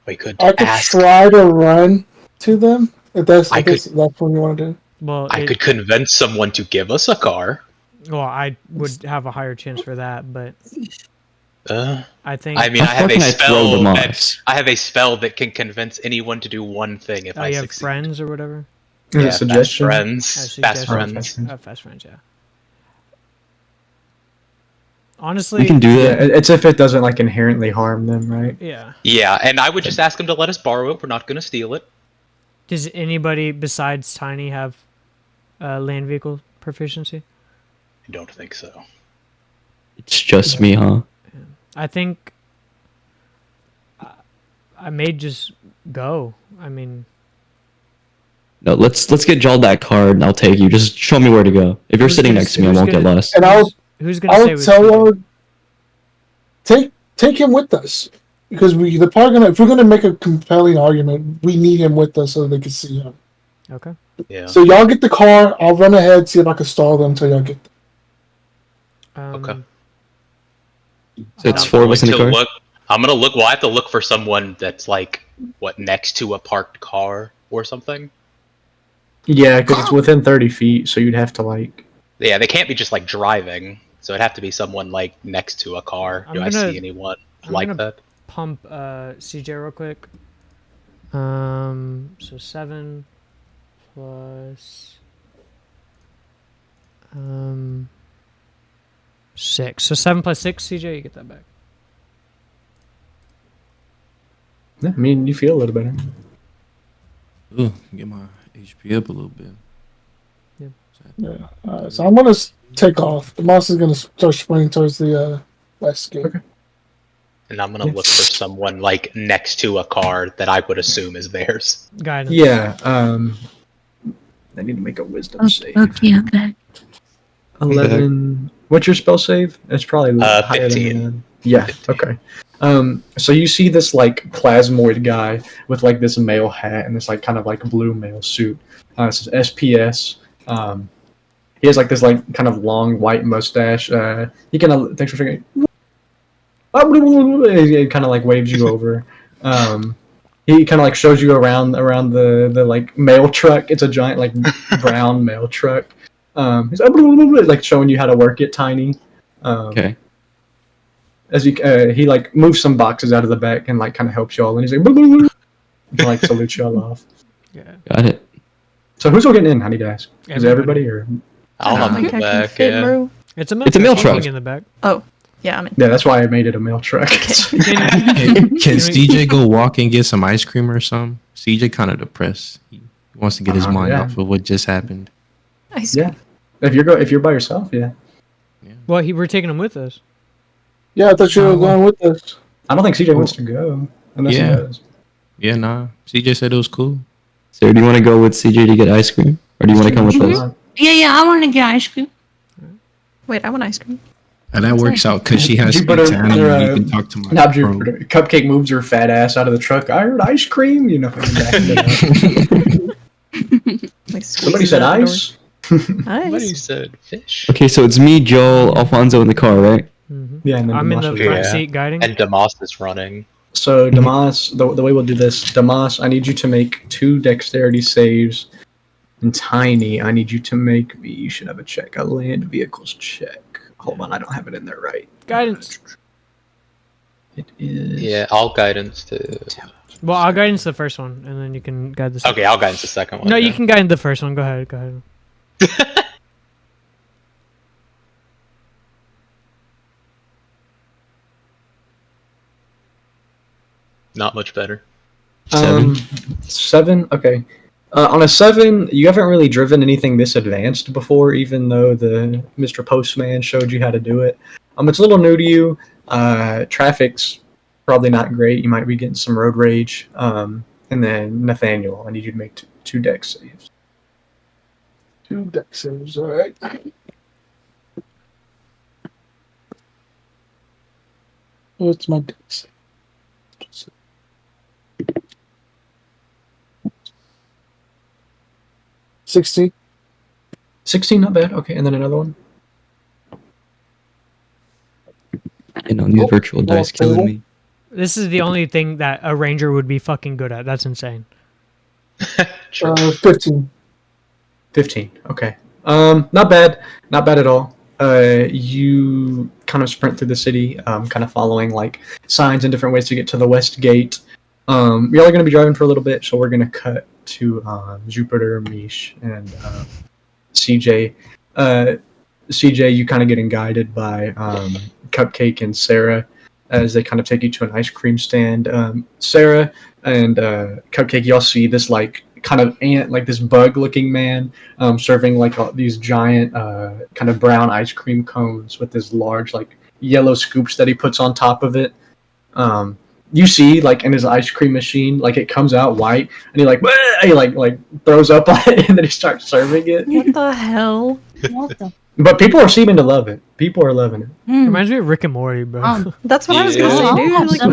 We could I could ask. try to run to them if that's I if that's what you want to do. Well, I could convince someone to give us a car. Well, I would have a higher chance for that, but I think. I mean, How I have far a can I throw spell. them That, off? I have a spell that can convince anyone to do one thing if I you have succeed. friends or whatever. Is Yeah, it suggestion? Fast Fast friends. Fast friends, yeah. Honestly, We can do Yeah, that. it's if it doesn't like inherently harm them, right? yeah. Yeah, and I would just ask them to let us borrow it. We're not going to steal it. Does anybody besides Tiny have land vehicle proficiency? I don't think so. It's just me, huh? I think I may just go. I mean, No, let's get Jal that card and I'll take you. Just show me where to go. If you're Who's sitting gonna- next to me, I who's won't get gonna- lost. And who's gonna I say would with tell you? her take him with us because they're probably gonna if we're gonna make a compelling argument, we need him with us so they can see him. Okay. Yeah. So y'all get the car. I'll run ahead see if I can stall them until y'all get there. Okay. So it's I'm four of us in the car. I'm gonna look. Well, I have to look for someone that's like next to a parked car or something. Yeah, because it's within 30 feet, so you'd have to like. Yeah, they can't be just like driving. So it'd have to be someone like next to a car. I'm Do I gonna- see anyone I'm like gonna- that? Pump CJ real quick. So 7 plus 6. So 7 plus 6, CJ, you get that back. Yeah, I mean, you feel a little better. Ooh, get my HP up a little bit. Yeah. So I'm gonna take off. The mouse is gonna start sprinting towards the west gate. Okay. And I'm gonna look for someone like next to a car that I would assume is theirs. Guidance. Yeah. I need to make a wisdom save. Okay, I'm back. 11. What's your spell save? It's probably higher 15. than that. Yeah. 15. Okay. So you see this like plasmoid guy with like this male hat and this like kind of like blue male suit. It says SPS. He has like this like kind of long white mustache. He kind of thanks for figuring. He kind of like waves you over. He kind of like shows you around the like mail truck. It's a giant like brown mail truck. He's like showing you how to work it, Tiny. Okay. As he like moves some boxes out of the back and like kind of helps y'all, and he's like, and, like salutes y'all off. Yeah. Got it. So who's all getting in? I need to ask. Is it everybody or? I'll I have think to I go can back. fit, Yeah. bro. It's a It's a mail I'm truck. going in the back. Oh, yeah, I'm in. Yeah, that's why I made it a mail truck. Can CJ go walk and get some ice cream or something? CJ kind of depressed. He wants to get his mind yeah. off of what just happened. Ice Yeah. If you're by yourself, yeah. Well, we're taking him with us. Yeah, I thought you were going with us. I don't think CJ wants to go unless Yeah. he does. Yeah, nah. CJ said it was cool. So do you want to go with CJ to get ice cream? Or do you want to come with us? Yeah, I want to get ice cream. Wait, I want ice cream. And that works out because she has Jupiter, spontaneity and you can talk to my Not bro. Jupiter. Cupcake moves her fat ass out of the truck. I heard ice cream. You know. Like, Somebody squeezes said out the ice. Somebody Ice. said fish. Okay, so it's me, Joel, Alfonso in the car, right? Yeah, and then I'm in the Damas front was- Yeah. seat guiding. And Damas is running. So Damas, the way we'll do this, Damas, I need you to make 2 dexterity saves, and Tiny, I need you to make me. You should have a check, a land vehicles check. Hold on, I don't have it in there right. Guidance. It is. Yeah, I'll guidance to. Well, I'll guidance the first one, and then you can guide the second. Okay, I'll guidance the second one. No, you then. can guide the first one. Go ahead. Go ahead. Not much better. 7. Okay. On a 7, you haven't really driven anything this advanced before, even though the Mr. Postman showed you how to do it. It's a little new to you. Traffic's probably not great. You might be getting some road rage. And then Nathaniel, I need you to make 2 dex saves. 2 deck saves, alright. What's my deck save? 16. 16, not bad. Okay, and then another one. And on these virtual dice killing table. me. This is the only thing that a ranger would be fucking good at. That's insane. True. 15. 15. Okay. Not bad. Not bad at all. You kind of sprint through the city, kind of following like signs and different ways to get to the west gate. Y'all are going to be driving for a little bit, so we're going to cut to Jupiter, Mish, and CJ. CJ, you kind of getting guided by Cupcake and Sarah as they kind of take you to an ice cream stand. Sarah and Cupcake, y'all see this like kind of ant, like this bug-looking man serving like these giant kind of brown ice cream cones with this large like yellow scoops that he puts on top of it. You see, like in his ice cream machine, like it comes out white, and he like throws up on it, and then he starts serving it. What the hell? What the? But people are seeming to love it. People are loving it. Reminds me of Rick and Morty, bro. That's what I was Yeah. gonna say, Oh, dude. Like, awesome.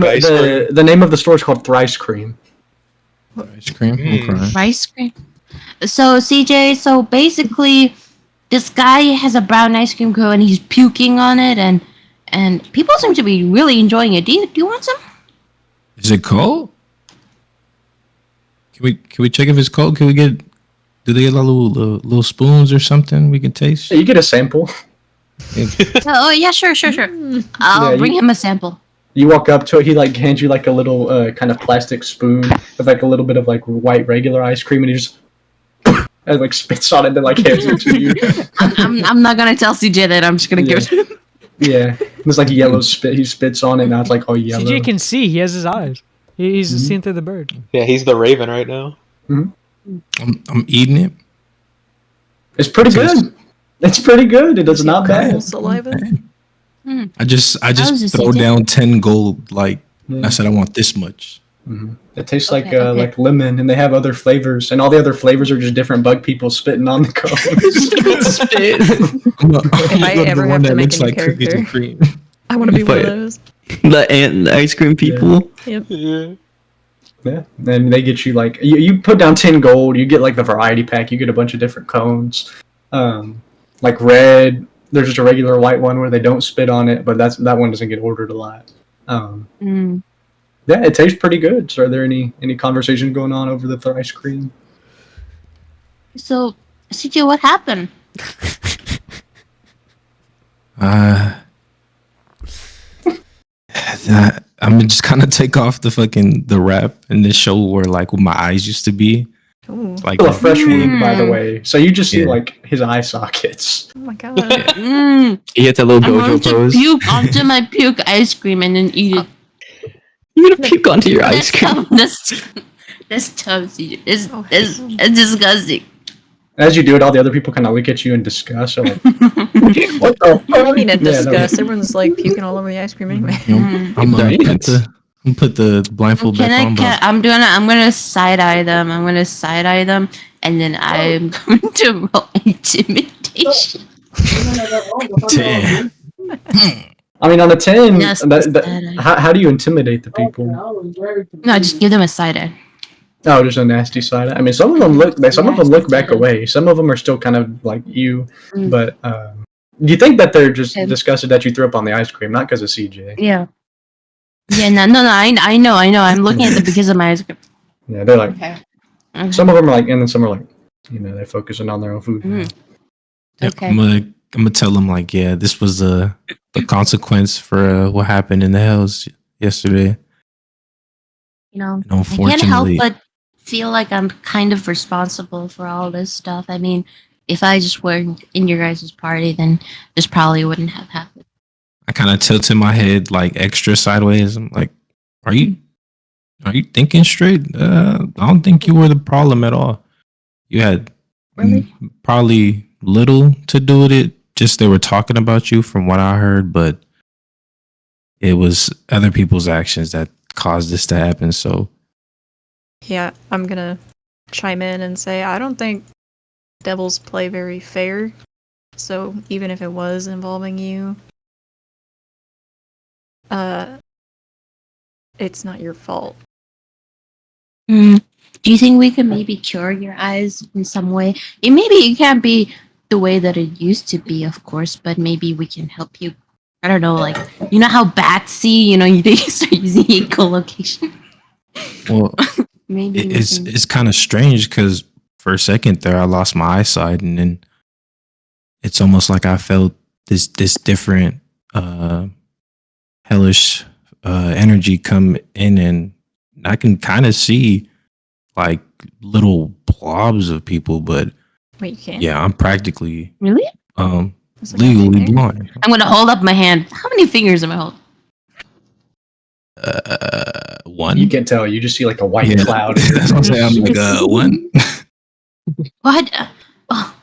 what? The name of the store is called Thrice Cream. Ice cream? Okay. Ice cream. So CJ, so basically, this guy has a brown ice cream cone and he's puking on it, and people seem to be really enjoying it. Do you want some? Is it cold? Can we check if it's cold? Do they get little spoons or something we can taste? Yeah, you get a sample. Oh yeah, sure. I'll Yeah, bring him a sample. You walk up to it, he like hands you like a little kind of plastic spoon with like a little bit of like white regular ice cream, and he just and like spits on it, and then like hands it to you. I'm not gonna tell CJ that. I'm just gonna give it to him. Yeah, there's like yellow spit. He spits on it, now it's like all yellow. CJ can see. He has his eyes. He's seeing through the bird. Yeah, he's the Raven right now. I'm eating it. It's pretty good. It's pretty good. It is not Caramel bad. saliva. I just was a throw CJ. down 10 gold. Like Yeah. I said, I want this much. It tastes Okay, okay. like lemon, and they have other flavors, and all the other flavors are just different bug people spitting on the cones. If I ever have to make a new cookies character. and cream. I want to be one of But- those. The ice cream people. Yep. Yeah. Yeah, and they get you like you put down 10 gold, you get like the variety pack, you get a bunch of different cones, like red. There's just a regular white one where they don't spit on it, but that one doesn't get ordered a lot. Yeah, it tastes pretty good. So, are there any conversation going on over the ice cream? So, CJ, what happened? That I'm just kind of take off the wrap and then show where like what my eyes used to be. Ooh. Like Still a fresh wound, by the way. So you just see Yeah. like his eye sockets. Oh my god. He hits a little I'm going Gojo to pose. puke onto my puke ice cream and then eat it. You're gonna puke onto your ice cream. That's tough, CJ. It's Oh, it's disgusting. As you do it, all the other people kind of look at you in disgust. They're like, "What the I don't mean to fuck?" Yeah, discuss. Everyone's like puking all over the ice cream anyway. I'm gonna put the blindfold back on. But I'm gonna side eye them. I'm gonna side eye them, and then I'm going to roll intimidation. Damn. I mean, on a 10, Yes, how do you intimidate the people? No, just give them a side eye. Oh, just a nasty side. I mean, some of them look back away. Some of them are still kind of like you, but you think that they're just disgusted that you threw up on the ice cream, not because of CJ. Yeah. Yeah, no. I know. I'm looking at them because of my ice cream. Yeah, they're like Okay. some of them are like, and then some are like, they're focusing on their own food. now. Yep, Okay. I'm gonna tell them like, yeah, this was the consequence for what happened in the hells yesterday. You know, And I can't help unfortunately, but feel like I'm kind of responsible for all this stuff. I mean, if I just weren't in your guys' party, then this probably wouldn't have happened. I kind of tilted my head like extra sideways. I'm like, are you thinking straight? I don't think you were the problem at all. You had Really? probably little to do with it. Just they were talking about you from what I heard, but it was other people's actions that caused this to happen. So Yeah, I'm gonna chime in and say I don't think devils play very fair. So even if it was involving you, it's not your fault. Do you think we could maybe cure your eyes in some way? Maybe it can't be the way that it used to be, of course, but maybe we can help you. I don't know, like, you know how bats see, you they start using echolocation? well, Maybe we it's can- it's kind of strange because for a second there I lost my eyesight, and then it's almost like I felt this different hellish energy come in, and I can kind of see like little blobs of people, but Wait, you can't? yeah, I'm practically Really? It's like a legally nightmare. blind. I'm gonna hold up my hand. How many fingers am I holding? One. You can't tell. You just see like a white Yeah. cloud. That's what I'm saying. I'm like one. What? Oh,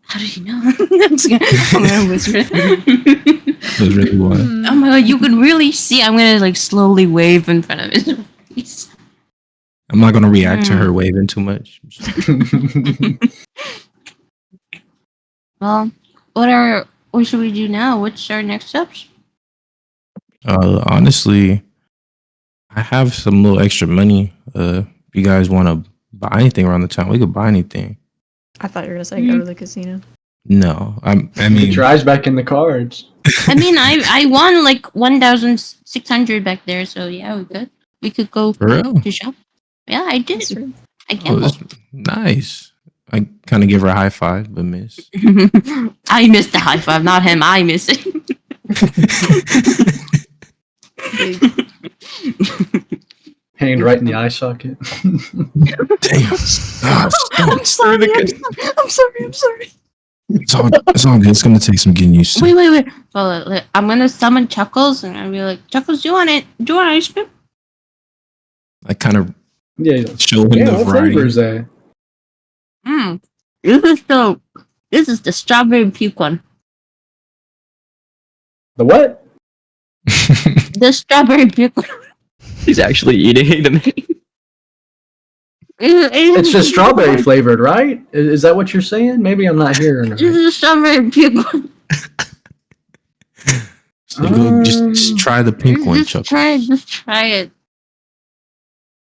how did you know? I'm gonna whisper. It was really one. Oh my god, you can really see. I'm gonna like slowly wave in front of his face. I'm not gonna react to her waving too much. Well, what should we do now? What's our next steps? Honestly, I have some little extra money. If you guys want to buy anything around the town, we could buy anything. I thought you were gonna say go to the casino. No, I Get mean, your eyes back in the cards. I mean, I won like 1,600 back there, so yeah, we could go for real. to shop. Yeah, I did. That's true. I Oh, gambled. that's nice. I kind of give her a high five, but miss. I missed the high five, not him. I missed it. Big. Hanging right in the eye socket. Damn. Ah, I'm sorry. I'm sorry. it's all good. It's gonna take some getting used to. Wait. Well, I'm gonna summon Chuckles, and I'll be like, Chuckles, do you want it? Do you want ice cream? Like kind of Yeah. show him Yeah, the what flavor is variety. that? This is the strawberry puke one. The what? The strawberry puke one. He's actually eating them. It's just strawberry flavored, right? Is that what you're saying? Maybe I'm not hearing This right. is the strawberry puke one. So go just try the pink one, Chuck. Just try it.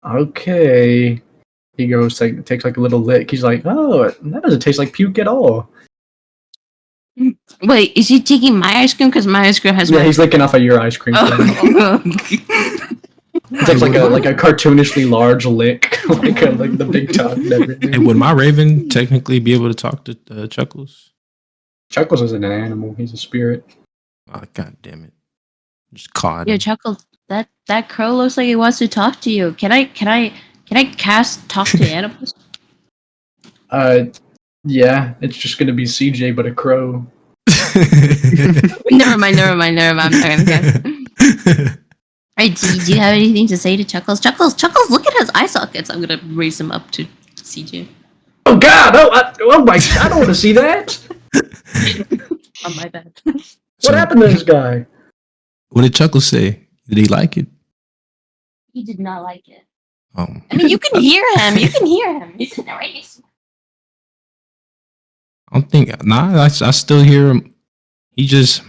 Okay. He goes, takes like a little lick. He's like, oh, that doesn't taste like puke at all. Wait, is he taking my ice cream? Because my ice cream has. Yeah, he's licking off of your ice cream. Oh. He takes like a cartoonishly large lick, like the big tongue and everything. Hey, would my Raven technically be able to talk to Chuckles? Chuckles isn't an animal; he's a spirit. Oh, God damn it! Just caught Yo, him. Chuckles, that crow looks like it wants to talk to you. Can I cast talk to animals? Yeah, it's just gonna be CJ, but a crow. Never mind. I'm sorry. Alright, do you have anything to say to Chuckles? Chuckles, look at his eye sockets. I'm gonna raise him up to CJ. Oh God! Oh my! I don't want to see that. Oh, my bad. What happened to this guy? What did Chuckles say? Did he like it? He did not like it. Oh. I mean, you can hear him. He's in the race. I don't think. Nah, I still hear him. He just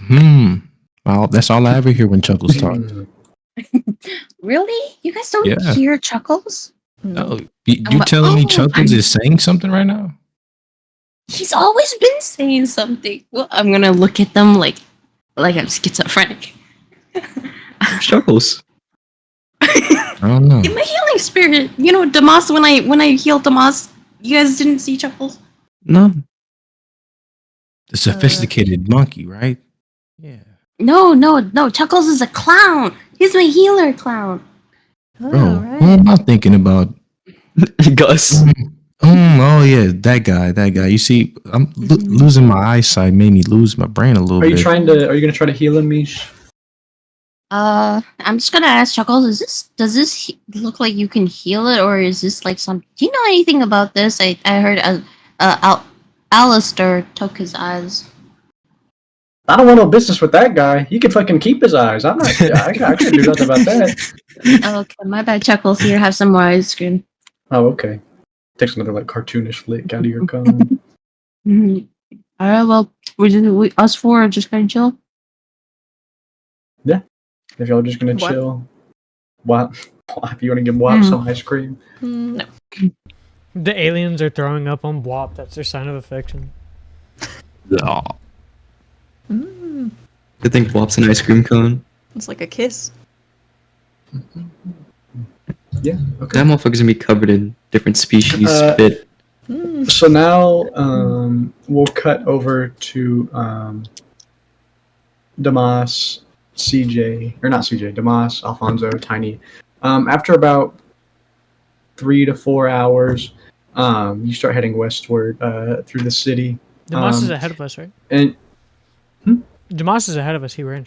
Well, that's all I ever hear when Chuckles talk. Really? You guys don't Yeah. hear Chuckles? No, you telling me Chuckles is saying something right now? He's always been saying something. Well, I'm gonna look at them like I'm schizophrenic. Chuckles. I don't know. In my healing spirit, you know, Damas. When I healed Damas, you guys didn't see Chuckles. No. The sophisticated monkey, right? Yeah. No. Chuckles is a clown. He's my healer clown. Bro, who am I thinking about? Gus. Oh yeah, that guy. You see, I'm losing my eyesight. Made me lose my brain a little Are you bit. Are you gonna try to heal him, Mish? I'm just gonna ask Chuckles. Does this look like you can heal it, or is this like some? Do you know anything about this? I heard Alistair took his eyes. I don't want no business with that guy. He can fucking keep his eyes. I can't do nothing about that. Okay, my bad, Chuckles. Here, have some more ice cream. Oh, okay. Takes another like cartoonish lick out of your cone. All right, well, us four are just gonna chill. If y'all just gonna What? chill, Wap, you want to give Wap some ice cream? No. The aliens are throwing up on Wop. That's their sign of affection. Oh. Mm, I think Wop's an ice cream cone. it's like a kiss. Yeah. Okay. That motherfucker's gonna be covered in different species spit. Mm. So now we'll cut over to Damas, CJ, or not CJ, Damas, Alfonso, Tiny. After about 3 to 4 hours, you start heading westward through the city. Damas is ahead of us, right? And Damas is ahead of us. He ran.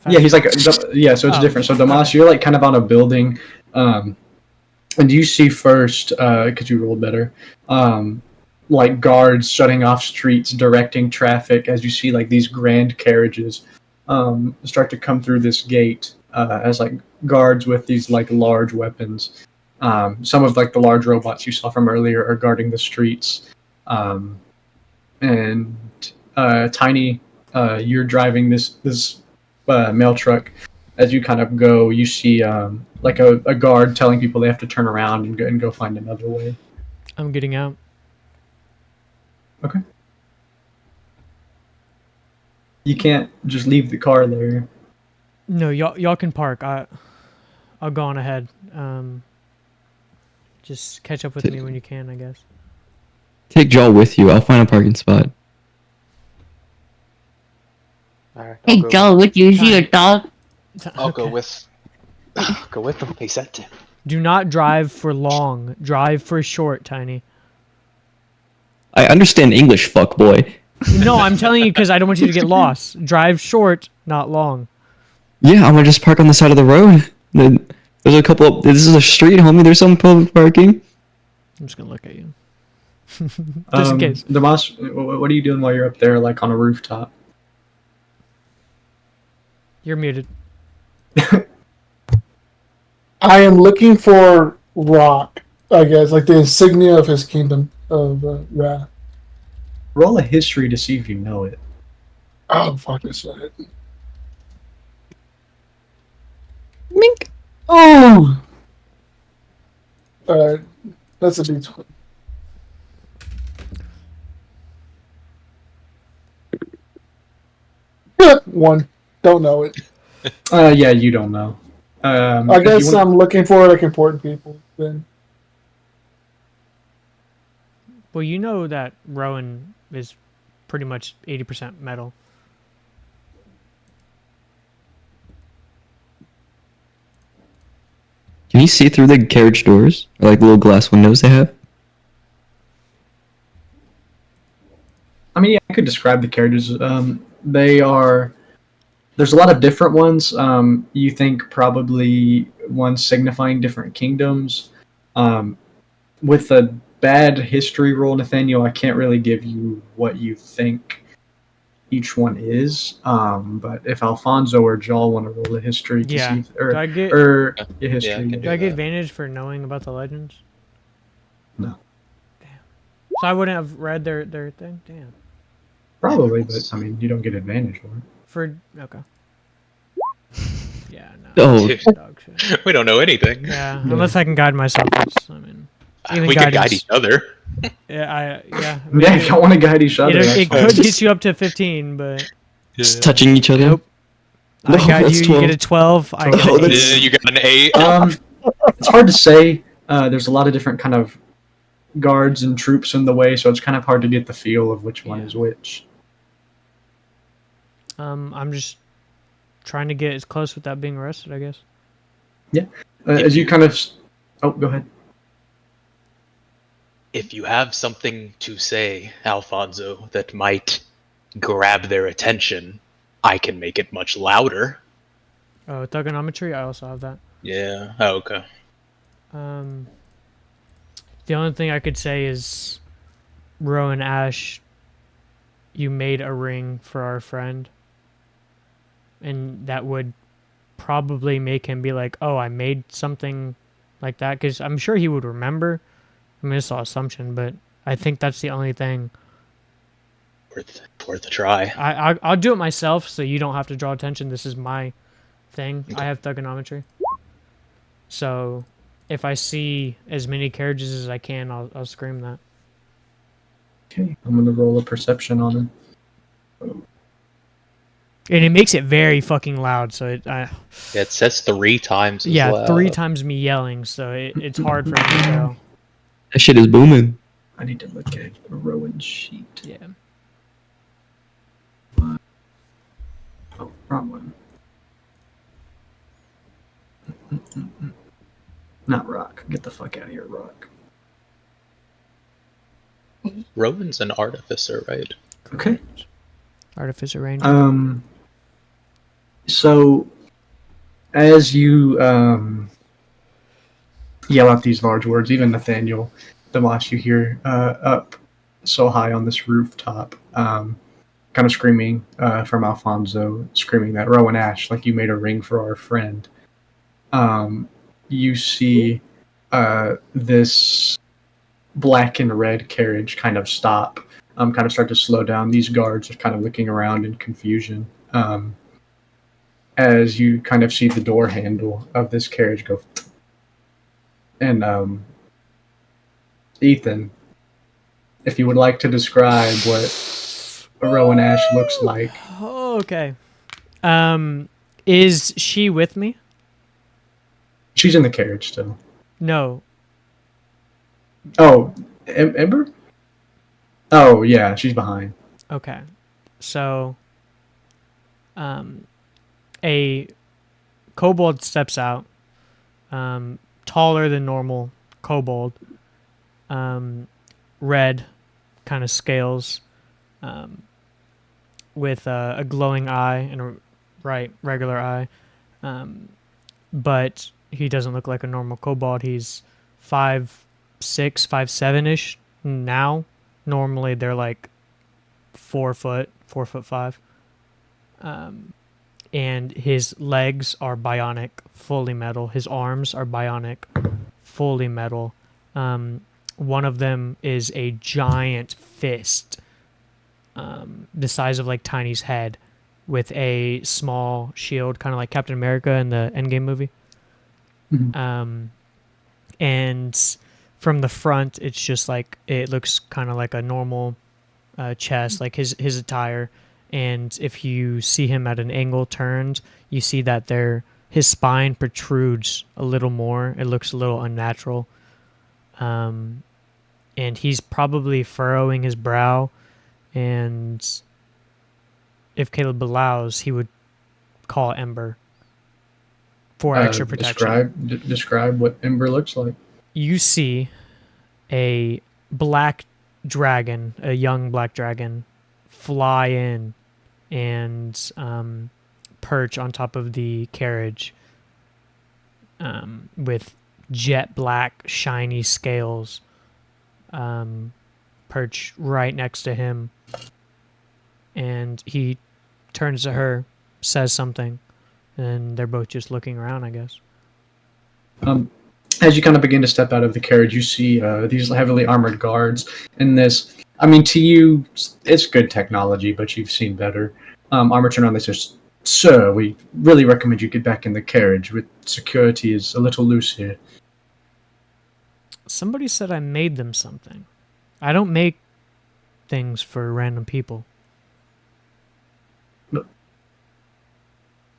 yeah, he's like so it's different. So Damas, you're like kind of on a building, and you see first because you rolled better, like guards shutting off streets, directing traffic as you see like these grand carriages start to come through this gate as like guards with these like large weapons. Some of like the large robots you saw from earlier are guarding the streets, and Tiny, you're driving this mail truck. As you kind of go, you see like a guard telling people they have to turn around and go find another way. I'm getting out. Okay. You can't just leave the car there. No, y'all can park. I'll go on ahead. Just catch up with me when you can, I guess. Take Joel with you. I'll find a parking spot. Alright, Hey, Joel, with you, is he a dog? I'll go with Go with them. They said to. Do not drive for long. Drive for short, Tiny. I understand English, fuckboy. No, I'm telling you because I don't want you to get lost. Drive short, not long. Yeah, I'm gonna just park on the side of the road. There's a couple. This is a street, homie. There's some public parking. I'm just gonna look at you. Just in case. Damas, what are you doing while you're up there, like on a rooftop? You're muted. I am looking for Rock, I guess, like the insignia of his kingdom of Wrath. Roll a history to see if you know it. Oh, fuck this shit. Mink. Oh! Alright, that's a D20. One. Don't know it. Yeah, you don't know. I if guess you want- I'm looking for like important people then. Well, you know that Rowan is pretty much 80% metal. Can you see through the carriage doors, or like the little glass windows they have? I mean, yeah, I could describe the carriages. They are. There's a lot of different ones. You think probably ones signifying different kingdoms. With a bad history roll, Nathaniel, I can't really give you what you think each one is. But if Alfonso or Jal want to roll a history to Yeah. see, Do I get a history, I can do I get that. advantage for knowing about the legends? No. Damn. So I wouldn't have read their thing. Damn. probably, but I mean, you don't get advantage for it. For okay. Yeah. No. Oh, Dude, Dog shit. we don't know anything. Yeah. Unless I can guide myself. That's, I mean. Even We can guide guidance. each other. Yeah. Yeah. Yeah, if you want to guide each other, It that's fine. could get you up to 15, but just touching each other. nope. I No, guide that's you. You get a 12. I get Oh, an that's- 8. You got an 8. It's hard to say. There's a lot of different kind of guards and troops in the way, so it's kind of hard to get the feel of which one Yeah. is which. I'm just trying to get as close without being arrested, I guess. As you kind of, oh, go ahead. If you have something to say, Alfonso, that might grab their attention, I can make it much louder. Oh, thugonometry. I also have that. Yeah. Oh, okay. The only thing I could say is, Rowan Ash, you made a ring for our friend, and that would probably make him be like, "Oh, I made something like that," because I'm sure he would remember. I mean, it's all assumption, but I think that's the only thing. Worth a try. I'll do it myself, so you don't have to draw attention. This is my thing. I have thugonometry, so if I see as many carriages as I can, I'll scream that. Okay, I'm gonna roll a perception on him. And it makes it very fucking loud, so Yeah, it says 3 times. As yeah, loud. 3 times me yelling, so it's hard for me to tell. That shit is booming. I need to look at Rowan's sheet. Yeah. Oh, wrong one. Not Rock. Get the fuck out of here, Rock. Rowan's an artificer, right? Okay. Artificer range. So, as you yell out these large words, even Nathaniel Damas, you hear up so high on this rooftop, kind of screaming from Alfonso, screaming that Rowan Ash, like you made a ring for our friend. You see this black and red carriage kind of stop, kind of start to slow down. These guards are kind of looking around in confusion. As you kind of see the door handle of this carriage go. And Ethan, if you would like to describe what Rowan Ash looks like. Oh, okay. Is she with me? She's in the carriage still. No. Oh, Ember? Oh, yeah, she's behind. Okay. So, a kobold steps out taller than normal kobold, red kind of scales, with a glowing eye and a regular eye, but he doesn't look like a normal kobold. He's 5'6", 5'7" ish now. Normally they're like 4 foot, 4'5". And his legs are bionic, fully metal. His arms are bionic, fully metal. One of them is a giant fist, the size of like Tiny's head, with a small shield, kind of like Captain America in the Endgame movie. Mhm. And from the front, it's just like it looks kind of like a normal chest, like his attire. And if you see him at an angle turned, you see that his spine protrudes a little more. It looks a little unnatural. And he's probably furrowing his brow. And if Caleb allows, he would call Ember for extra protection. Describe what Ember looks like. You see a black dragon, a young black dragon, fly in and perch on top of the carriage, with jet black, shiny scales, perch right next to him. And he turns to her, says something, and they're both just looking around, I guess. As you kind of begin to step out of the carriage, you see these heavily armored guards. And this, I mean, to you, it's good technology, but you've seen better. Armor turn on, they say, "Sir, we really recommend you get back in the carriage. With security is a little loose here." Somebody said I made them something. I don't make things for random people.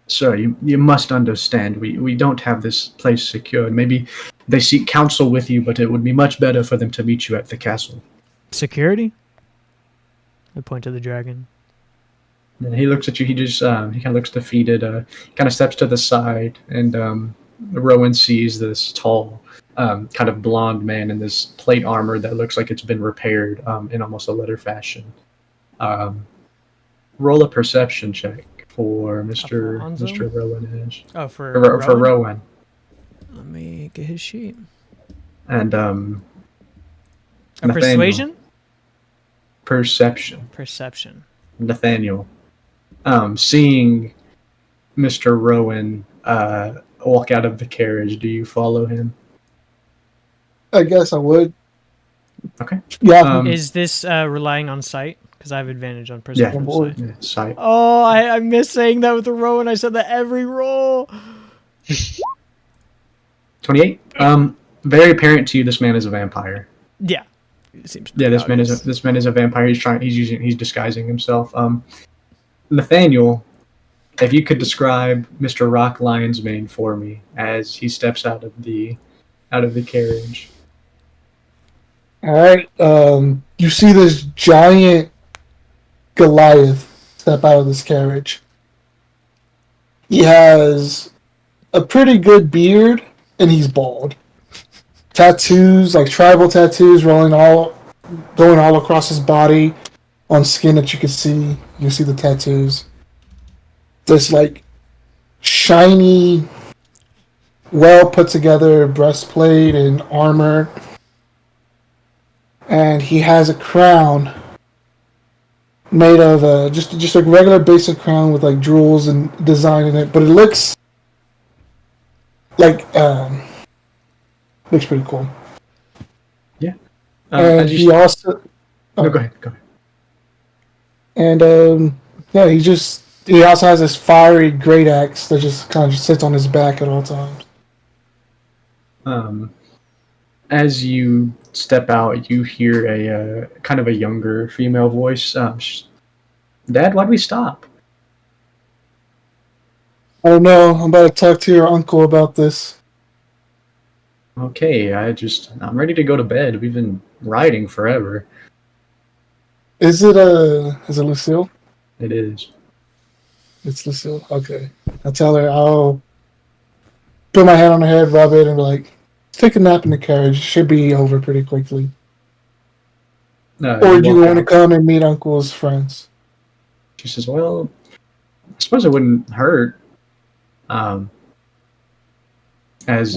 Sir, you must understand, we don't have this place secured. Maybe they seek counsel with you, but it would be much better for them to meet you at the castle. Security? I point to the dragon. And he looks at you, he kind of looks defeated, kind of steps to the side, and Rowan sees this tall, kind of blonde man in this plate armor that looks like it's been repaired in almost a leather fashion. Roll a perception check for Mr. Rowan Ash. Oh, for Rowan. Let me get his sheet. And A Nathaniel. persuasion? Perception. Nathaniel. Seeing Mr. Rowan walk out of the carriage, do you follow him? I guess I would. Okay. Yeah. Is this relying on sight? Because I have advantage on perception. Yeah. Sight. Sight. Oh, I miss saying that with the Rowan. I said that every roll. 28. Very apparent to you, this man is a vampire. Yeah. It seems This man is a vampire. He's disguising himself. Nathaniel, if you could describe Mr. Rock Lion's Mane for me as he steps out of the carriage. All right. You see this giant Goliath step out of this carriage. He has a pretty good beard, and he's bald. Tattoos, like tribal tattoos, going all across his body, on skin that you can see. You can see the tattoos. This like shiny, well put together breastplate and armor, and he has a crown made of just a regular basic crown with like jewels and design in it, but it looks like looks pretty cool. Yeah. And he also No, go ahead. And yeah, he also has this fiery great axe that just kind of sits on his back at all times. As you step out, you hear a kind of a younger female voice. Dad, why'd we stop? I don't know. I'm about to talk to your uncle about this. Okay, I'm ready to go to bed. We've been riding forever. Is it Lucille? It is. It's Lucille. Okay. I'll tell her put my hand on her head, rub it, and be like, take a nap in the carriage. It should be over pretty quickly. Or do you walk want to out. come and meet Uncle's friends? She says, "Well, I suppose it wouldn't hurt." As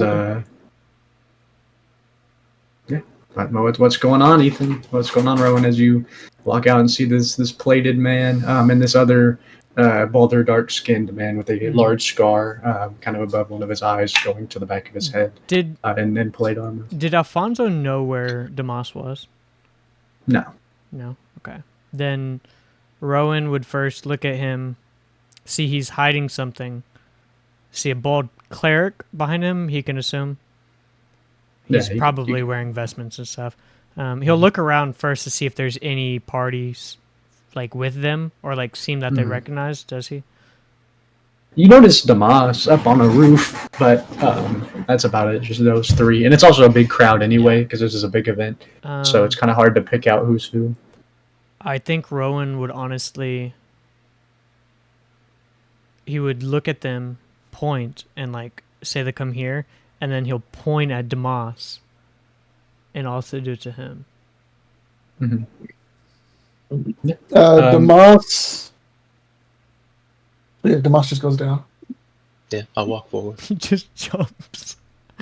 yeah, what's going on, Ethan? What's going on, Rowan? As you walk out and see this plated man, and this other balder, dark-skinned man with a large scar, kind of above one of his eyes, going to the back of his head, Did and plate armor. did Alfonso know where Damas was? No. No. Okay. Then Rowan would first look at him, see he's hiding something, see a bald cleric behind him. He can assume he's Yeah, probably wearing vestments and stuff. He'll look around first to see if there's any parties like with them or like seem that they recognize. Does he? You notice Damas up on a roof, but that's about it. Just those three, and it's also a big crowd anyway because this is a big event, so it's kind of hard to pick out who's who. I think Rowan would honestly. He would look at them, point, and like say they come here, and then he'll point at Damas, and also do it to him. Damas. Yeah, Damas just goes down, Yeah, I'll walk forward. He just jumps.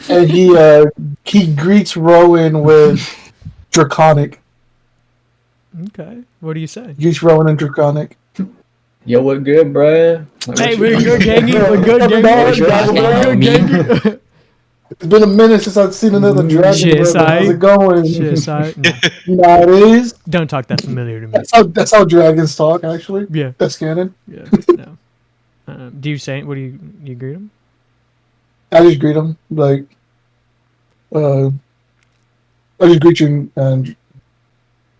and he greets Rowan with Draconic. Okay. What do you say? Greets Rowan in Draconic. Yo, what good, bruh? Like, Hey, what we're you- good, gangy. We're good, gangy. We're good, gangy. It's been a minute since I've seen another dragon. Cheers, brother. How's I- it going? Shit, sorry. No, You know how it is. don't talk that familiar to me. That's how dragons talk. Actually, Yeah. that's canon. Yeah. No. Do you say? What do you greet him? I just greet him like, I just greet you, and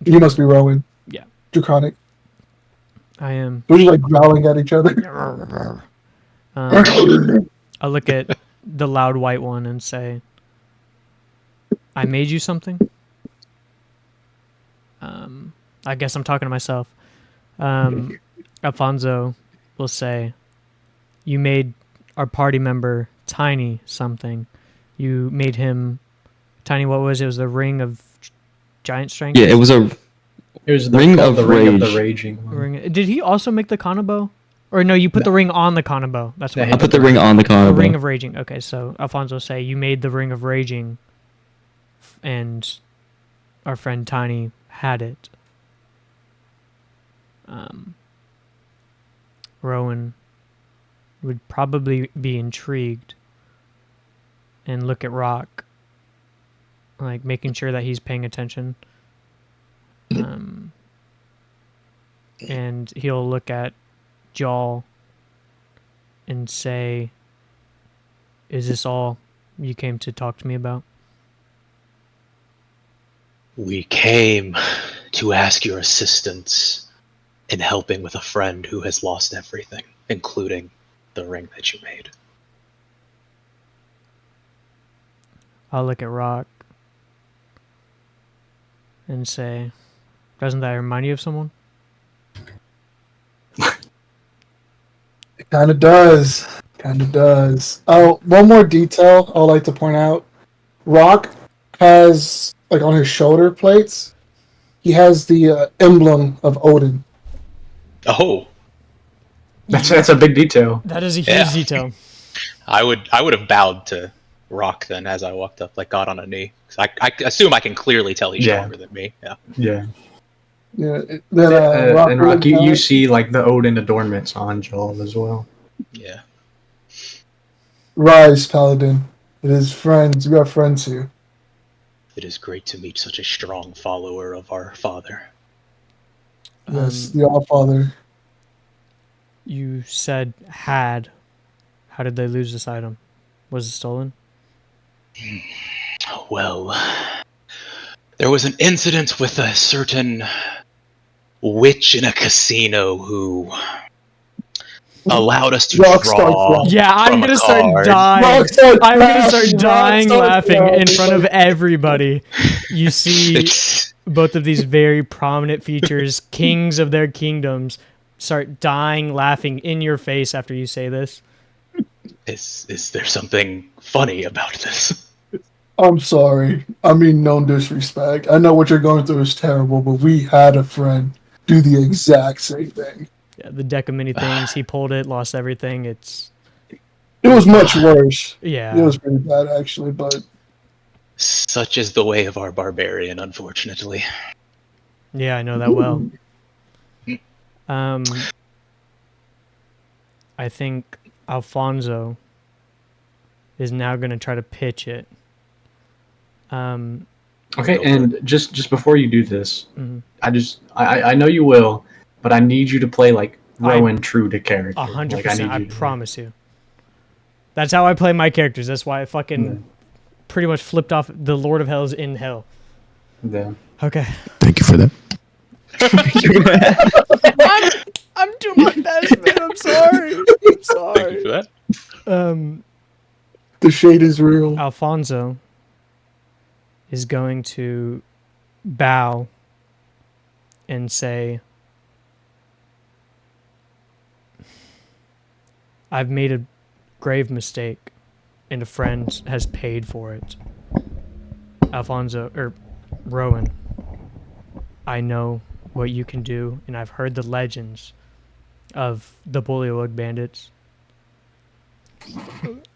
you must be Rowan. Yeah. Draconic. I am. We're just like growling at each other. I look at the loud white one and say, "I made you something." I guess I'm talking to myself. Alfonso will say, "You made our party member Tiny something. You made him Tiny. What was it? It was the ring of giant strength. Yeah, it was a It was Ring called of the ring of the Rage. raging one. ring. Did he also make the Kanabo? Or no, you put the ring on the Kanabo. That's Yeah, what he I put the ring on the the combo. ring of raging. Okay, so Alfonso will say you made the ring of raging, and our friend Tiny had it. Rowan would probably be intrigued and look at Rock, like making sure that he's paying attention. And he'll look at Jaw and say, "Is this all you came to talk to me about?" We came to ask your assistance in helping with a friend who has lost everything, including the ring that you made. I'll look at Rock and say, "Doesn't that remind you of someone?" It kind of does. Kind of does. Oh, one more detail I'd like to point out. Rock has, like, on his shoulder plates, he has the emblem of Odin. Oh, That's a big detail. That is a huge Yeah. detail. I would have bowed to Rock then as I walked up, like got on a knee. 'Cause I assume I can clearly tell he's Yeah. stronger than me. Yeah. Yeah. Yeah, then And Rock, you really see like the Odin adornments on Joel as well. Yeah. Rise, Paladin. It is friends. We are friends here. It is great to meet such a strong follower of our father. Yes, the Allfather. You said had. How did they lose this item? Was it stolen? Well, there was an incident with a certain witch in a casino who allowed us to Rock draw. starts laughing. Yeah, I'm from a gonna start card. dying. Rock starts I'm gonna laughing. start Rock dying starts laughing in laughing. front of everybody. You see It's both of these very prominent features, kings of their kingdoms, start dying laughing in your face after you say this. Is there something funny about this? I'm sorry. I mean, no disrespect. I know what you're going through is terrible, but we had a friend do the exact same thing. Yeah, the deck of many things. He pulled it, lost everything. It was much worse. Yeah. It was pretty bad, actually, but Such is the way of our barbarian, unfortunately. Yeah, I know that well. I think Alfonso is now going to try to pitch it. Okay, and just before you do this, Mhm. I know you will, but I need you to play like Rowan true to character. 100%. I promise you. That's how I play my characters. That's why I fucking pretty much flipped off the Lord of Hell's in Hell. Yeah. Okay. Thank you for that. I'm doing my best, man. I'm sorry. I'm sorry. Thank you for that. the shade is real. Alfonso is going to bow and say, I've made a grave mistake, and a friend has paid for it. Rowan, I know what you can do, and I've heard the legends of the Bullywug bandits.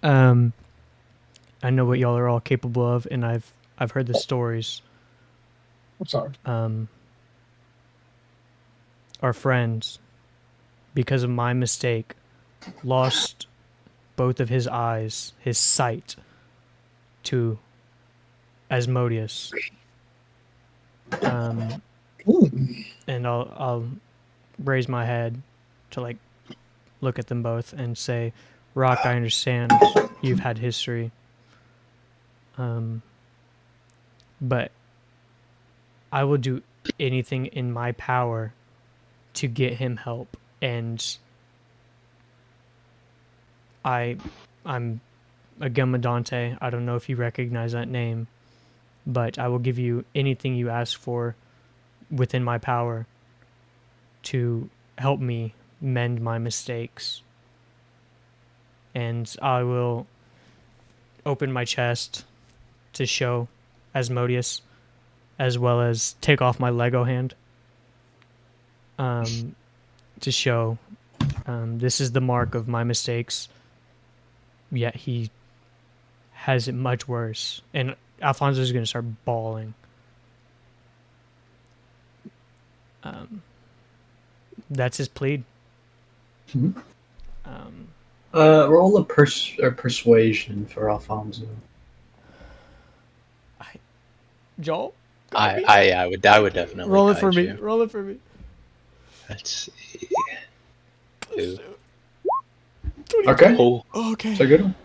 I know what y'all are all capable of, and I've heard the stories. I'm sorry. Our friends, because of my mistake, lost both of his eyes, his sight, to Asmodeus. And I'll raise my head to like look at them both and say, Rock, I understand you've had history. But I will do anything in my power to get him help, and I'm a Gamadante. I don't know if you recognize that name, but I will give you anything you ask for within my power to help me mend my mistakes. And I will open my chest to show Asmodeus, as well as take off my Lego hand to show this is the mark of my mistakes, yet he has it much worse. And Alfonso is going to start bawling. That's his plead. Mm-hmm. Roll a persuasion for Alfonso. Joel? I would definitely Roll it for guide me. you. Roll it for me. Let's see. Two. Okay. Oh, Okay. It's a good one.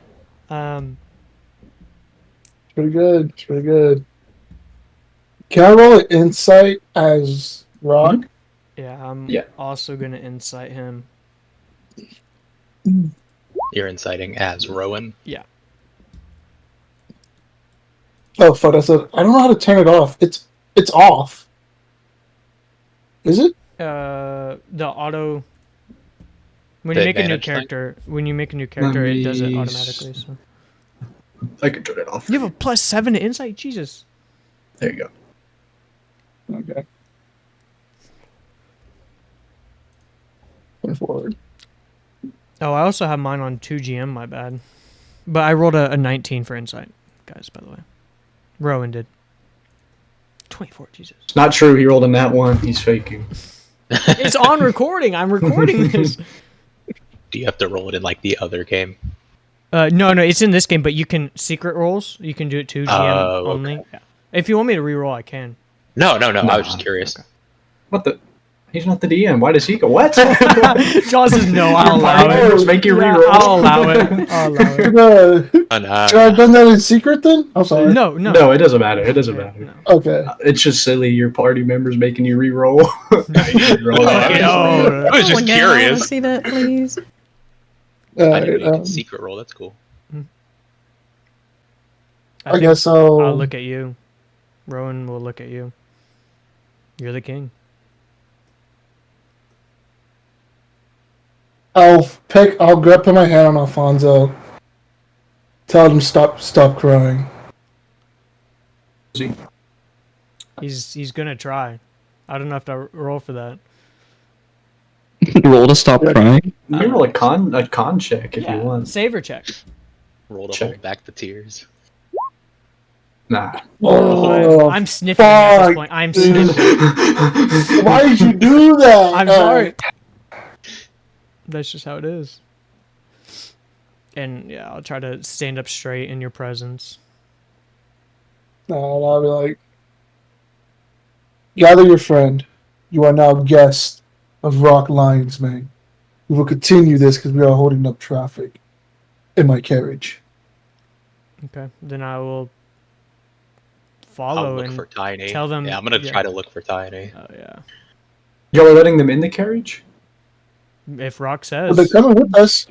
It's pretty good. It's pretty good. Can I roll an insight as Rock? Mm-hmm. Yeah, I'm also going to incite him. you're inciting as Rowan. Yeah. Oh fuck! I said I don't know how to turn it off. It's off. Is it? The auto. When The you make a new advantage thing? character, it does it me automatically. So I can turn it off. you have a +7 to insight. Jesus. There you go. Okay. Going forward. Oh, I also have mine on 2GM. My bad. But I rolled a 19 for insight, guys. By the way, Rowan did 24. Jesus. It's not true. He rolled in that one. He's faking. It's on recording. I'm recording this. Do you have to roll it in like the other game? No, it's in this game, but you can secret rolls. You can do it 2GM Oh, okay. only. Yeah. If you want me to re-roll, I can. No. I was just curious. Okay. What the? He's not the DM. Why does he go? What? John says no. I'll allow it. Members make you Yeah, reroll. I'll allow it. I'll allow it. Should And, I have done that in secret then? I'm sorry. No. No, it doesn't matter. It doesn't matter. No. Okay. It's just silly. Your party members making you re-roll. No, you didn't roll that. I was just again, I want to curious. see that, please. I Alright, didn't know you could secret roll. That's cool. I think guess I'll I'll look at you. Rowan will look at you. You're the king. I'll put my hand on Alfonso Tell him stop crying. He's gonna try. I don't have to roll for that. Roll to stop crying. You can roll a con check if you want. Saver check. Roll to Check. hold back the tears. Nah. Oh, I'm sniffing at this fuck, point. I'm dude. sniffing. Why did you do that? I'm sorry. That's just how it is. And yeah, I'll try to stand up straight in your presence. No, I'll be like, gather your friend. You are now guest of Rock Lions, man. We will continue this because we are holding up traffic in my carriage. Okay. Then I will I'll follow look and for Tiny. tell them. Yeah, I'm gonna try to look for Tiny. Oh yeah. Y'all are letting them in the carriage? If Rock But they're says. coming with us.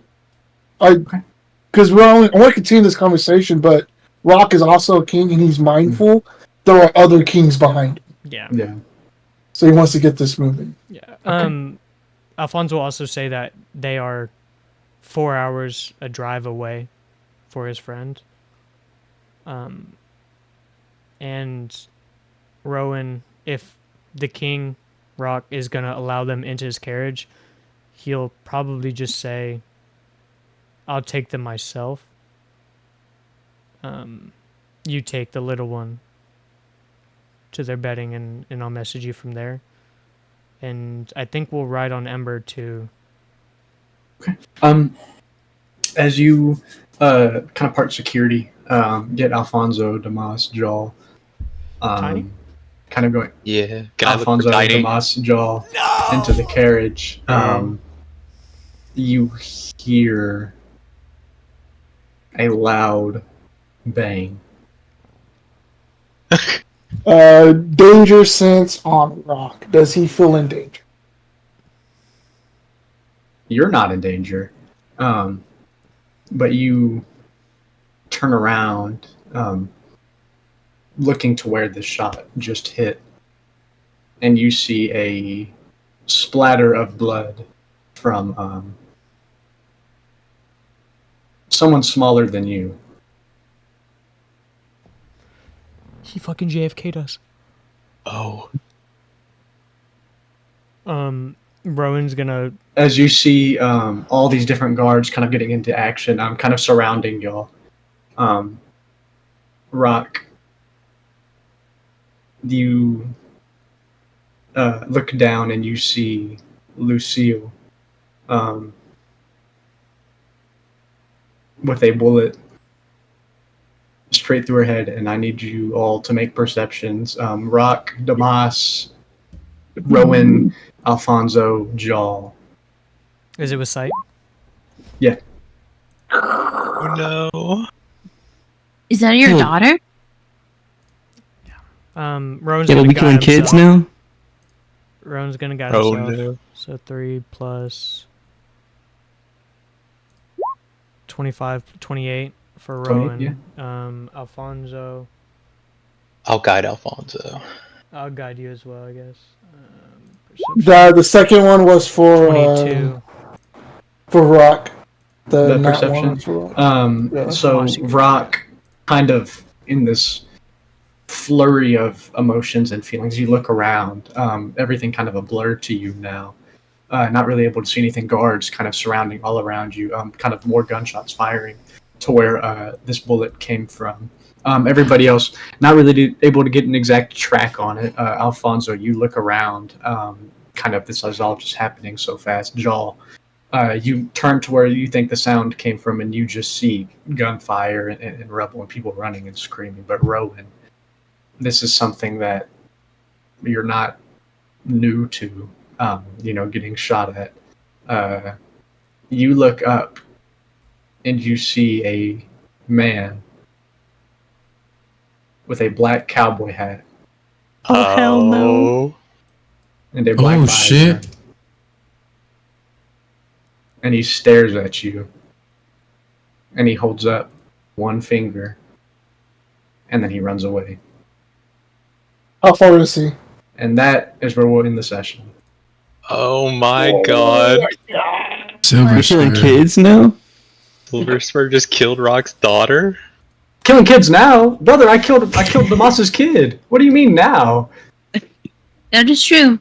Because I want to continue this conversation, but Rock is also a king and he's mindful. There are other kings behind him, Yeah. Yeah. so he wants to get this moving. Yeah. Alfonso will also say that they are 4 hours a drive away for his friend. And Rowan, if the king Rock is gonna allow them into his carriage, he'll probably just say, "I'll take them myself. You take the little one to their bedding, and I'll message you from there." And I think we'll ride on Ember to. As you kind of part security, get Alfonso, Damas, Jaw, Tiny? kind of going Yeah. Can I look for Alfonso, Tiny? Damas, Jaw into the carriage. You hear a loud bang. Danger sense on Rock. Does he feel in danger? You're not in danger, but you turn around, looking to where the shot just hit, and you see a splatter of blood from someone smaller than you. He fucking JFK'd us. Oh. Rowan's gonna. As you see all these different guards kind of getting into action, kind of surrounding y'all. Rock, you look down and you see Lucille with a bullet straight through her head, and I need you all to make perceptions. Rock, Damas, Rowan, Alfonso, Jaw. Is it with sight? Yeah. Oh no. Is that your daughter? Rowan's Yeah, gonna but we guide killing kids himself. now. Rowan's gonna guide Oh himself. no. So 3 plus 25, 28 for 28, Rowan. Alfonso, I'll guide Alfonso. I'll guide you as well, I guess. Perception. The second one was for 22. For Rock. The not perception. one was for Rock. Yeah. So Mossy good. Rock, kind of in this flurry of emotions and feelings, you look around. Everything kind of a blur to you now. Not really able to see anything. Guards kind of surrounding all around you. Kind of more gunshots firing to where this bullet came from. Everybody else not really able to get an exact track on it. Alfonso, you look around. Kind of this is all just happening so fast. Jaw, you turn to where you think the sound came from, and you just see gunfire and rubble and people running and screaming. But Rowan, this is something that you're not new to. Getting shot at. You look up and you see a man with a black cowboy hat Oh, hell no. and a black Oh, visor. shit. And he stares at you. And he holds up one finger. And then he runs away. How far is he? And that is where we'll end the session. Oh my god. Silver We're killing Spur. kids now. Silver Spur just killed Rock's daughter? Killing kids now, brother. I killed Damas's kid. What do you mean now? That is true.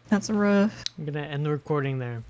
That's rough. I'm gonna end the recording there.